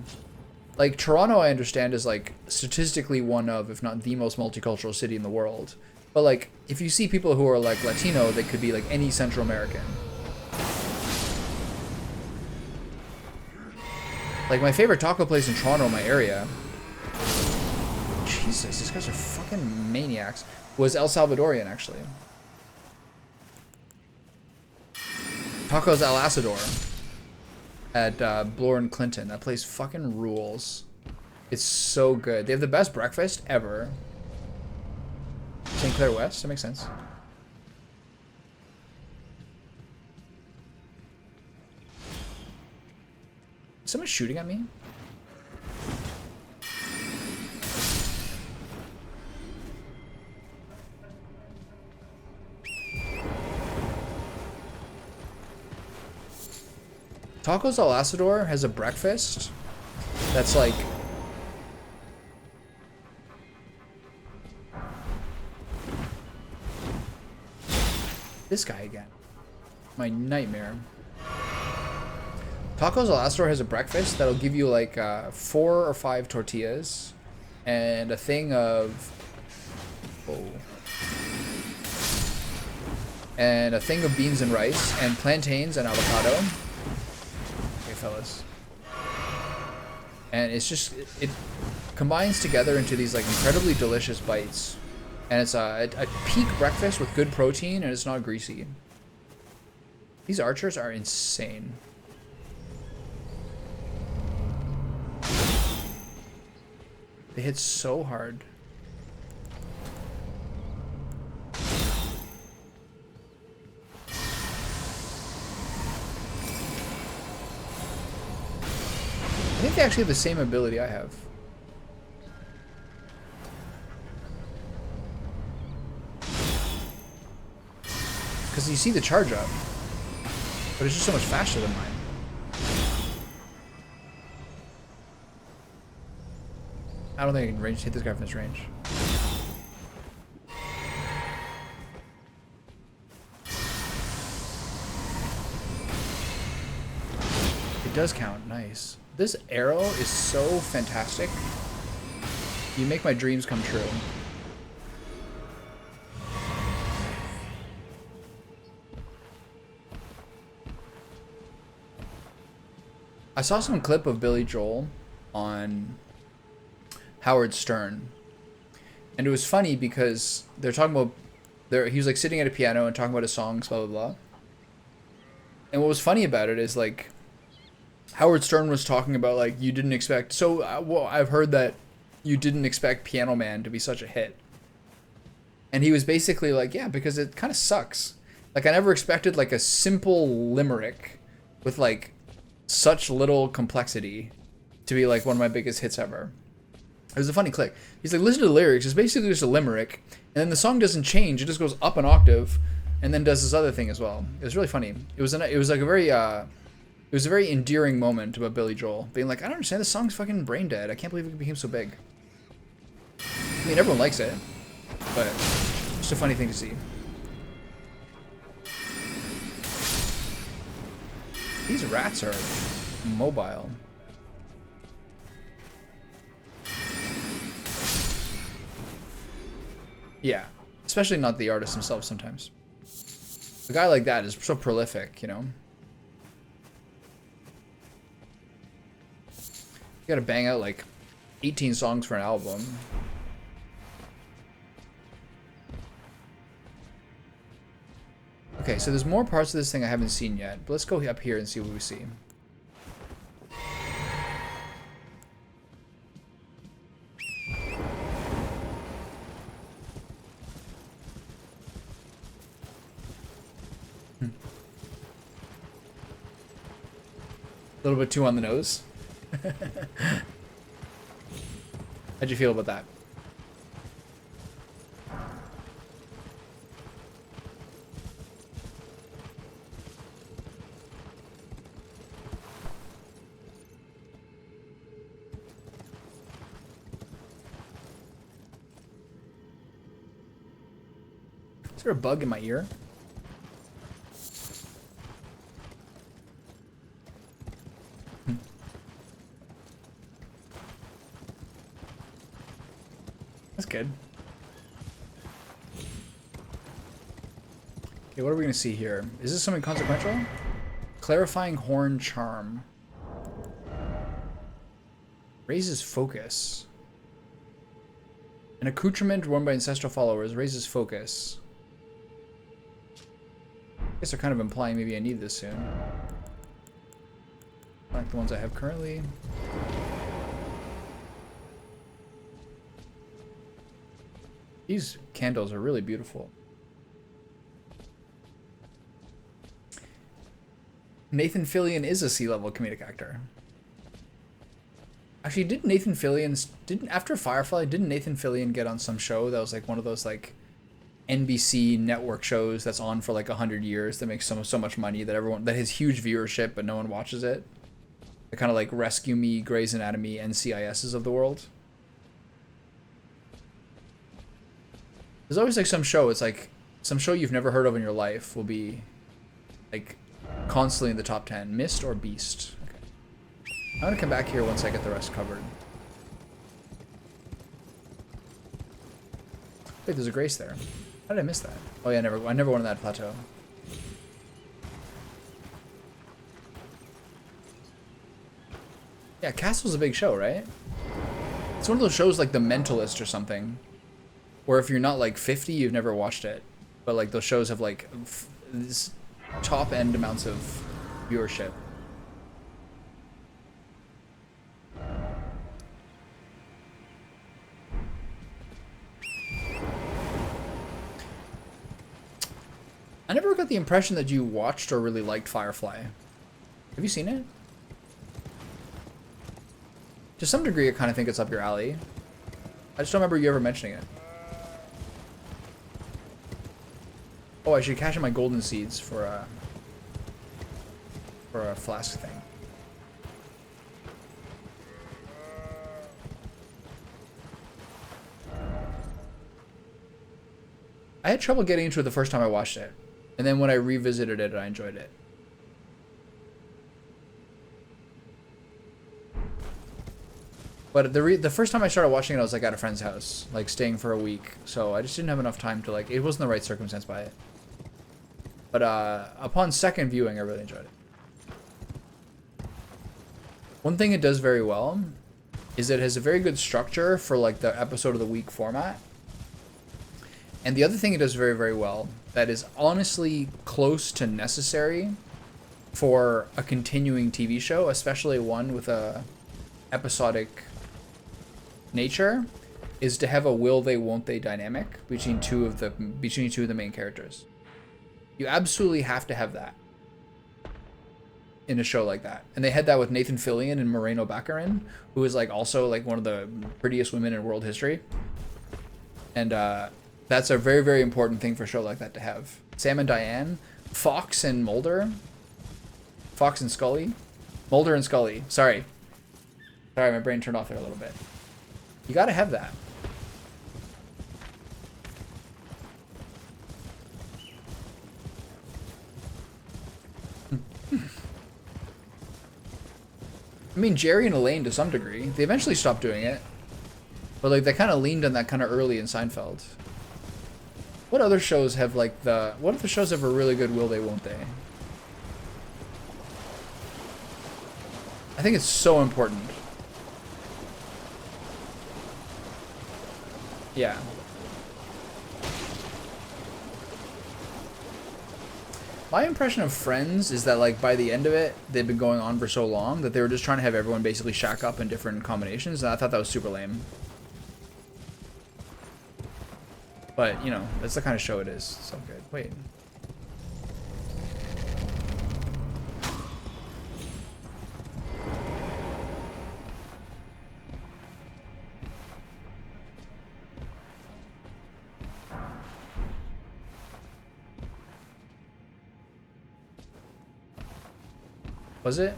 Like, Toronto, I understand, is like statistically one of, if not the most multicultural city in the world. But like, if you see people who are like Latino, they could be like any Central American. Like, my favorite taco place in Toronto, my area, Jesus, these guys are fucking maniacs, was El Salvadorian, actually. Tacos Al Asador at Bloor and Clinton. That place fucking rules. It's so good. They have the best breakfast ever. St. Clair West? That makes sense. Is someone shooting at me? Tacos Al Asador has a breakfast that's like this guy again. My nightmare. Tacos Al Asador has a breakfast that'll give you like 4 or 5 tortillas and a thing of and a thing of beans and rice and plantains and avocado. Okay, fellas. And it's just, it combines together into these like incredibly delicious bites. And it's a peak breakfast with good protein, and it's not greasy. These archers are insane. They hit so hard. I think they actually have the same ability I have. Because you see the charge up, but it's just so much faster than mine. I don't think I can hit this guy from this range. It does count. Nice. This arrow is so fantastic. You make my dreams come true. I saw some clip of Billy Joel on Howard Stern, and it was funny because they're talking about he was like sitting at a piano and talking about his songs, blah blah blah. And what was funny about it is like Howard Stern was talking about like you didn't expect. So well, I've heard that you didn't expect Piano Man to be such a hit, and he was basically like, yeah, because it kind of sucks. Like I never expected like a simple limerick with like such little complexity to be like one of my biggest hits ever. It was a funny click. He's like, listen to the lyrics. It's basically just a limerick, and then the song doesn't change. It just goes up an octave, and then does this other thing as well. It was really funny. It was like a very it was a very endearing moment about Billy Joel being like, I don't understand. This song's fucking brain dead. I can't believe it became so big. I mean, everyone likes it, but it's just a funny thing to see. These rats are mobile. Yeah, especially not the artist themselves sometimes. A guy like that is so prolific, you know? You gotta bang out like 18 songs for an album. Okay, so there's more parts of this thing I haven't seen yet, but let's go up here and see what we see. A little bit too on the nose. How'd you feel about that? Is there a bug in my ear? That's good. Okay, what are we gonna see here? Is this something consequential? Clarifying horn charm. Raises focus. An accoutrement worn by ancestral followers raises focus. I guess they're kind of implying maybe I need this soon. Like the ones I have currently. These candles are really beautiful. Nathan Fillion is a C-level comedic actor. Actually, didn't after Firefly, didn't Nathan Fillion get on some show that was like one of those like NBC network shows that's on for like 100 years that makes so much money that that has huge viewership but no one watches it? The kind of like Rescue Me, Grey's Anatomy, NCISs of the world. There's always like some show, it's like some show you've never heard of in your life will be like constantly in the top 10. Mist or Beast. Okay. I'm gonna come back here once I get the rest covered. Wait, there's a Grace there. How did I miss that? Oh yeah, I never went on that plateau. Yeah, Castle's a big show, right? It's one of those shows like The Mentalist or something. Or if you're not like 50, you've never watched it. But like those shows have like this top end amounts of viewership. I never got the impression that you watched or really liked Firefly. Have you seen it? To some degree, I kind of think it's up your alley. I just don't remember you ever mentioning it. Oh, I should cash in my golden seeds for a flask thing. I had trouble getting into it the first time I watched it, and then when I revisited it, I enjoyed it. But the first time I started watching it, I was like at a friend's house, like staying for a week, so I just didn't have enough time to like. It wasn't the right circumstance by it. But upon second viewing, I really enjoyed it. One thing it does very well is it has a very good structure for like the episode of the week format. And the other thing it does very, very well that is honestly close to necessary for a continuing TV show, especially one with a episodic nature, is to have a will they won't they dynamic between two of the main characters. You absolutely have to have that in a show like that. And they had that with Nathan Fillion and Moreno Baccarin, who is like also like one of the prettiest women in world history. And that's a very, very important thing for a show like that to have. Sam and Diane, Fox and Mulder, Fox and Scully, Mulder and Scully. Sorry, my brain turned off there a little bit. You gotta have that. I mean, Jerry and Elaine to some degree. They eventually stopped doing it. But like they kind of leaned on that kind of early in Seinfeld. What other shows have like what other shows have a really good will they won't they? I think it's so important. Yeah. My impression of Friends is that like by the end of it, they've been going on for so long that they were just trying to have everyone basically shack up in different combinations, and I thought that was super lame. But, you know, that's the kind of show it is. So good. Wait. Was it?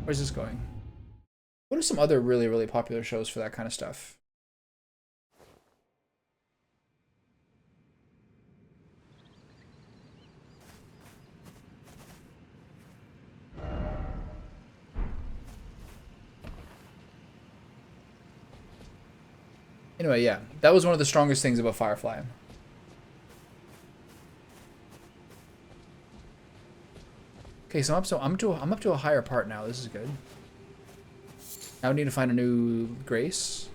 Where's this going? What are some other really, really popular shows for that kind of stuff? Anyway, yeah, that was one of the strongest things about Firefly. Okay, so I'm up to a higher part now. This is good. Now we need to find a new Grace.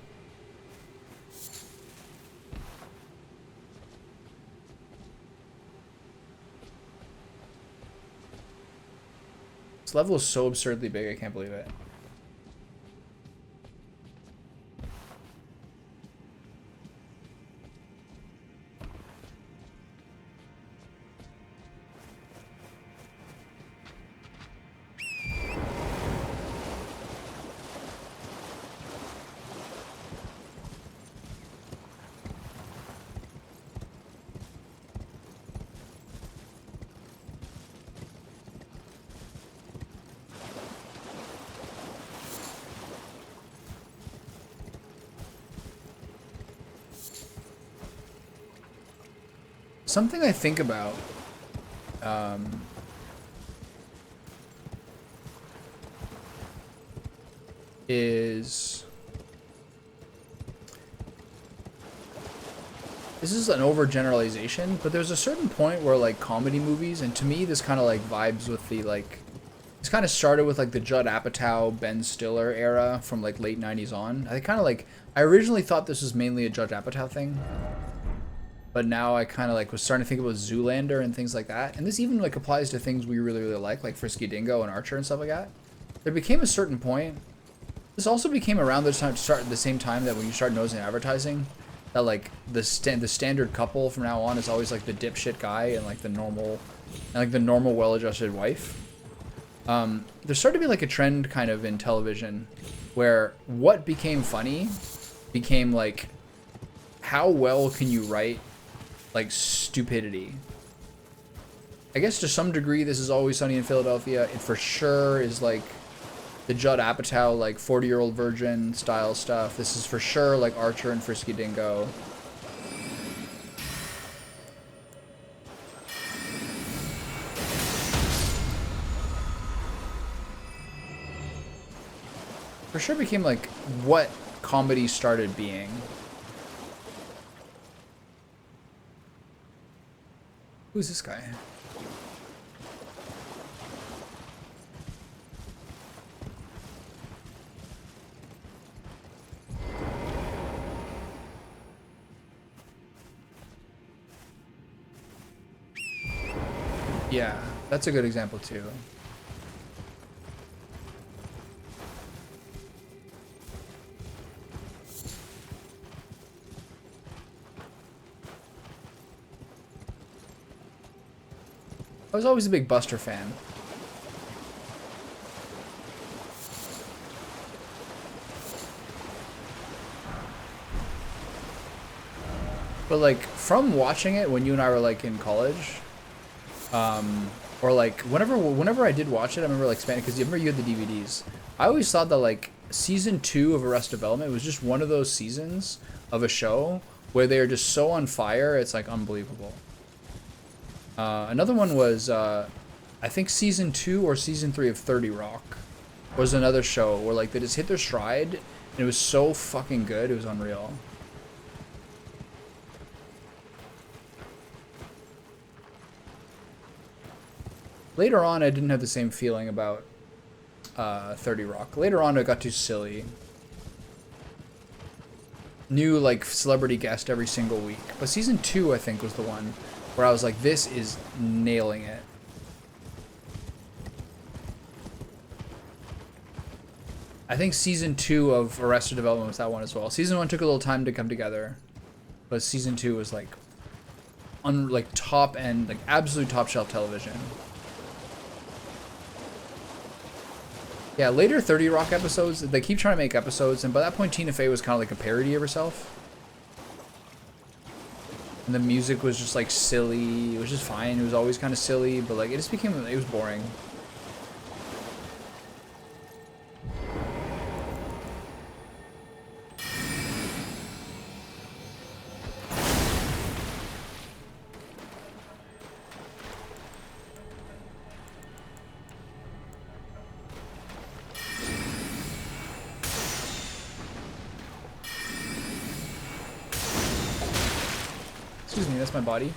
This level is so absurdly big, I can't believe it. Something I think about is this is an overgeneralization, but there's a certain point where like comedy movies, and to me this kind of like vibes with the like, this kind of started with like the Judd Apatow, Ben Stiller era from like late 90s on. I kind of like, I originally thought this was mainly a Judd Apatow thing. But now I kind of like was starting to think about Zoolander and things like that. And this even like applies to things we really, really like Frisky Dingo and Archer and stuff like that. There became a certain point. This also became around the time, start at the same time that when you start noticing advertising, that like the standard couple from now on is always like the dipshit guy and like the normal, well-adjusted wife. There started to be like a trend kind of in television where what became funny became like, how well can you write like stupidity? I guess to some degree this is Always Sunny in Philadelphia. It for sure is like the Judd Apatow like 40-year-old virgin style stuff. This is for sure like Archer and Frisky Dingo. For sure became like what comedy started being. Who's this guy? Yeah, that's a good example too. I was always a big Buster fan. But like from watching it when you and I were like in college, or like whenever I did watch it, I remember like spending, because you remember you had the DVDs. I always thought that like season 2 of Arrested Development was just one of those seasons of a show where they are just so on fire, it's like unbelievable. Another one was, I think season 2 or season 3 of 30 Rock was another show where like they just hit their stride and it was so fucking good, it was unreal. Later on, I didn't have the same feeling about 30 Rock. Later on, it got too silly. New like celebrity guest every single week. But season 2, I think, was the one where I was like, this is nailing it. I think season 2 of Arrested Development was that one as well. Season 1 took a little time to come together, but season 2 was like, like top end, like absolute top shelf television. Yeah, later 30 Rock episodes, they keep trying to make episodes, and by that point Tina Fey was kind of like a parody of herself. And the music was just like silly, it was just fine, it was always kind of silly, but like it just became, it was boring. Excuse me, that's my body.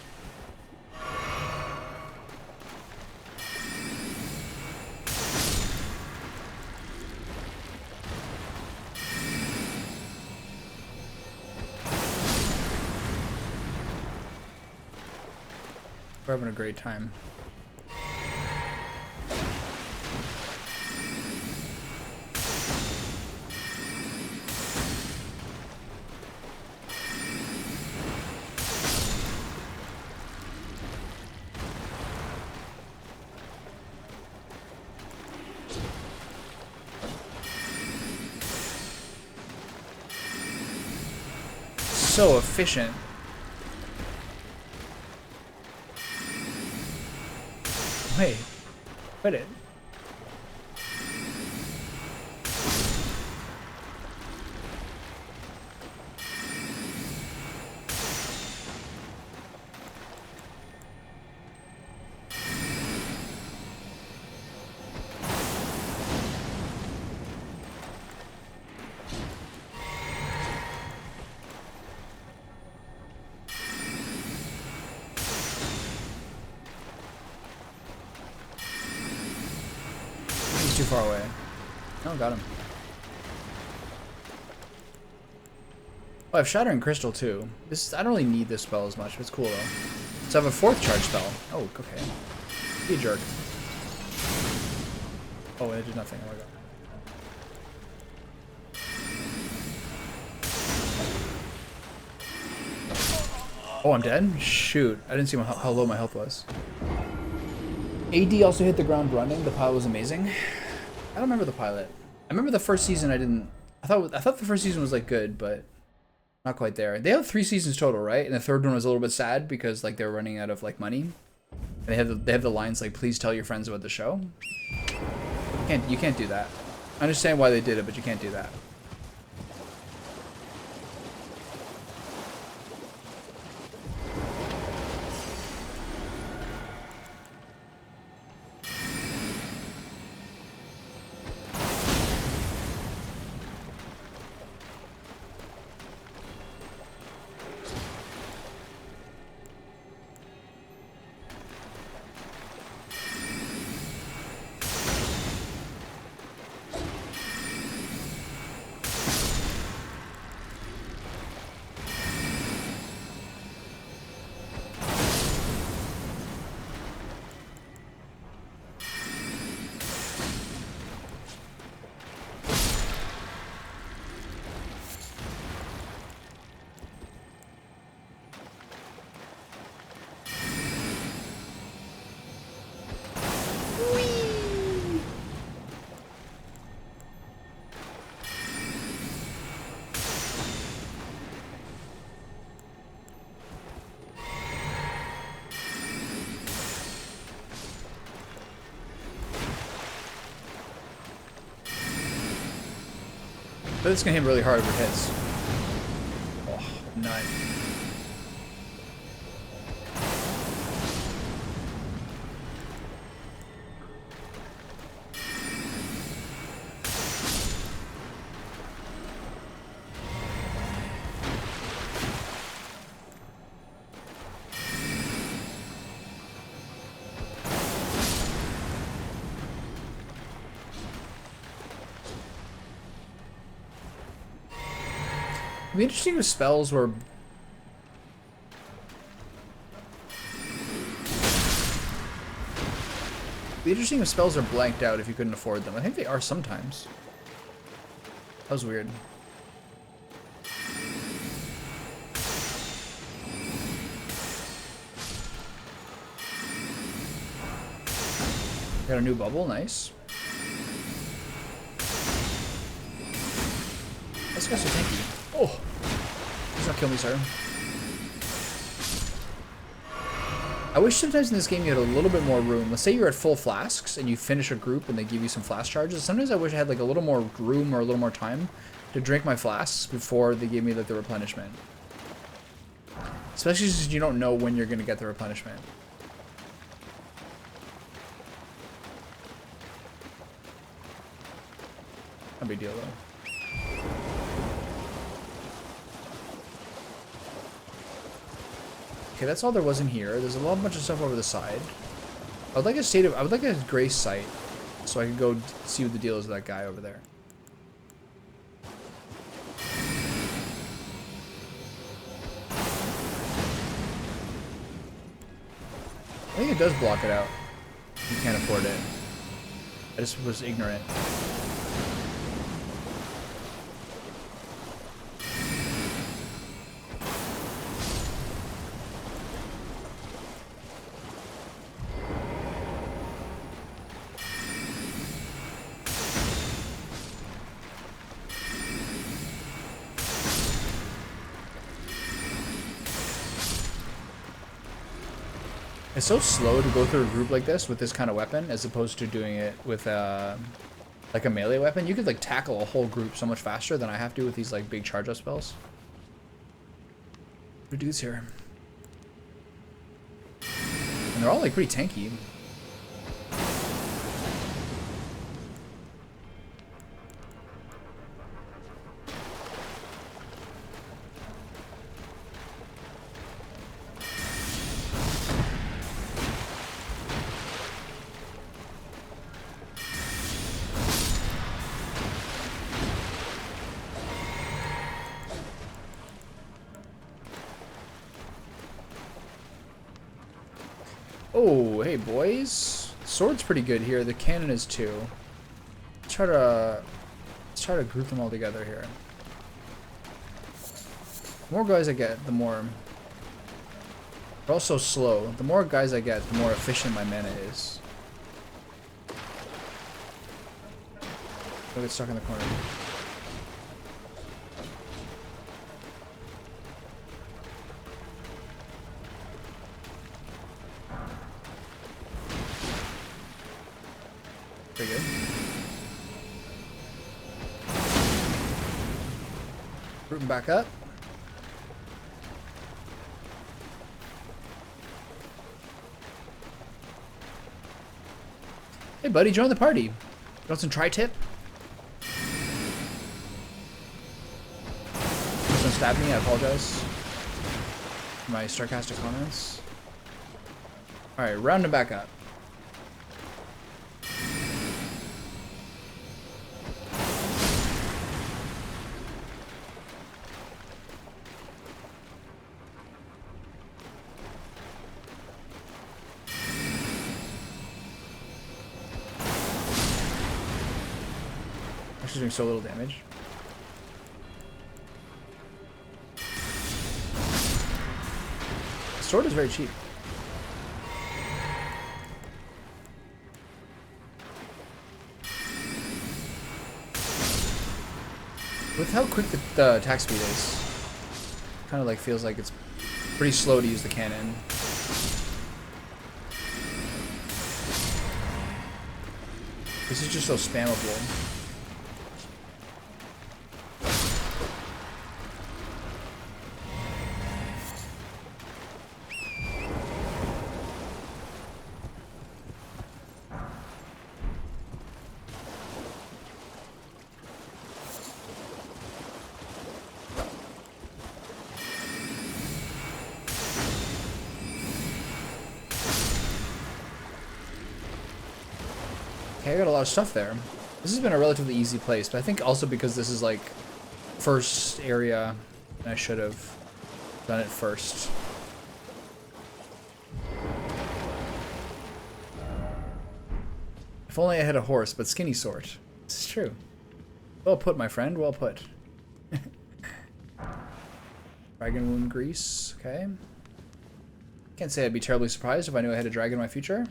We're having a great time. So efficient. Wait, quit it. He's too far away. Oh, got him. Oh, I have Shattering Crystal too. This I don't really need this spell as much, but it's cool though. So I have a 4th charge spell. Oh, okay. Be a jerk. Oh, it did nothing. Oh my god. Oh, I'm dead? Shoot. I didn't see how low my health was. AD also hit the ground running. The pilot was amazing. I don't remember the pilot. I remember the first season I didn't... I thought the first season was like good, but not quite there. They have 3 seasons total, right? And the 3rd one was a little bit sad because like they were running out of like money. And they have the lines like, please tell your friends about the show. You can't do that. I understand why they did it, but you can't do that. But it's gonna hit really hard with hits. Oh, nut. It'd be interesting if spells were... It'd be interesting if spells are blanked out if you couldn't afford them. I think they are sometimes. That was weird. Got a new bubble, nice. This guy's so tanky. Oh! Please not kill me, sir. I wish sometimes in this game you had a little bit more room. Let's say you're at full flasks and you finish a group and they give you some flask charges. Sometimes I wish I had like a little more room or a little more time to drink my flasks before they gave me like the replenishment. Especially since you don't know when you're going to get the replenishment. No big deal though. Okay, that's all there was in here. There's a whole bunch of stuff over the side. I would like a grace site, so I could go see what the deal is with that guy over there. I think it does block it out. You can't afford it. I just was ignorant. It's so slow to go through a group like this with this kind of weapon as opposed to doing it with like a melee weapon. You could like tackle a whole group so much faster than I have to with these like big charge up spells. Good dudes here. And they're all like pretty tanky. Oh, hey boys. Sword's pretty good here. The cannon is too. Let's try to group them all together here. The more guys I get, the more. They're also slow. The more guys I get, the more efficient my mana is. Don't get stuck in the corner. Pretty good. Group them back up. Hey buddy, join the party. You want some tri-tip? Please don't stab me, I apologize for my sarcastic comments. Alright, round them back up. She's doing so little damage. The sword is very cheap. With how quick the attack speed is, kind of like feels like it's pretty slow to use the cannon. This is just so spammable. Okay, I got a lot of stuff there. This has been a relatively easy place, but I think also because this is like first area, and I should have done it first. If only I had a horse, but skinny sort. This is true. Well put, my friend, well put. Dragon wound grease, okay. Can't say I'd be terribly surprised if I knew I had a dragon in my future.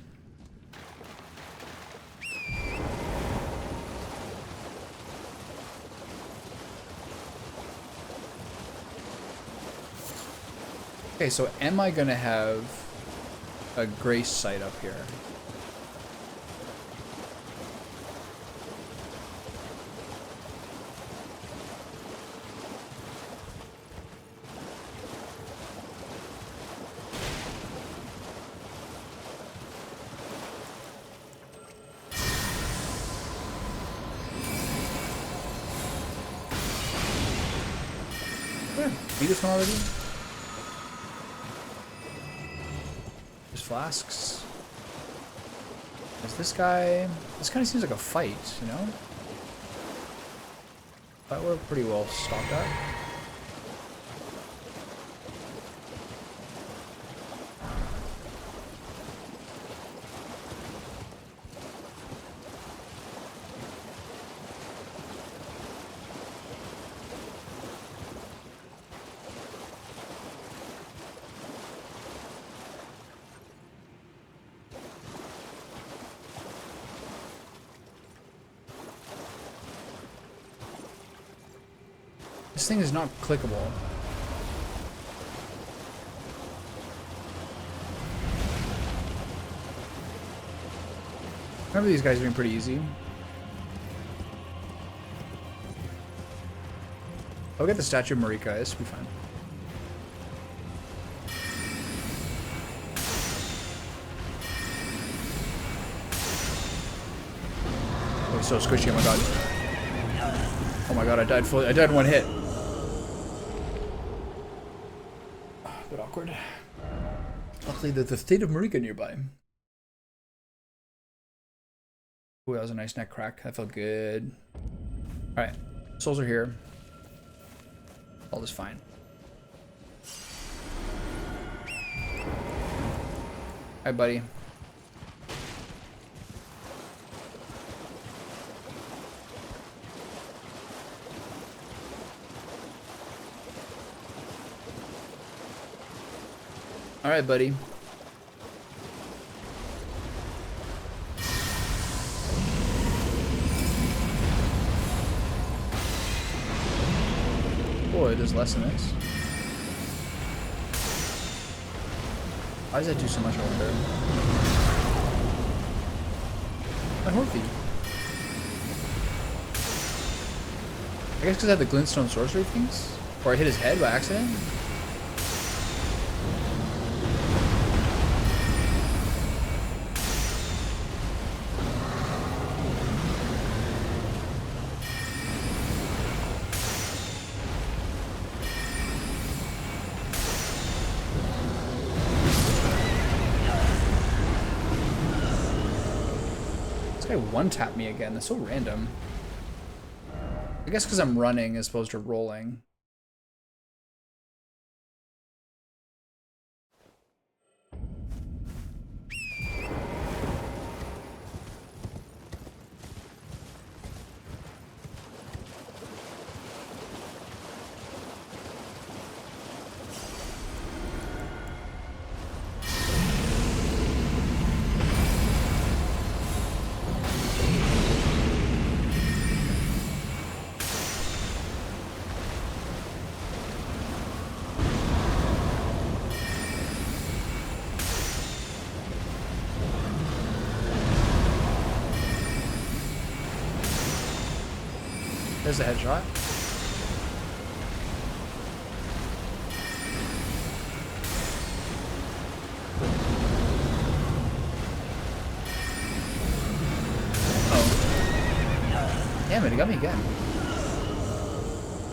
Okay, so am I gonna have a grace site up here? Beat this one already? There's flasks. There's this guy. This kind of seems like a fight, you know? But we're pretty well stocked up. This thing is not clickable. Remember these guys being pretty easy. I'll get the statue of Marika, this will be fine. Oh, he's so squishy, oh my god. Oh my god, I died fully. I died in one hit. A bit awkward. Luckily, there's the state of Marika nearby. Ooh, that was a nice neck crack. That felt good. Alright. Souls are here. All is fine. Hi, buddy. Alright, buddy. Boy, there's less than this. Why does that do so much, I wonder? My Horthy. I guess because I have the glintstone sorcery things? Or I hit his head by accident? One-tap me again. That's so random. I guess because I'm running as opposed to rolling. There's a headshot. Oh. Damn it, it got me again.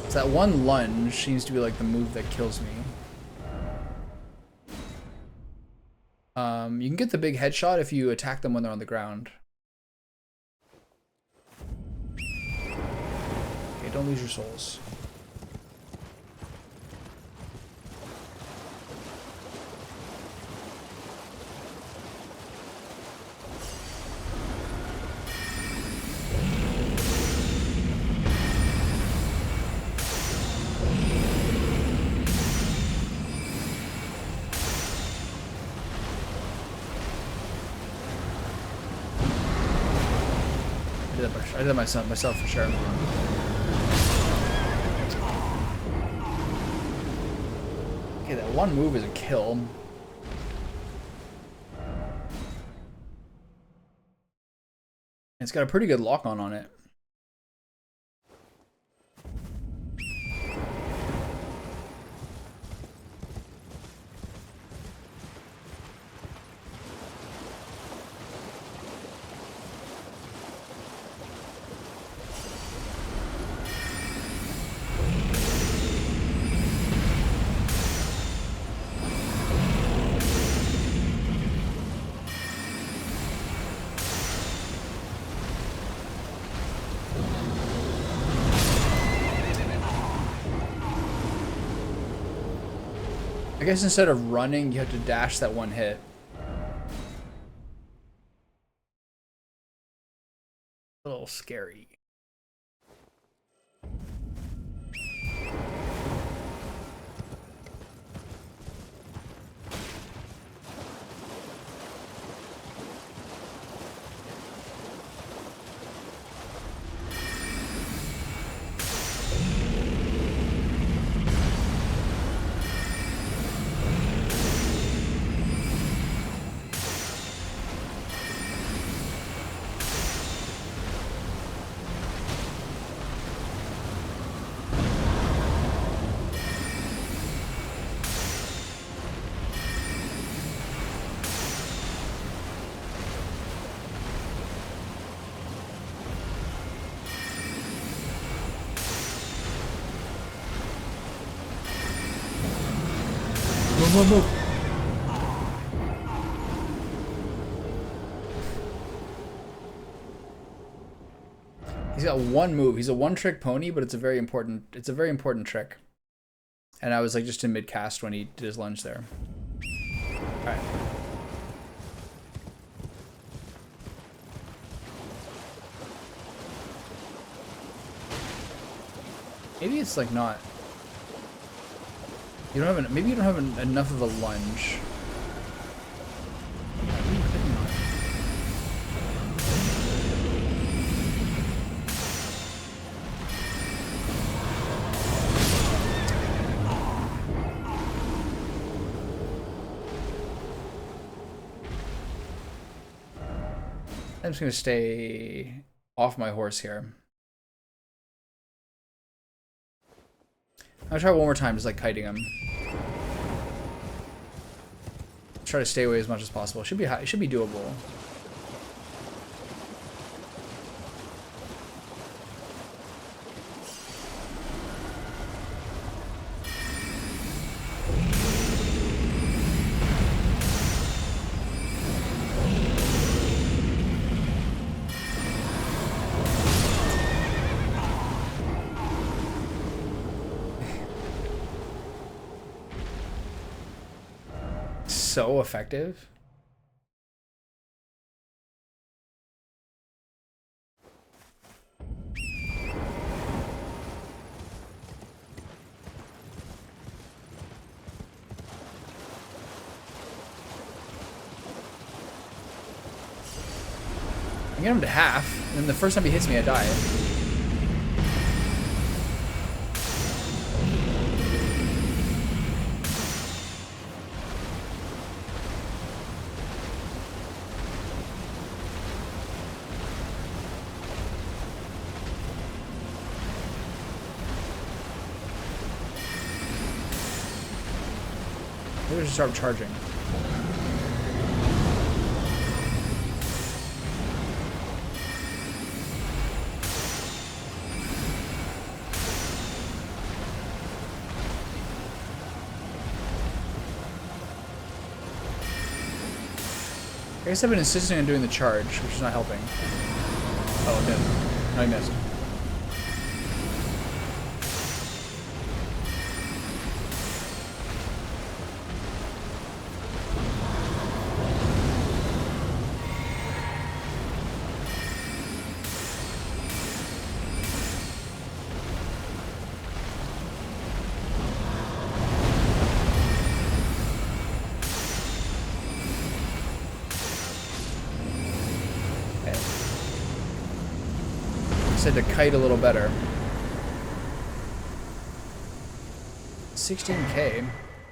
So that one lunge seems to be like the move that kills me. You can get the big headshot if you attack them when they're on the ground. Don't lose your souls. I did that myself for sure. Okay, that one move is a kill. It's got a pretty good lock-on on it. I guess instead of running, you have to dash that one hit. A little scary. Move. He's got one move. He's a one-trick pony, but it's a very important trick. And I was like just in mid-cast when he did his lunge there. Alright. Maybe it's like not. You don't have maybe you don't have enough of a lunge. I'm just gonna stay off my horse here. I'll try one more time, just like kiting him. Try to stay away as much as possible. It should be high, it should be doable. So effective. I get him to half, and the first time he hits me, I die. Maybe I should start charging. I guess I've been insisting on doing the charge, which is not helping. Oh, okay. No, I missed. Said to kite a little better. 16k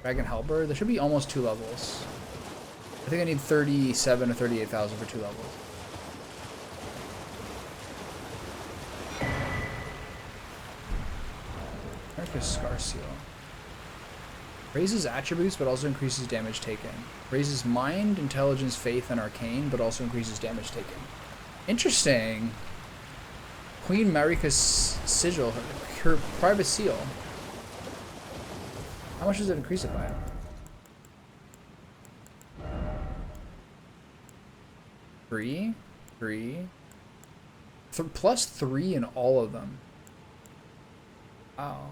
Dragon Halberd. There should be almost 2 levels. I think I need 37 or 38,000 for 2 levels. America's Scar Seal. Raises attributes but also increases damage taken. Raises mind, intelligence, faith, and arcane but also increases damage taken. Interesting. Queen Marika's sigil, her private seal. How much does it increase it by? Three, plus 3 in all of them. Wow.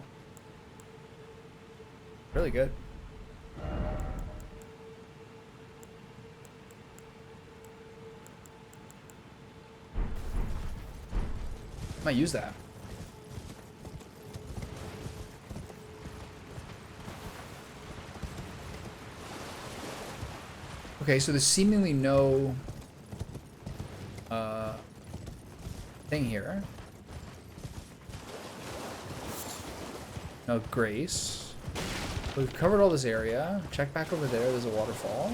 Really good. Might use that. Okay, so there's seemingly no thing here. No grace. We've covered all this area. Check back over there. There's a waterfall.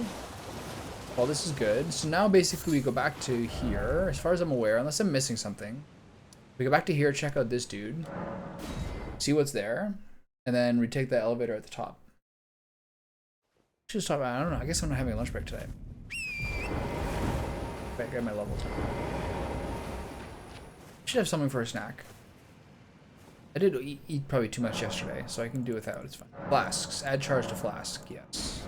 Well, this is good. So now basically we go back to here, as far as I'm aware, unless I'm missing something. We go back to here, check out this dude, see what's there, and then we take the elevator at the top. Should stop. I don't know. I guess I'm not having a lunch break today. Okay, I got my level 10. Should have something for a snack. I did eat probably too much yesterday, so I can do without. It's fine. Flasks. Add charge to flask. Yes.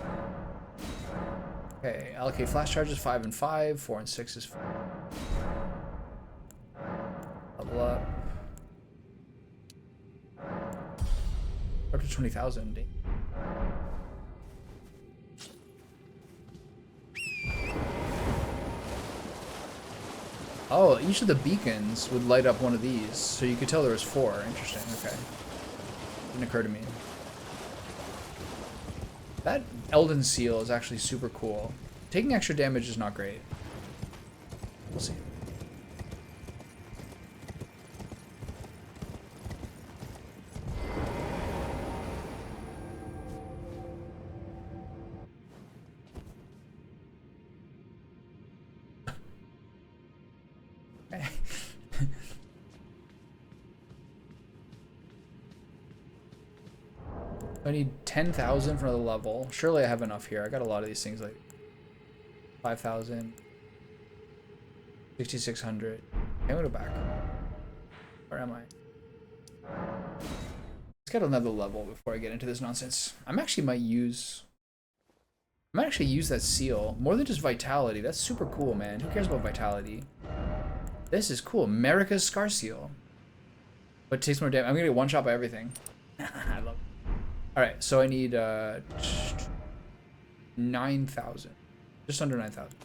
Okay. Allocate flash charges 5 and 5. 4 and 6 is 4. Level up. Up to 20,000. Oh, each of the beacons would light up one of these, so you could tell there was 4. Interesting. Okay. Didn't occur to me. That Elden seal is actually super cool. Taking extra damage is not great. We'll see. I need 10,000 for another level. Surely I have enough here. I got a lot of these things, like 5,000, 6,600. I'm gonna go back. Where am I? Let's get another level before I get into this nonsense. I might use that seal more than just vitality. That's super cool, man. Who cares about vitality? This is cool. America's Scar Seal. But it takes more damage. I'm gonna get one shot by everything. I love it. Alright, so I need 9,000. Just under 9,000.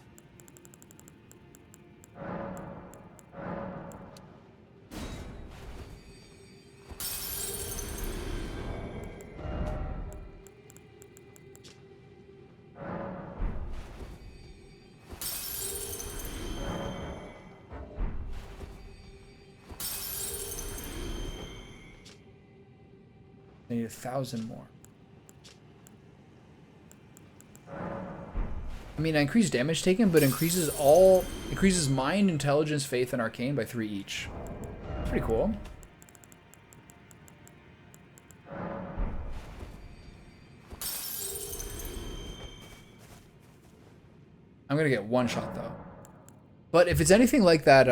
I need 1,000 more. I mean, I increase damage taken, but increases mind, intelligence, faith, and arcane by 3 each. Pretty cool. I'm gonna get one shot though. But if it's anything like that,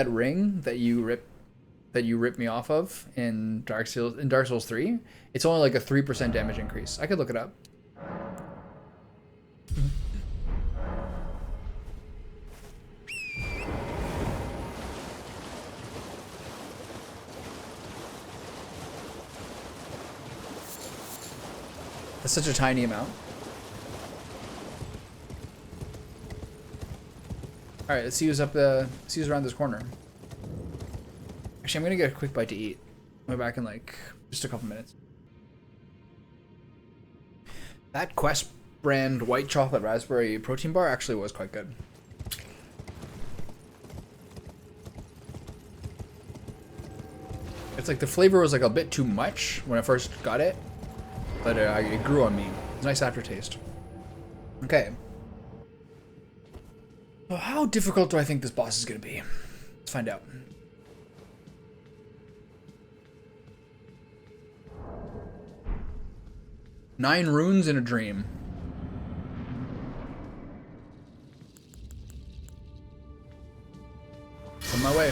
ring that you ripped me off of in Dark Souls 3, it's only like a 3% damage increase. I could look it up. That's such a tiny amount. All right, let's see who's around this corner. Actually, I'm gonna get a quick bite to eat. I'll be back in like just a couple minutes. That Quest brand white chocolate raspberry protein bar actually was quite good. It's like the flavor was like a bit too much when I first got it, but it grew on me. It's a nice aftertaste. Okay. Well, how difficult do I think this boss is gonna be? Let's find out. Nine runes in a dream. On my way.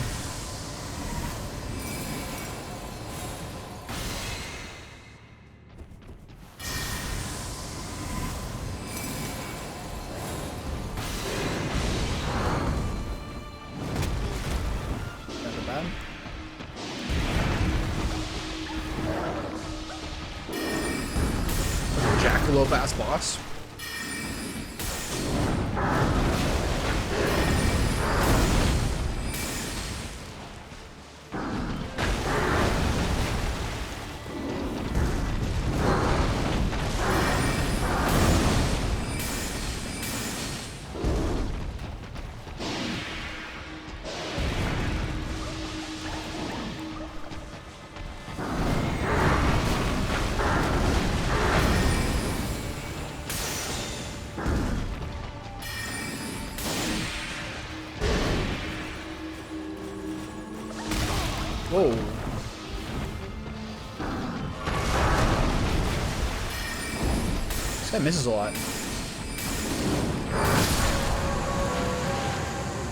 Not bad. Jackalope ass boss. Whoa. This guy misses a lot.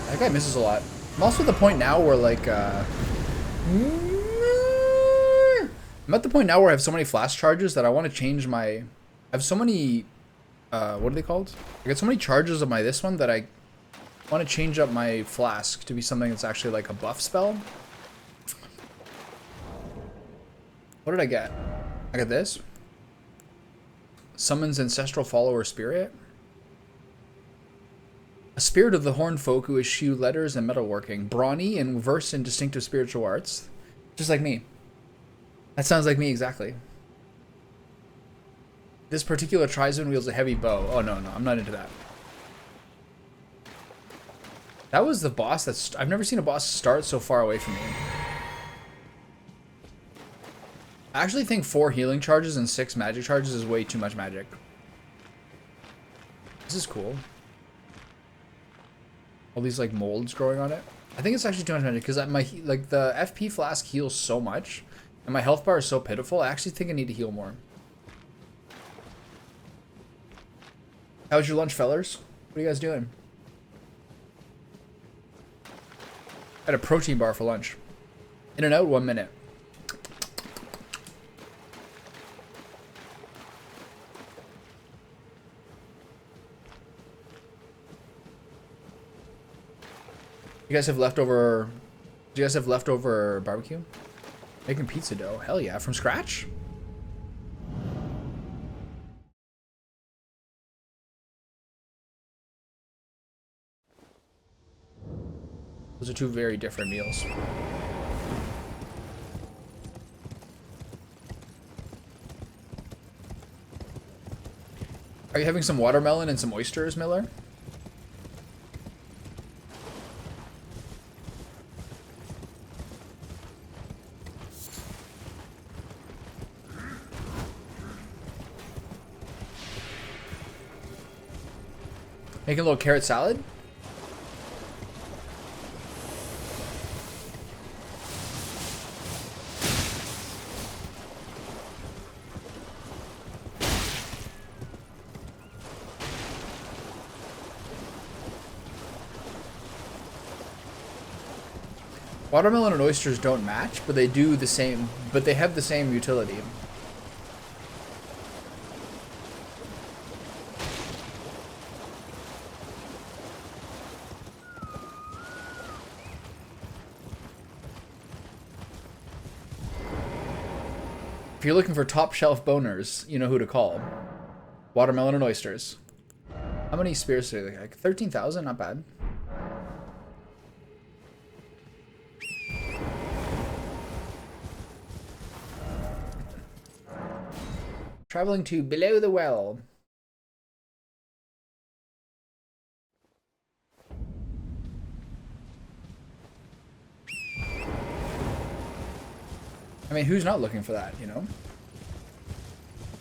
That guy misses a lot. I'm also at the point now where, like, I'm at the point now where I have so many flash charges that I want to change my... I have so many... what are they called? I got so many charges of my this one that I want to change up my flask to be something that's actually like a buff spell. What did I get? I got this. Summons Ancestral Follower Spirit. A spirit of the Horned Folk who eschew letters and metalworking. Brawny and versed in distinctive spiritual arts. Just like me. That sounds like me exactly. This particular tribesman wields a heavy bow. Oh, no, I'm not into that. That was the boss that's... I've never seen a boss start so far away from me. I actually think 4 healing charges and 6 magic charges is way too much magic. This is cool. All these, like, molds growing on it. I think it's actually too much magic because my, like, the FP flask heals so much. And my health bar is so pitiful, I actually think I need to heal more. How was your lunch, fellers? What are you guys doing? I had a protein bar for lunch. In and out, 1 minute. You guys have leftover... Do you guys have leftover barbecue? Making pizza dough. Hell yeah. From scratch? Those are 2 very different meals. Are you having some watermelon and some oysters, Miller? Making a little carrot salad? Watermelon and oysters don't match, but they do the same, but they have the same utility. If you're looking for top shelf boners, you know who to call. Watermelon and oysters. How many spears are they? Like 13,000? Not bad. Traveling to below the well. I mean, who's not looking for that, you know?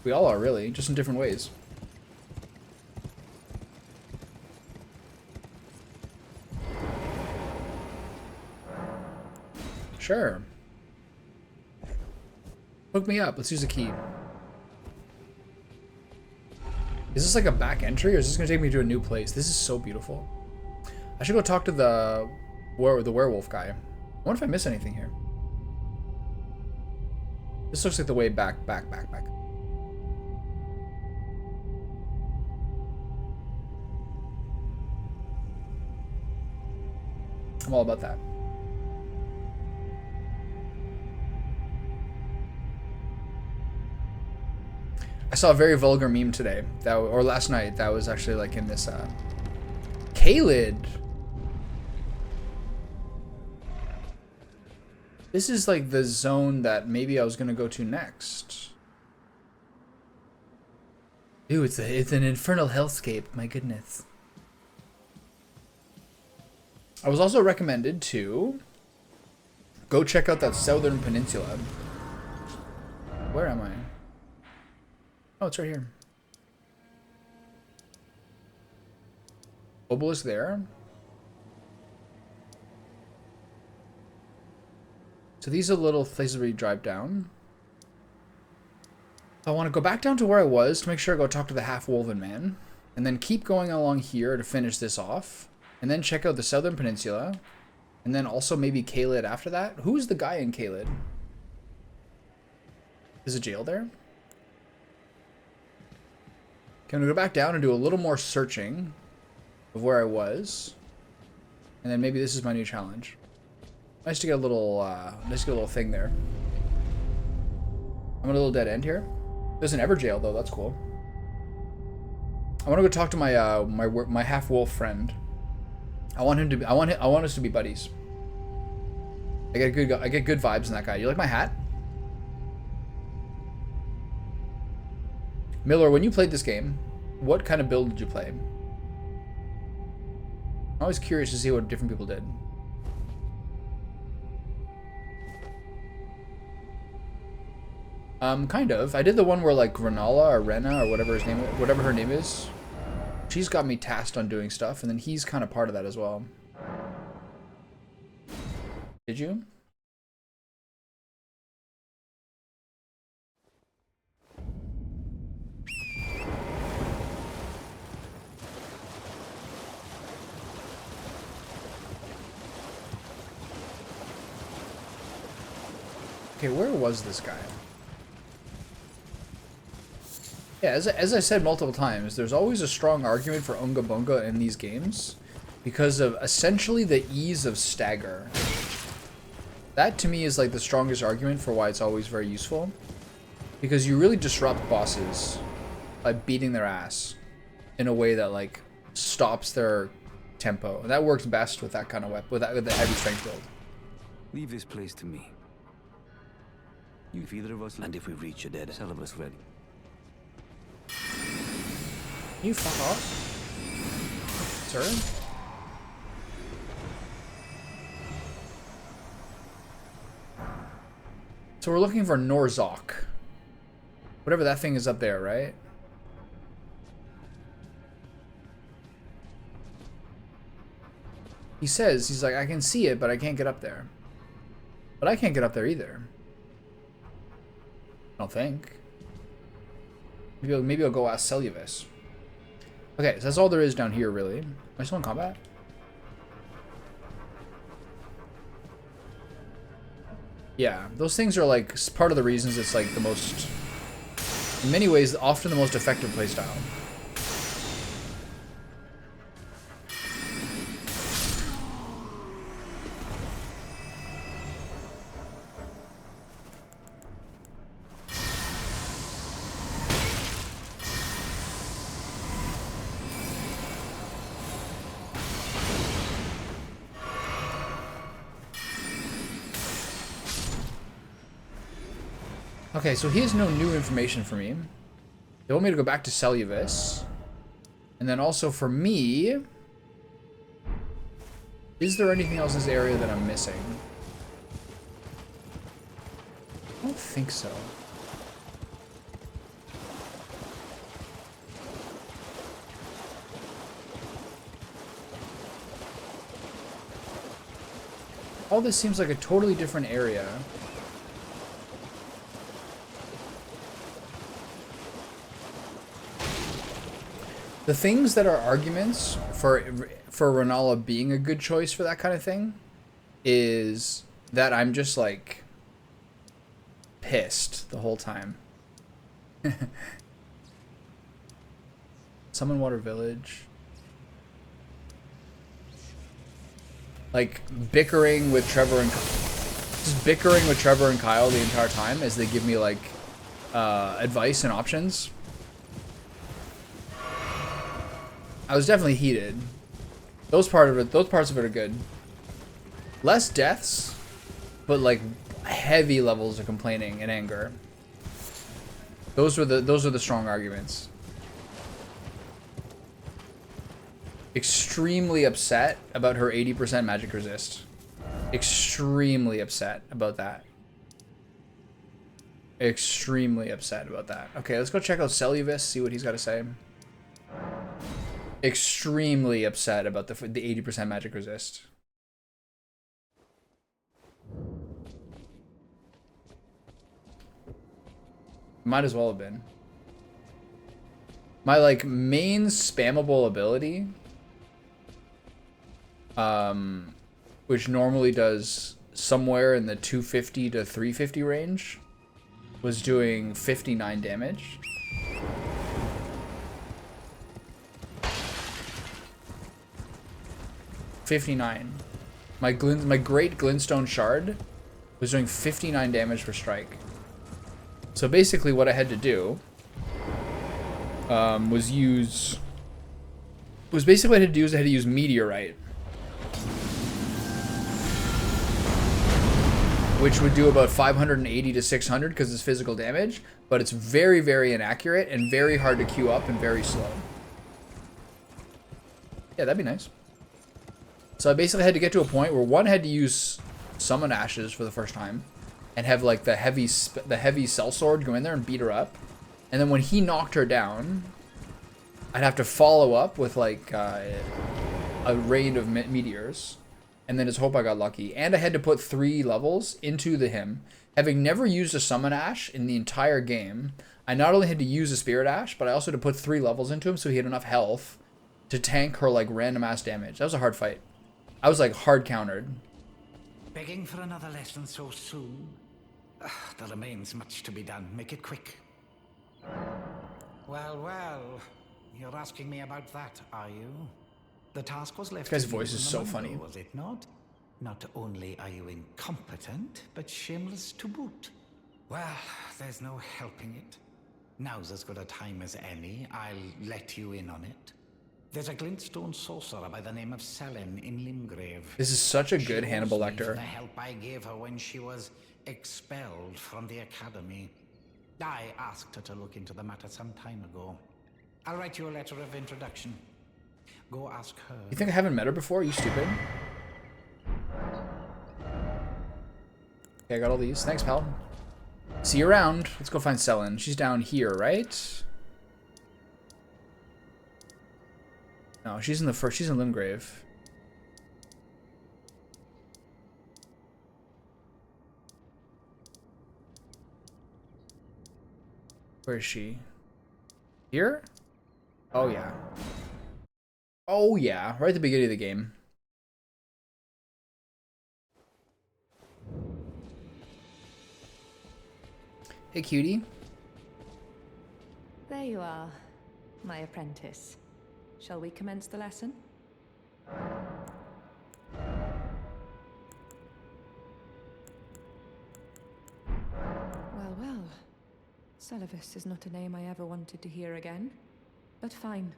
We all are, really, just in different ways. Sure. Hook me up. Let's use a key. Is this like a back entry, or is this going to take me to a new place? This is so beautiful. I should go talk to the werewolf guy. I wonder if I miss anything here. This looks like the way back. I'm all about that. I saw a very vulgar meme today, or last night, that was actually like in this, Kaled. This is like the zone that maybe I was gonna go to next. Ooh, it's an infernal hellscape, my goodness. I was also recommended to go check out that southern peninsula. Where am I? Oh, it's right here. Obelisk there. So these are little places where you drive down. I want to go back down to where I was to make sure I go talk to the half-wolven man. And then keep going along here to finish this off. And then check out the Southern Peninsula. And then also maybe Caelid after that. Who's the guy in Caelid? Is a jail there? Can we go back down and do a little more searching of where I was? And then maybe this is my new challenge. Nice to get a little, thing there. I'm at a little dead end here. There's an ever jail though. That's cool. I want to go talk to my my half wolf friend. I want him to. I want us to be buddies. I get good vibes in that guy. You like my hat? Miller, when you played this game, what kind of build did you play? I'm always curious to see what different people did. Kind of. I did the one where like Renala or Rena or whatever her name is. She's got me tasked on doing stuff, and then he's kind of part of that as well. Did you? Okay, where was this guy? Yeah, as I said multiple times, there's always a strong argument for Unga Bunga in these games because of essentially the ease of stagger. That to me is like the strongest argument for why it's always very useful. Because you really disrupt bosses by beating their ass in a way that like stops their tempo. And that works best with that kind of weapon, with the heavy strength build. Leave this place to me. If either of us, and if we reach a dead, all of us ready. You fuck off, sir. So we're looking for Norzok. Whatever that thing is up there, right? He says, he's like, I can see it, but I can't get up there. But I can't get up there either. I don't think. Maybe I'll go ask Celubus. Okay, so that's all there is down here, really. Am I still in combat? Yeah, those things are like part of the reasons it's like the most, in many ways, often the most effective playstyle. Okay, so he has no new information for me. They want me to go back to Celubus. And then also for me, is there anything else in this area that I'm missing? I don't think so. All this seems like a totally different area. The things that are arguments for Renala being a good choice for that kind of thing is that I'm just like pissed the whole time. Summon Water Village. Like bickering with Trevor and Kyle the entire time as they give me like advice and options. I was definitely heated. Those parts of it are good. Less deaths, but like heavy levels of complaining and anger. Those are the strong arguments. Extremely upset about her 80% magic resist. Extremely upset about that. Extremely upset about that. Okay, let's go check out Celubus, see what he's got to say. Extremely upset about the 80% magic resist. Might as well have been. My like main spammable ability, which normally does somewhere in the 250 to 350 range, was doing 59 damage. My great glintstone shard was doing 59 damage per strike. So basically what I had to do was basically what I had to do is I had to use meteorite, which would do about 580 to 600 because it's physical damage, but it's very, very inaccurate and very hard to queue up and very slow. Yeah, that'd be nice. So I basically had to get to a point where one had to use summon ashes for the first time and have like the heavy sellsword go in there and beat her up. And then when he knocked her down, I'd have to follow up with like a rain of meteors. And then just hope I got lucky. And I had to put 3 levels into him. Having never used a summon ash in the entire game, I not only had to use a spirit ash, but I also had to put 3 levels into him so he had enough health to tank her like random ass damage. That was a hard fight. I was like hard countered. Begging for another lesson so soon? There remains much to be done. Make it quick. Well, well. You're asking me about that, are you? The task was left. This guy's voice is so funny. Was it not? Not only are you incompetent, but shameless to boot. Well, there's no helping it. Now's as good a time as any. I'll let you in on it. There's a glintstone sorcerer by the name of Selene in Limgrave. This is such a good Hannibal Lecter. The help I gave her when she was expelled from the academy. I asked her to look into the matter some time ago. I'll write you a letter of introduction. Go ask her. You think I haven't met her before? You stupid. Okay, I got all these. Thanks, pal. See you around. Let's go find Selene. She's down here, right? No, she's in the first. She's in Limgrave. Where is she? Here? Oh yeah. Oh yeah, right at the beginning of the game. Hey cutie. There you are, my apprentice. Shall we commence the lesson? Well, well. Celevis is not a name I ever wanted to hear again. But fine.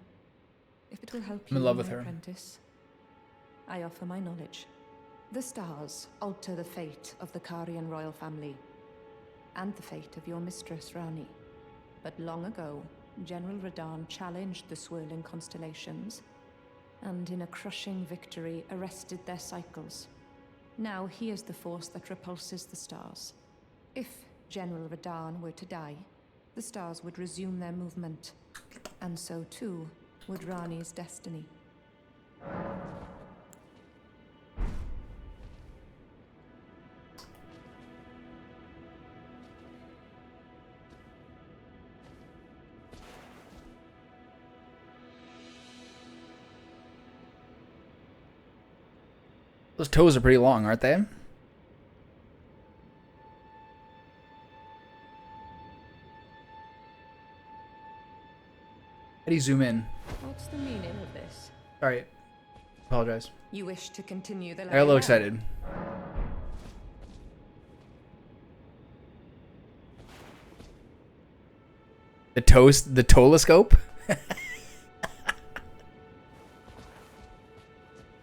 If it will help I'm you, in love with my her. apprentice, I offer my knowledge. The stars alter the fate of the Karian royal family, and the fate of your mistress, Rani. But long ago, General Radahn challenged the swirling constellations, and in a crushing victory arrested their cycles. Now he is the force that repulses the stars. If General Radahn were to die, the stars would resume their movement, and so too would Rani's destiny. Those toes are pretty long, aren't they? How do you zoom in? What's the meaning of this? Alright. Apologize. You wish to continue the I got a little excited. The telescope? I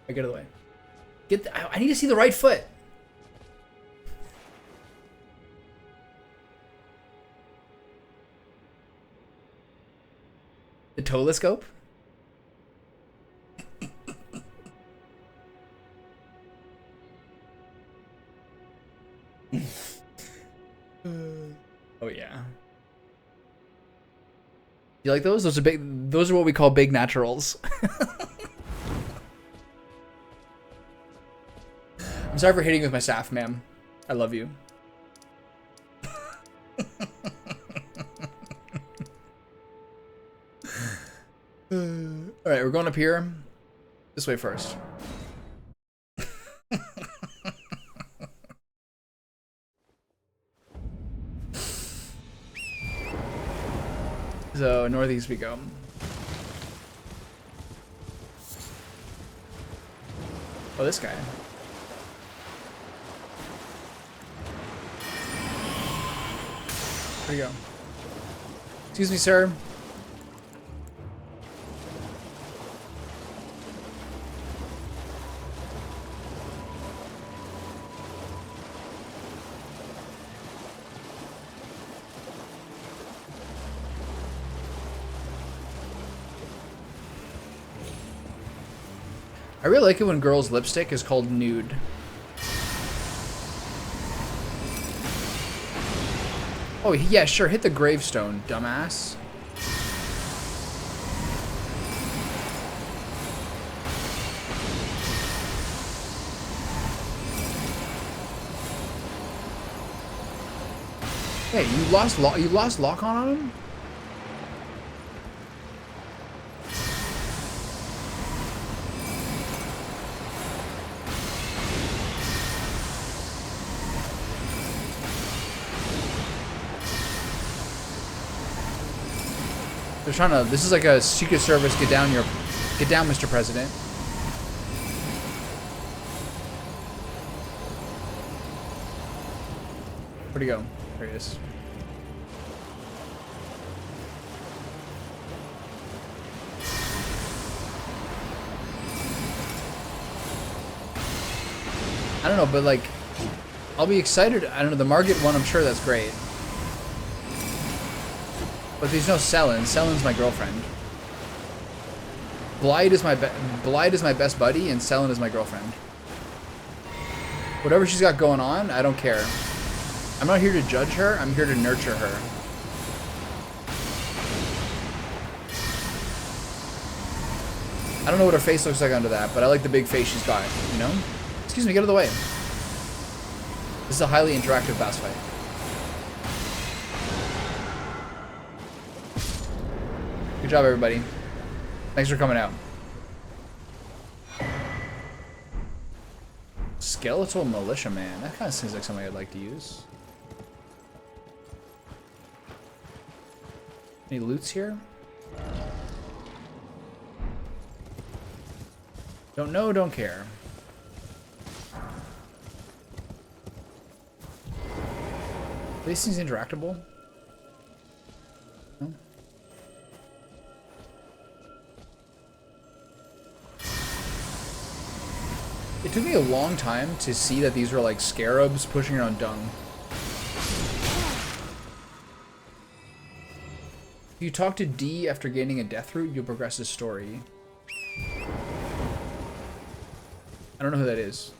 get it away. I need to see the right foot. The telescope? Oh yeah. You like those? Those are big. Those are what we call big naturals. I'm sorry for hitting with my staff, ma'am. I love you. All right, we're going up here. This way first. So northeast we go. Oh, this guy. Where'd he go? Excuse me, sir. I really like it when girls' lipstick is called nude. Oh, yeah, sure. Hit the gravestone, dumbass. Hey, you lost lock on him? They're trying to. This is like a Secret Service. Get down, Mr. President. Where'd he go? There he is. I don't know, but like, I'll be excited. I don't know, the Margit one. I'm sure that's great. But there's no Selen. Selen's my girlfriend. Blight is my best buddy, and Selen is my girlfriend. Whatever she's got going on, I don't care. I'm not here to judge her. I'm here to nurture her. I don't know what her face looks like under that, but I like the big face she's got. You know? Excuse me. Get out of the way. This is a highly interactive boss fight. Good job, everybody. Thanks for coming out. Skeletal Militia Man. That kind of seems like something I'd like to use. Any loots here? Don't know, don't care. These things interactable? No? It took me a long time to see that these were like scarabs pushing around dung. If you talk to D after gaining a death root, you'll progress his story. I don't know who that is.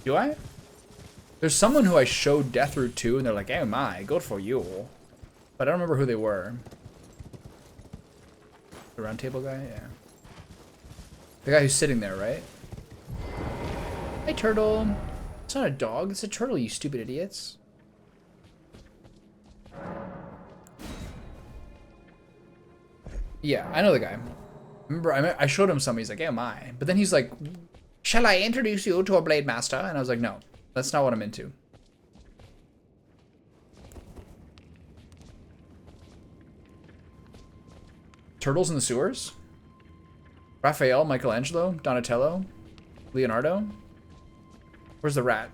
Do I? There's someone who I showed death root to, and they're like, "Oh my, good for you." But I don't remember who they were. The round table guy? Yeah. The guy who's sitting there, right? Hey, turtle. It's not a dog, it's a turtle, you stupid idiots. Yeah, I know the guy. Remember, I showed him some, he's like, "Oh my." But then he's like, "Shall I introduce you to a blade master?" And I was like, no, that's not what I'm into. Turtles in the sewers? Raphael, Michelangelo, Donatello, Leonardo. Where's the rat?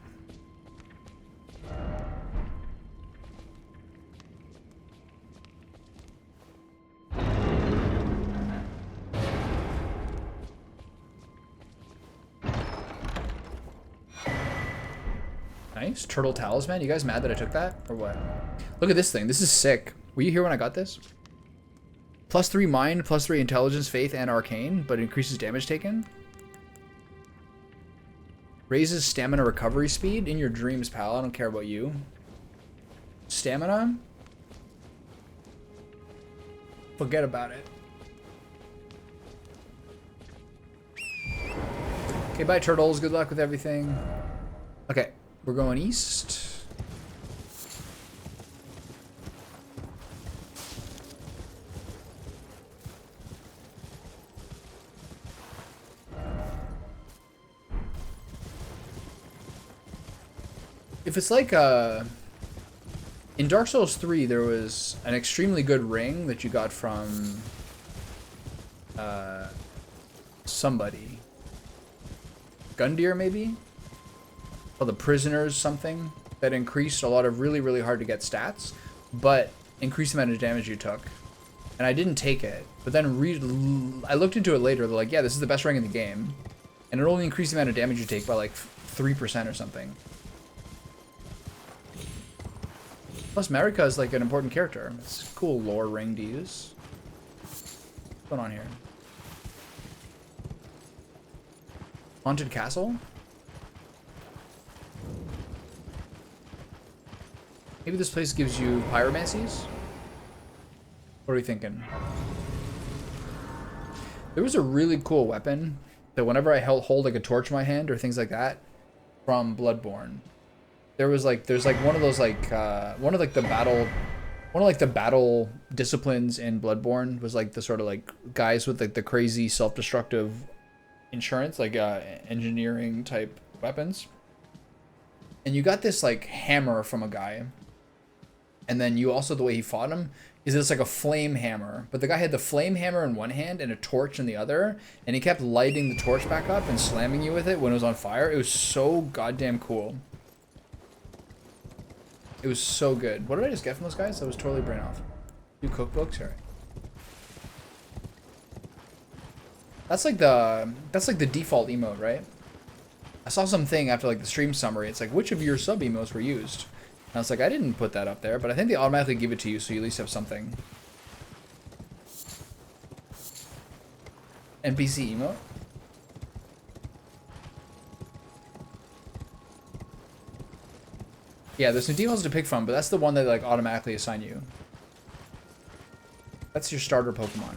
Nice. Turtle talisman. You guys mad that I took that? Or what? Look at this thing. This is sick. Were you here when I got this? +3 mind, +3 intelligence, faith, and arcane, but increases damage taken. Raises stamina recovery speed in your dreams, pal. I don't care about you. Stamina? Forget about it. Okay, bye, turtles. Good luck with everything. Okay, we're going east. If it's like in Dark Souls 3, there was an extremely good ring that you got from somebody. Gundyr, maybe? Or the Prisoners something, that increased a lot of really, really hard to get stats, but increased the amount of damage you took. And I didn't take it, but then I looked into it later. They're like, yeah, this is the best ring in the game. And it only increased the amount of damage you take by like 3% or something. Plus, Marika is like an important character. It's a cool lore ring to use. What's going on here? Haunted castle? Maybe this place gives you pyromancies? What are we thinking? There was a really cool weapon that whenever I hold like a torch in my hand or things like that from Bloodborne, there's like one of those like one of the battle disciplines in Bloodborne was like the sort of like guys with like the crazy self-destructive insurance, like engineering type weapons. And you got this like hammer from a guy, and then you also, the way he fought him is it's like a flame hammer, but the guy had the flame hammer in one hand and a torch in the other, and he kept lighting the torch back up and slamming you with it when it was on fire. It was so goddamn cool. It was so good. What did I just get from those guys? That was totally brain off. 2 cookbooks, alright. That's like the default emote, right? I saw something after like the stream summary. It's like, which of your sub emotes were used? And I was like, I didn't put that up there, but I think they automatically give it to you, so you at least have something. NPC emote? Yeah, there's some defaults to pick from, but that's the one that like automatically assign you. That's your starter Pokemon.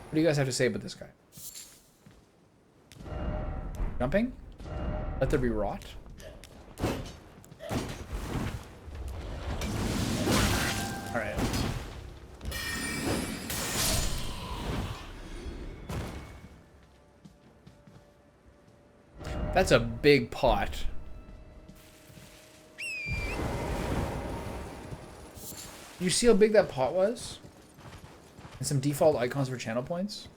What do you guys have to say about this guy? Jumping? Let there be rot? Alright. That's a big pot. You see how big that pot was? And some default icons for channel points.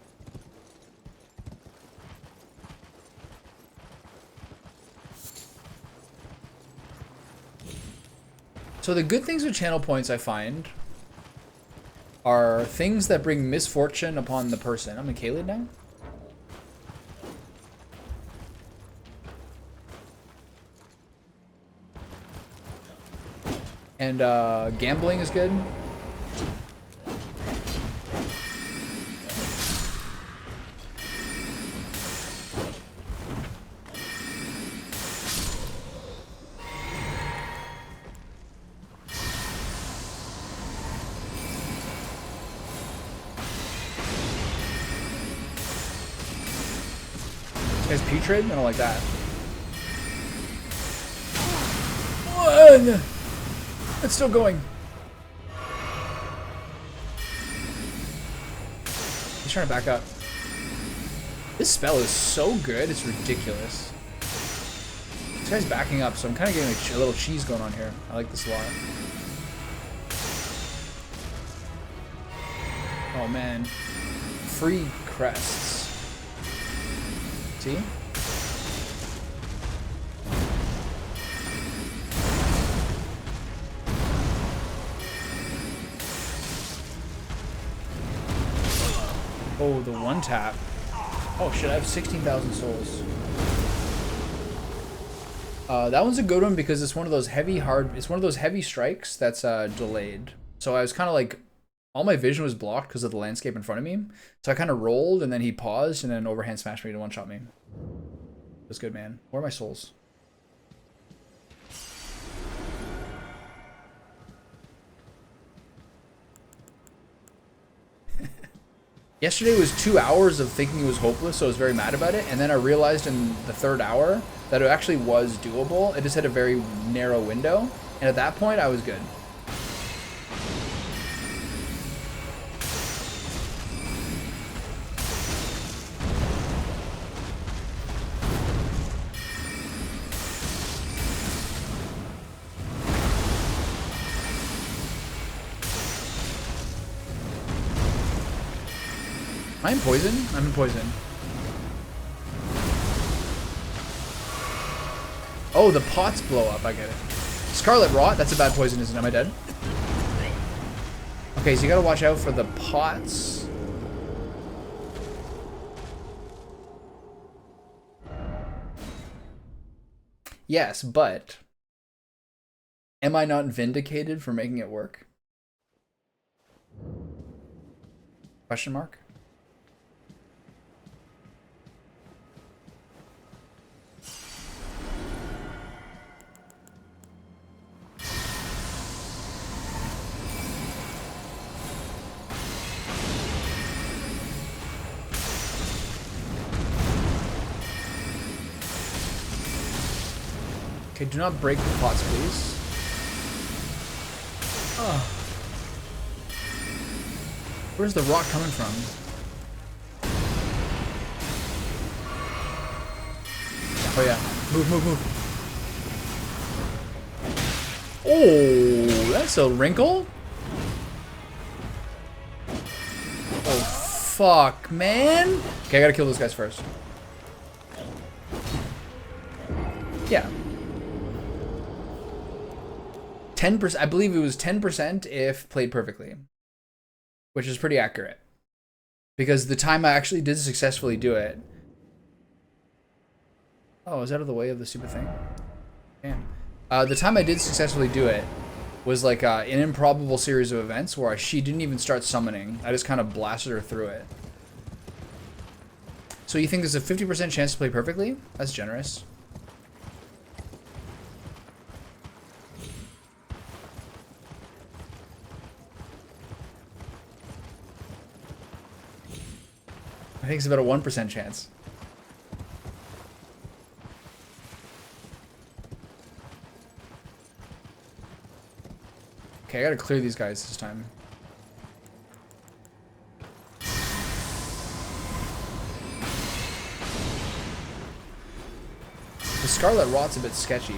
So the good things with channel points, I find, are things that bring misfortune upon the person. I'm in Kaled now. And gambling is good. Putrid? I don't like that. One! It's still going. He's trying to back up. This spell is so good, it's ridiculous. This guy's backing up, so I'm kind of getting a little cheese going on here. I like this a lot. Oh man. Free crests. See? Oh, the one tap. Oh shit, I have 16,000 souls. That one's a good one because it's one of those heavy strikes that's delayed. So I was kind of like, all my vision was blocked because of the landscape in front of me. So I kind of rolled and then he paused and then overhand smashed me to one-shot me. That's good, man. Where are my souls? Yesterday was 2 hours of thinking it was hopeless, so I was very mad about it. And then I realized in the 3rd hour that it actually was doable. It just had a very narrow window. And at that point, I was good. I'm poison. I'm in poison. Oh, the pots blow up. I get it. Scarlet Rot. That's a bad poison, isn't it? Am I dead? Okay, so you gotta watch out for the pots. Yes, but am I not vindicated for making it work? Question mark? Okay, do not break the pots, please. Oh. Where's the rock coming from? Oh yeah. Move, move, move. Oh, that's a wrinkle. Oh, fuck, man. Okay, I gotta kill those guys first. Yeah. 10%, I believe it was 10% if played perfectly, which is pretty accurate. Because the time I actually did successfully do it. Oh, is that out of the way of the stupid thing? Damn. The time I did successfully do it was like an improbable series of events where she didn't even start summoning. I just kind of blasted her through it. So you think there's a 50% chance to play perfectly? That's generous. I think it's about a 1% chance. Okay, I gotta clear these guys this time. The Scarlet Rot's a bit sketchy.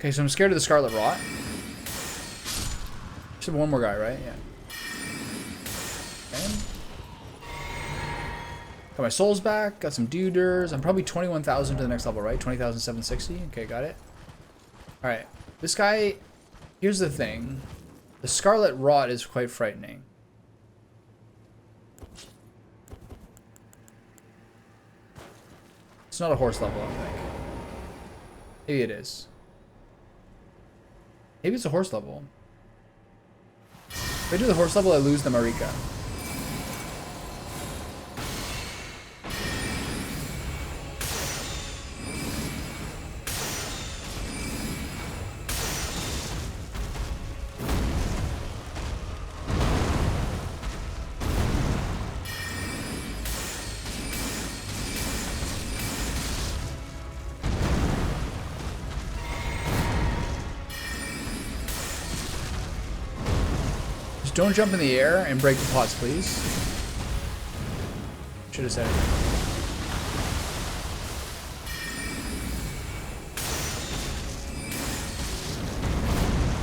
Okay, so I'm scared of the Scarlet Rot. Just have one more guy, right? Yeah. Okay. Got my souls back. Got some duders. I'm probably 21,000 to the next level, right? 20,760. Okay, got it. All right. This guy. Here's the thing. The Scarlet Rot is quite frightening. It's not a horse level, I don't think. Maybe it is. Maybe it's a horse level. If I do the horse level, I lose the Marika. Don't jump in the air and break the pots, please. Should have said it.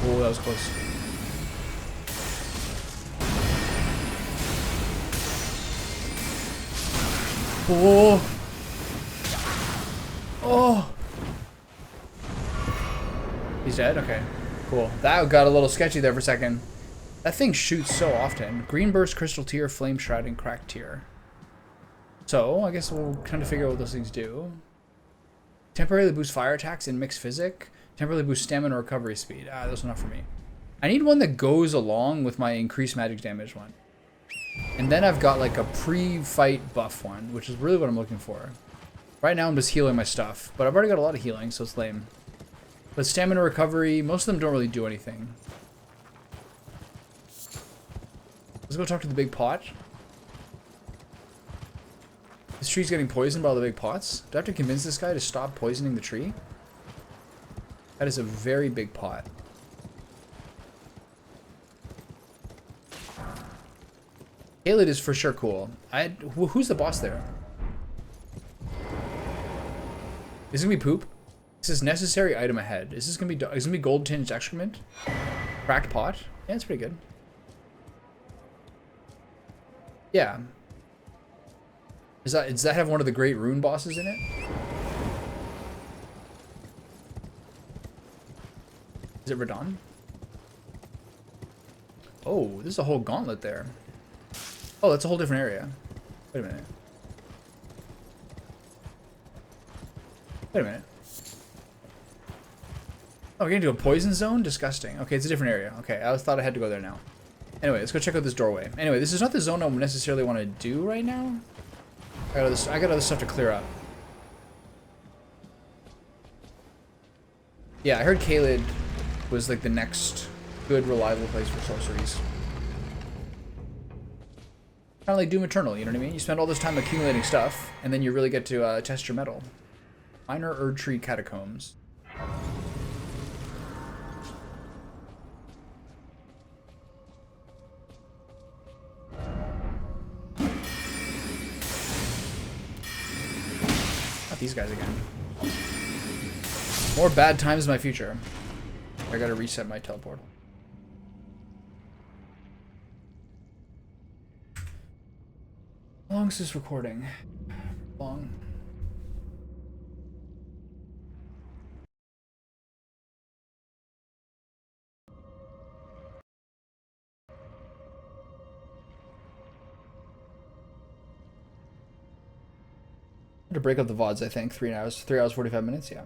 Oh, that was close. Oh. Oh. He's dead? Okay. Cool. That got a little sketchy there for a second. That thing shoots so often. Green Burst, Crystal Tear, Flame Shroud, and Cracked Tear. So, I guess we'll kind of figure out what those things do. Temporarily boost fire attacks in mixed physic. Temporarily boost stamina recovery speed. Ah, those are not for me. I need one that goes along with my increased magic damage one. And then I've got like a pre-fight buff one, which is really what I'm looking for. Right now I'm just healing my stuff, but I've already got a lot of healing, so it's lame. But stamina recovery, most of them don't really do anything. Let's go talk to the big pot. This tree's getting poisoned by all the big pots. Do I have to convince this guy to stop poisoning the tree? That is a very big pot. Caelid is for sure cool. Who's the boss there? Is it gonna be poop? It says necessary item ahead. Is this gonna be gold tinged excrement? Cracked pot? Yeah, it's pretty good. Yeah. Does that have one of the great rune bosses in it? Is it Radon? Oh, there's a whole gauntlet there. Oh, that's a whole different area. Wait a minute. Wait a minute. Oh, we're getting to a poison zone? Disgusting. Okay, it's a different area. Okay, I thought I had to go there now. Anyway, let's go check out this doorway. Anyway, this is not the zone I necessarily want to do right now. I got other stuff to clear up. Yeah, I heard Caelid was like the next good, reliable place for sorceries. Kind of like Doom Eternal, you know what I mean? You spend all this time accumulating stuff, and then you really get to test your metal. Minor Erdtree Catacombs. Not these guys again. More bad times in my future. I gotta reset my teleport. How long is this recording? Long. To break up the VODs, I think 3 hours, 45 minutes, yeah.